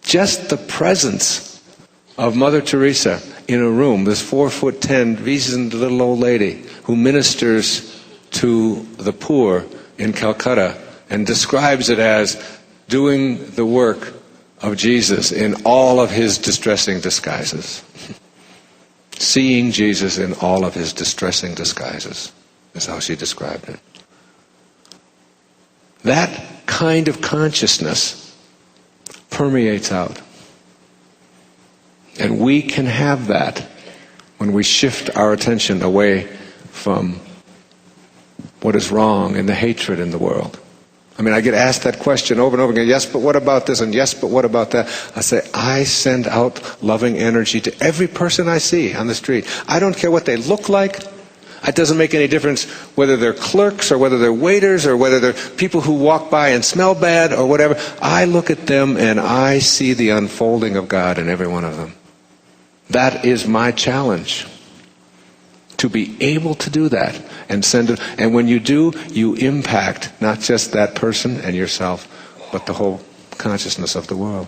Speaker 1: Just the presence of Mother Teresa in a room, this 4'10", wizened little old lady who ministers to the poor in Calcutta and describes it as doing the work of Jesus in all of his distressing disguises. Seeing Jesus in all of his distressing disguises is how she described it. That kind of consciousness permeates out. And we can have that when we shift our attention away from what is wrong and the hatred in the world. I mean, I get asked that question over and over again, yes, but what about this? And yes, but what about that? I say, I send out loving energy to every person I see on the street. I don't care what they look like. It doesn't make any difference whether they're clerks or whether they're waiters or whether they're people who walk by and smell bad or whatever. I look at them and I see the unfolding of God in every one of them. That is my challenge. To be able to do that and send it. And when you do, you impact not just that person and yourself, but the whole consciousness of the world.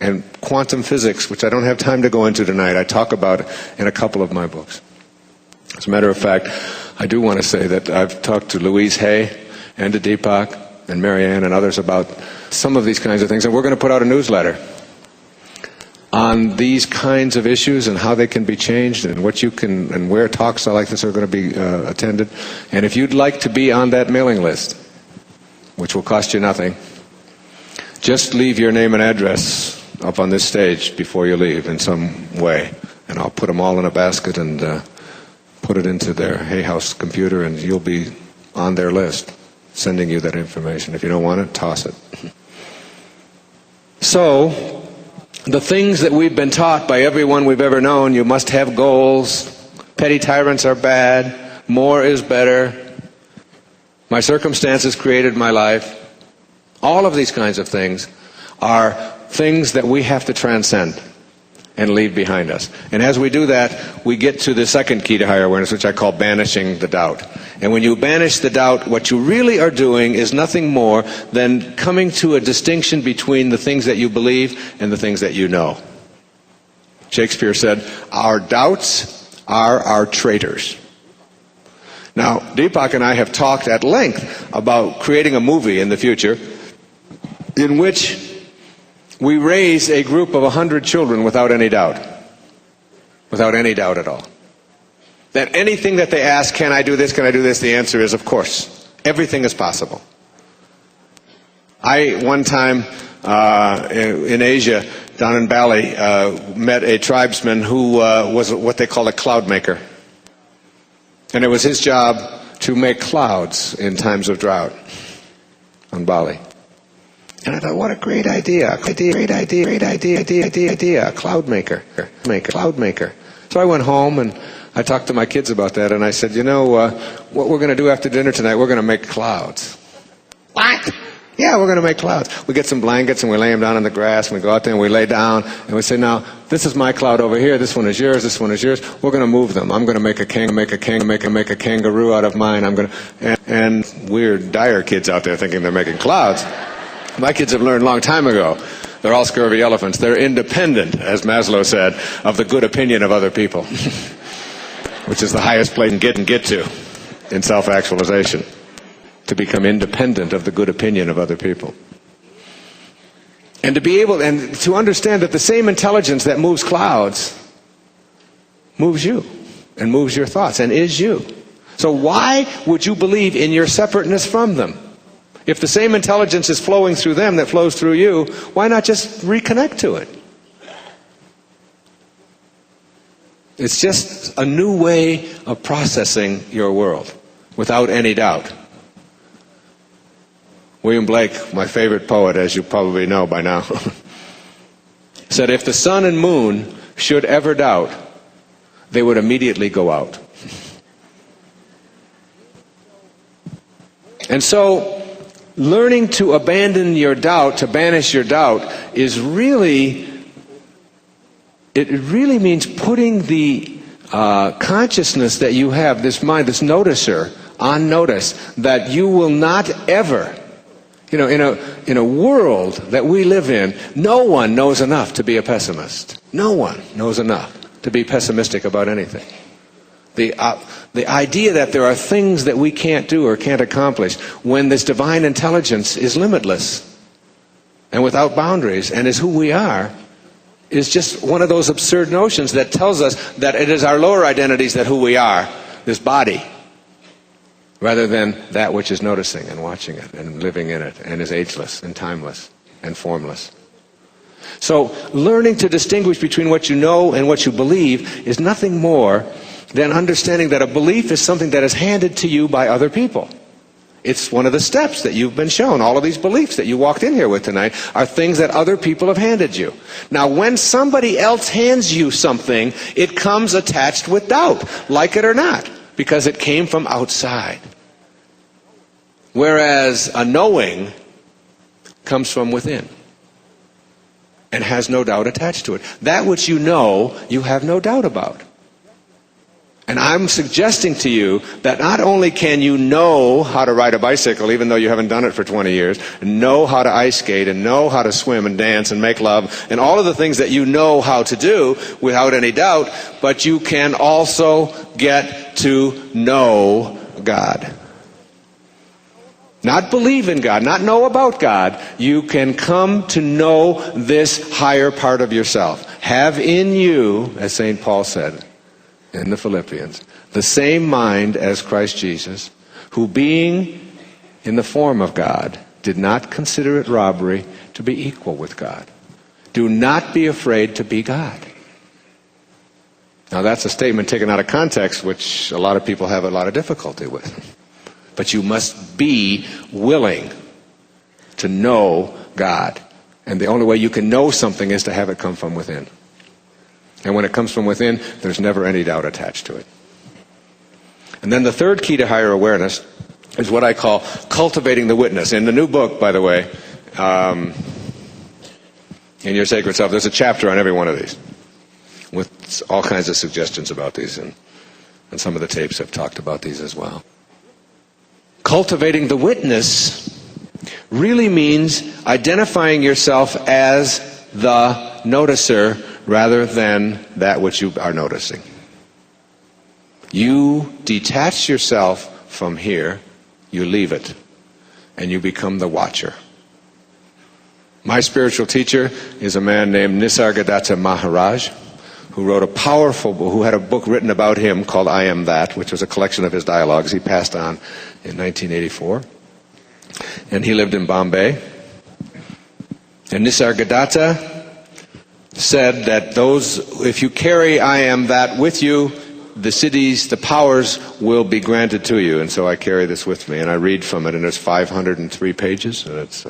Speaker 1: And quantum physics, which I don't have time to go into tonight, I talk about in a couple of my books. As a matter of fact, I do want to say that I've talked to Louise Hay and to Deepak and Marianne and others about some of these kinds of things. And we're going to put out a newsletter on these kinds of issues and how they can be changed and what you can and where talks like this are going to be attended. And if you'd like to be on that mailing list, which will cost you nothing, just leave your name and address up on this stage before you leave in some way. And I'll put them all in a basket and put it into their Hay House computer, and you'll be on their list sending you that information. If you don't want it, toss it. So, the things that we've been taught by everyone we've ever known, you must have goals, petty tyrants are bad, more is better, my circumstances created my life, all of these kinds of things are things that we have to transcend. and leave behind us. And as we do that, we get to the second key to higher awareness, which I call banishing the doubt. And when you banish the doubt, what you really are doing is nothing more than coming to a distinction between the things that you believe and the things that you know. Shakespeare said, "Our doubts are our traitors." Now, Deepak and I have talked at length about creating a movie in the future in which we raise a group of 100 children without any doubt. Without any doubt at all. That anything that they ask, can I do this, can I do this, the answer is, of course. Everything is possible. I, one time in Asia, down in Bali, met a tribesman who was what they call a cloud maker. And it was his job to make clouds in times of drought on Bali. And I thought, what a great idea, a cloud maker, cloud maker. So I went home and I talked to my kids about that, and I said, what we're going to do after dinner tonight, we're going to make clouds. What? Yeah, we're going to make clouds. We get some blankets and we lay them down on the grass, and we go out there and we lay down, and we say, now, this is my cloud over here, this one is yours, this one is yours. We're going to move them. I'm going to make a kangaroo out of mine. And weird Dyer kids out there thinking they're making clouds. My kids have learned a long time ago. They're all scurvy elephants. They're independent, as Maslow said, of the good opinion of other people, which is the highest place you can get to in self-actualization, to become independent of the good opinion of other people. And to be able, and to understand that the same intelligence that moves clouds moves you, and moves your thoughts, and is you. So why would you believe in your separateness from them? If the same intelligence is flowing through them that flows through you, why not just reconnect to it? It's just a new way of processing your world, without any doubt. William Blake, my favorite poet, as you probably know by now, said, if the sun and moon should ever doubt, they would immediately go out. And so, learning to abandon your doubt, to banish your doubt, is really, it really means putting the consciousness that you have, this mind, this noticer, on notice, that you will not ever, in a world that we live in, no one knows enough to be a pessimist. No one knows enough to be pessimistic about anything. The idea that there are things that we can't do or can't accomplish when this divine intelligence is limitless and without boundaries and is who we are is just one of those absurd notions that tells us that it is our lower identities that who we are, this body, rather than that which is noticing and watching it and living in it and is ageless and timeless and formless. So learning to distinguish between what you know and what you believe is nothing more than understanding that a belief is something that is handed to you by other people. It's one of the steps that you've been shown. All of these beliefs that you walked in here with tonight are things that other people have handed you. Now, when somebody else hands you something, it comes attached with doubt, like it or not, because it came from outside. Whereas a knowing comes from within and has no doubt attached to it. That which you know, you have no doubt about. And I'm suggesting to you that not only can you know how to ride a bicycle, even though you haven't done it for 20 years, and know how to ice skate, and know how to swim and dance and make love, and all of the things that you know how to do without any doubt, but you can also get to know God. Not believe in God, not know about God. You can come to know this higher part of yourself. Have in you, as St. Paul said in the Philippians, the same mind as Christ Jesus, who being in the form of God, did not consider it robbery to be equal with God. Do not be afraid to be God. Now that's a statement taken out of context, which a lot of people have a lot of difficulty with. But you must be willing to know God. And the only way you can know something is to have it come from within. And when it comes from within, there's never any doubt attached to it. And then the third key to higher awareness is what I call cultivating the witness. In the new book, by the way, in Your Sacred Self, there's a chapter on every one of these. with all kinds of suggestions about these, and some of the tapes have talked about these as well. Cultivating the witness really means identifying yourself as the noticer rather than that which you are noticing. You detach yourself from here, you leave it, and you become the watcher. My spiritual teacher is a man named Nisargadatta Maharaj, who wrote a powerful book, who had a book written about him called I Am That, which was a collection of his dialogues. He passed on in 1984. And he lived in Bombay. And Nisargadatta said that if you carry I Am That with you, the siddhis, the powers will be granted to you. And so I carry this with me, and I read from it, and it's 503 pages, and it's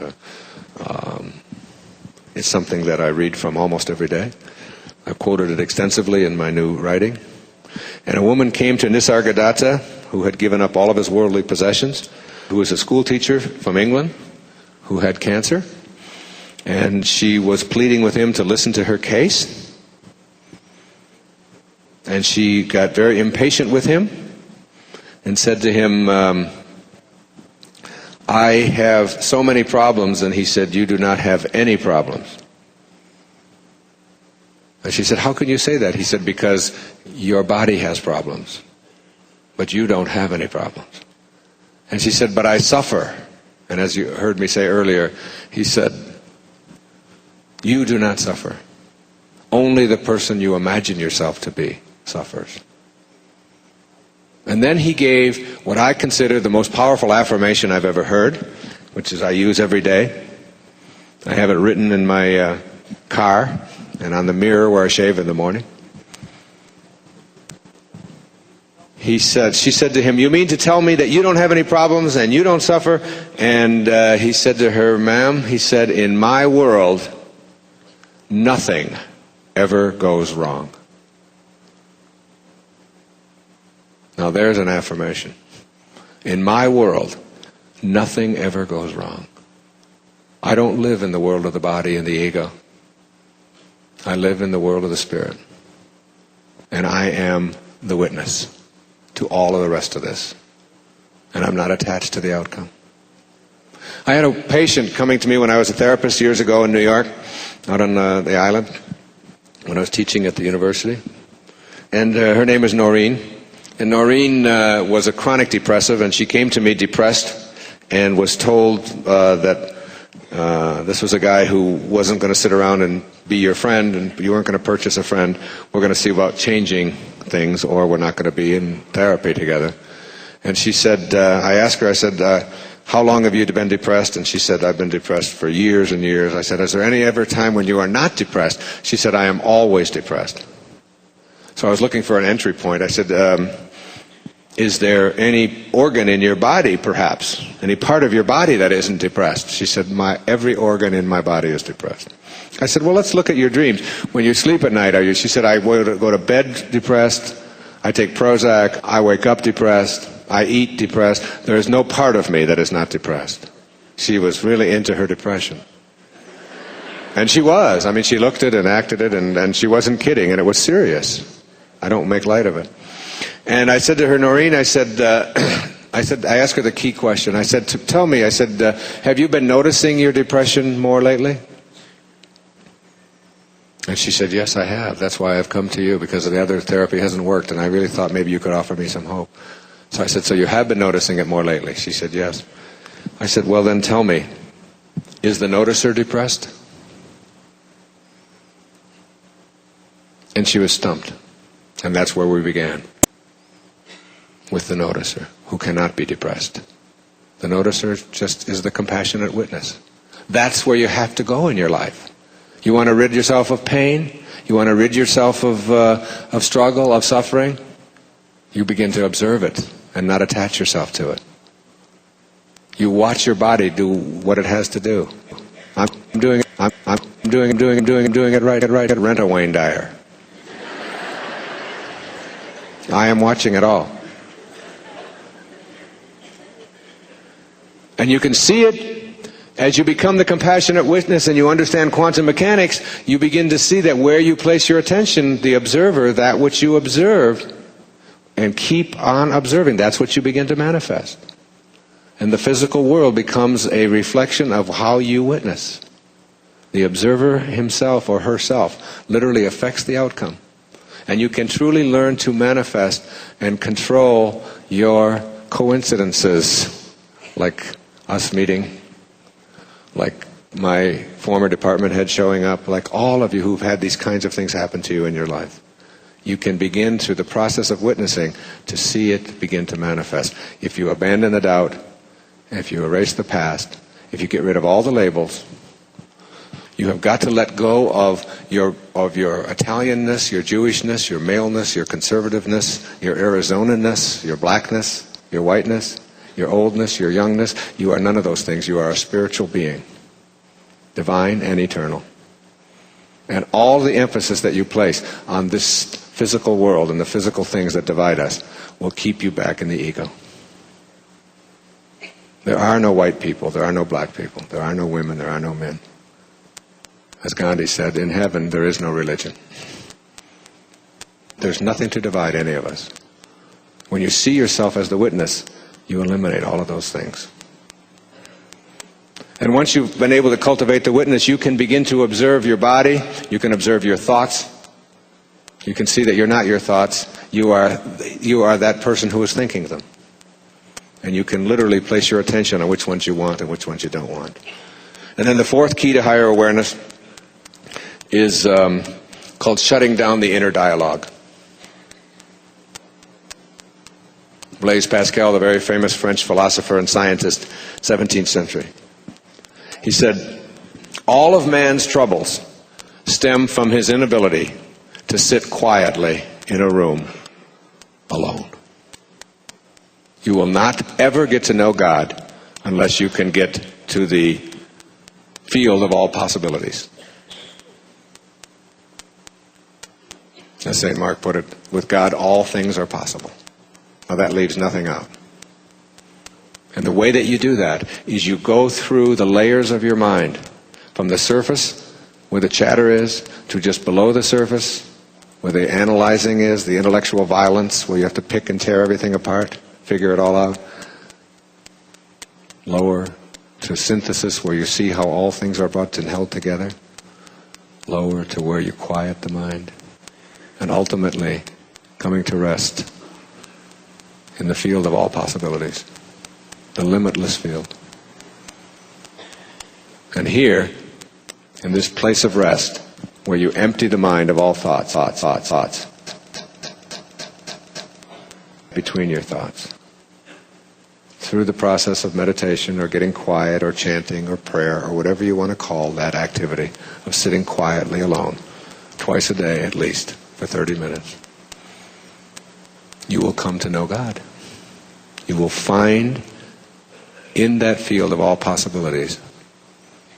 Speaker 1: something that I read from almost every day. I've quoted it extensively in my new writing. And a woman came to Nisargadatta, who had given up all of his worldly possessions, who was a school teacher from England, who had cancer, and she was pleading with him to listen to her case. And she got very impatient with him and said to him, I have so many problems. And he said, you do not have any problems. And she said, how can you say that? He said, because your body has problems, but you don't have any problems. And she said, but I suffer. And as you heard me say earlier, he said, you do not suffer. Only the person you imagine yourself to be suffers. And then he gave what I consider the most powerful affirmation I've ever heard, which is I use every day. I have it written in my car and on the mirror where I shave in the morning. She said to him, you mean to tell me that you don't have any problems and you don't suffer? And he said to her, ma'am, he said, in my world, nothing ever goes wrong. Now there's an affirmation. In my world, nothing ever goes wrong. I don't live in the world of the body and the ego. I live in the world of the spirit. And I am the witness to all of the rest of this. And I'm not attached to the outcome. I had a patient coming to me when I was a therapist years ago in New York, out on the island, when I was teaching at the university. And her name is Noreen. And Noreen was a chronic depressive, and she came to me depressed and was told that this was a guy who wasn't going to sit around and be your friend, and you weren't going to purchase a friend. We're going to see about changing things, or we're not going to be in therapy together. And she said, I asked her, I said, how long have you been depressed? And she said, I've been depressed for years and years. I said, is there any ever time when you are not depressed? She said, I am always depressed. So I was looking for an entry point. I said, is there any organ in your body, perhaps? Any part of your body that isn't depressed? She said, every organ in my body is depressed. I said, well, let's look at your dreams. When you sleep at night, she said, I go to bed depressed, I take Prozac, I wake up depressed, I eat depressed. There is no part of me that is not depressed. She was really into her depression. And she was. I mean, she looked it and acted it, and she wasn't kidding, and it was serious. I don't make light of it. And I said to her, Noreen, I asked her the key question. I said, tell me, I said, have you been noticing your depression more lately? And she said, yes, I have. That's why I've come to you, because the other therapy hasn't worked, and I really thought maybe you could offer me some hope. So I said, so you have been noticing it more lately? She said, yes. I said, well, then tell me, is the noticer depressed? And she was stumped. And that's where we began, with the noticer, who cannot be depressed. The noticer just is the compassionate witness. That's where you have to go in your life. You want to rid yourself of pain? You want to rid yourself of struggle, of suffering? You begin to observe it and not attach yourself to it. You watch your body do what it has to do. I'm doing it right. Rent a Wayne Dyer. I am watching it all. And you can see it As you become the compassionate witness and you understand quantum mechanics, you begin to see that where you place your attention, the observer, that which you observe, and keep on observing, that's what you begin to manifest. And the physical world becomes a reflection of how you witness. The observer himself or herself literally affects the outcome. And you can truly learn to manifest and control your coincidences, like us meeting, like my former department head showing up, like all of you who've had these kinds of things happen to you in your life. You can begin through the process of witnessing to see it begin to manifest. If you abandon the doubt, if you erase the past, if you get rid of all the labels, you have got to let go of your Italianness, your Jewishness, your maleness, your conservativeness, your Arizonanness, your blackness, your whiteness, your oldness, your youngness. You are none of those things. You are a spiritual being, divine and eternal. And all the emphasis that you place on this physical world and the physical things that divide us will keep you back in the ego. There are no white people, there are no black people, there are no women, there are no men. As Gandhi said, in heaven there is no religion. There's nothing to divide any of us. When you see yourself as the witness, you eliminate all of those things. And once you've been able to cultivate the witness, you can begin to observe your body, you can observe your thoughts. You can see that you're not your thoughts, you are that person who is thinking them. And you can literally place your attention on which ones you want and which ones you don't want. And then the fourth key to higher awareness is called shutting down the inner dialogue. Blaise Pascal, the very famous French philosopher and scientist, 17th century. He said, all of man's troubles stem from his inability to sit quietly in a room alone. You will not ever get to know God unless you can get to the field of all possibilities. As St. Mark put it, with God all things are possible. Now that leaves nothing out. And the way that you do that is you go through the layers of your mind, from the surface, where the chatter is, to just below the surface, where the analyzing is, the intellectual violence, where you have to pick and tear everything apart, figure it all out. Lower to synthesis, where you see how all things are brought and held together. Lower to where you quiet the mind. And ultimately, coming to rest in the field of all possibilities. The limitless field. And here, in this place of rest, where you empty the mind of all thoughts, between your thoughts, through the process of meditation or getting quiet or chanting or prayer or whatever you want to call that activity of sitting quietly alone, twice a day at least, for 30 minutes, you will come to know God. You will find in that field of all possibilities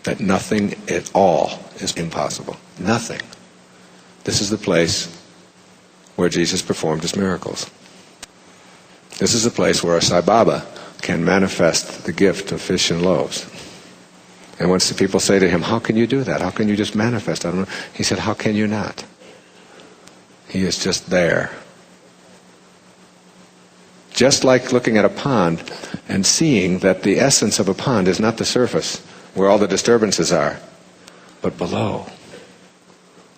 Speaker 1: that nothing at all is impossible. Nothing. This is the place where Jesus performed his miracles. This is the place where a Sai Baba can manifest the gift of fish and loaves. And once the people say to him, how can you do that? How can you just manifest? I don't know. He said, how can you not? He is just there. Just like looking at a pond and seeing that the essence of a pond is not the surface, where all the disturbances are, but below,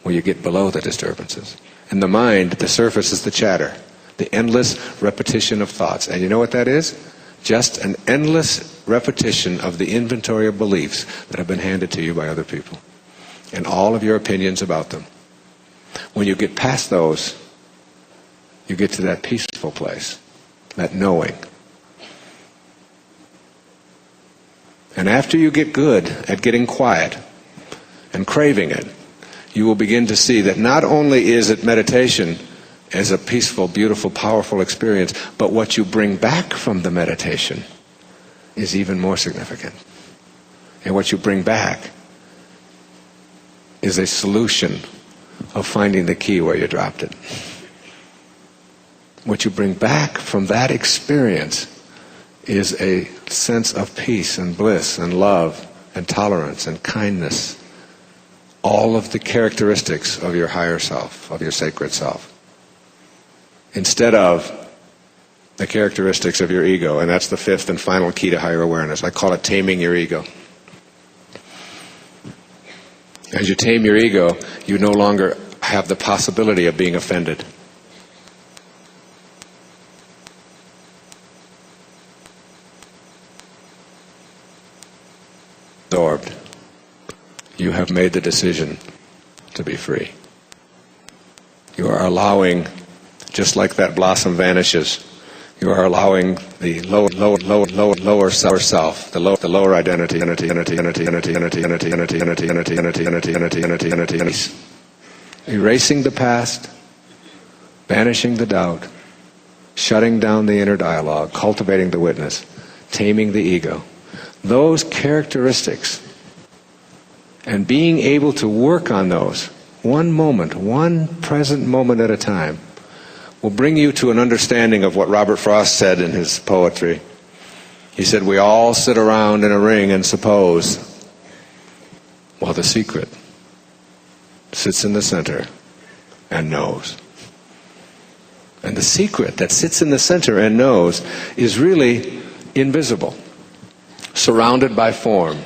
Speaker 1: where you get below the disturbances. In the mind, the surface is the chatter, the endless repetition of thoughts. And you know what that is? Just an endless repetition of the inventory of beliefs that have been handed to you by other people, and all of your opinions about them. When you get past those, you get to that peaceful place, that knowing. And after you get good at getting quiet and craving it, you will begin to see that not only is it meditation as a peaceful, beautiful, powerful experience, but what you bring back from the meditation is even more significant. And what you bring back is a solution of finding the key where you dropped it. What you bring back from that experience is a sense of peace and bliss and love and tolerance and kindness, all of the characteristics of your higher self, of your sacred self, instead of the characteristics of your ego. And that's the fifth and final key to higher awareness. I call it taming your ego. As you tame your ego, you no longer have the possibility of being offended. Absorbed. You have made the decision to be free. You are allowing, just like that blossom vanishes, you are allowing the lower self, the lower identity, erasing the past, banishing the doubt, shutting down the inner dialogue, cultivating the witness, taming the ego. Those characteristics, and being able to work on those one moment, one present moment at a time, will bring you to an understanding of what Robert Frost said in his poetry. He said, we all sit around in a ring and suppose, while the secret sits in the center and knows. And the secret that sits in the center and knows is really invisible, surrounded by form.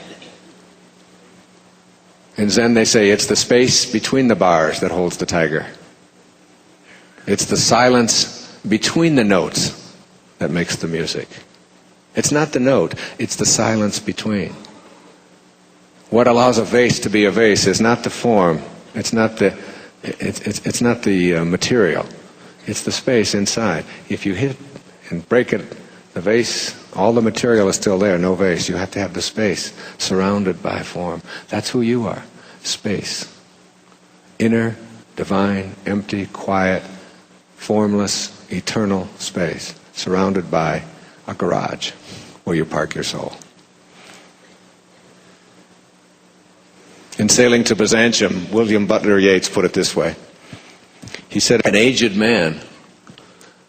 Speaker 1: In Zen they say it's the space between the bars that holds the tiger. It's the silence between the notes that makes the music. It's not the note, it's the silence between. What allows a vase to be a vase is not the form, it's not the material, it's the space inside. If you hit and break it, the vase, all the material is still there, no vase. You have to have the space surrounded by form. That's who you are, space. Inner, divine, empty, quiet, formless, eternal space, surrounded by a garage where you park your soul. In Sailing to Byzantium, William Butler Yeats put it this way. He said, an aged man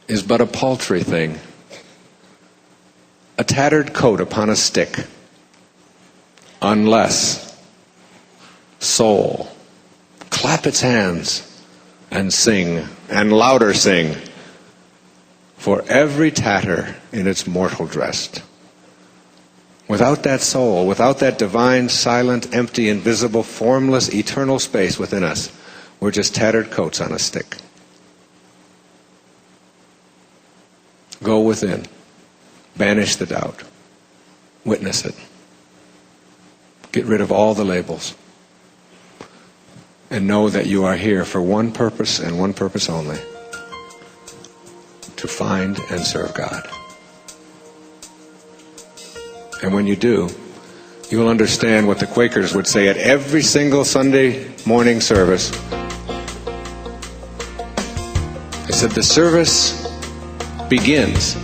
Speaker 1: is but a paltry thing, a tattered coat upon a stick, unless soul clap its hands and sing, and louder sing, for every tatter in its mortal dress. Without that soul, without that divine, silent, empty, invisible, formless, eternal space within us, we're just tattered coats on a stick. Go within. Banish the doubt. Witness it. Get rid of all the labels. And know that you are here for one purpose and one purpose only. To find and serve God. And when you do, you will understand what the Quakers would say at every single Sunday morning service. They said, the service begins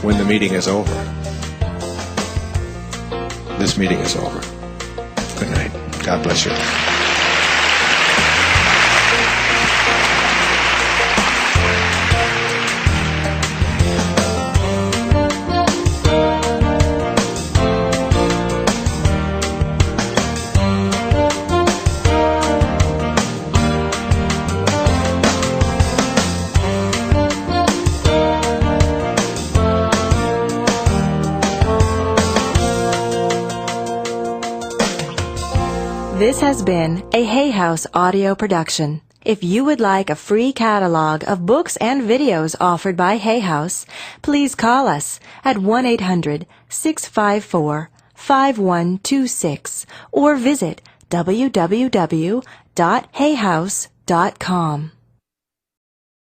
Speaker 1: when the meeting is over. This meeting is over. Good night. God bless you.
Speaker 2: This has been a Hay House audio production. If you would like a free catalog of books and videos offered by Hay House, please call us at 1-800-654-5126 or visit www.hayhouse.com.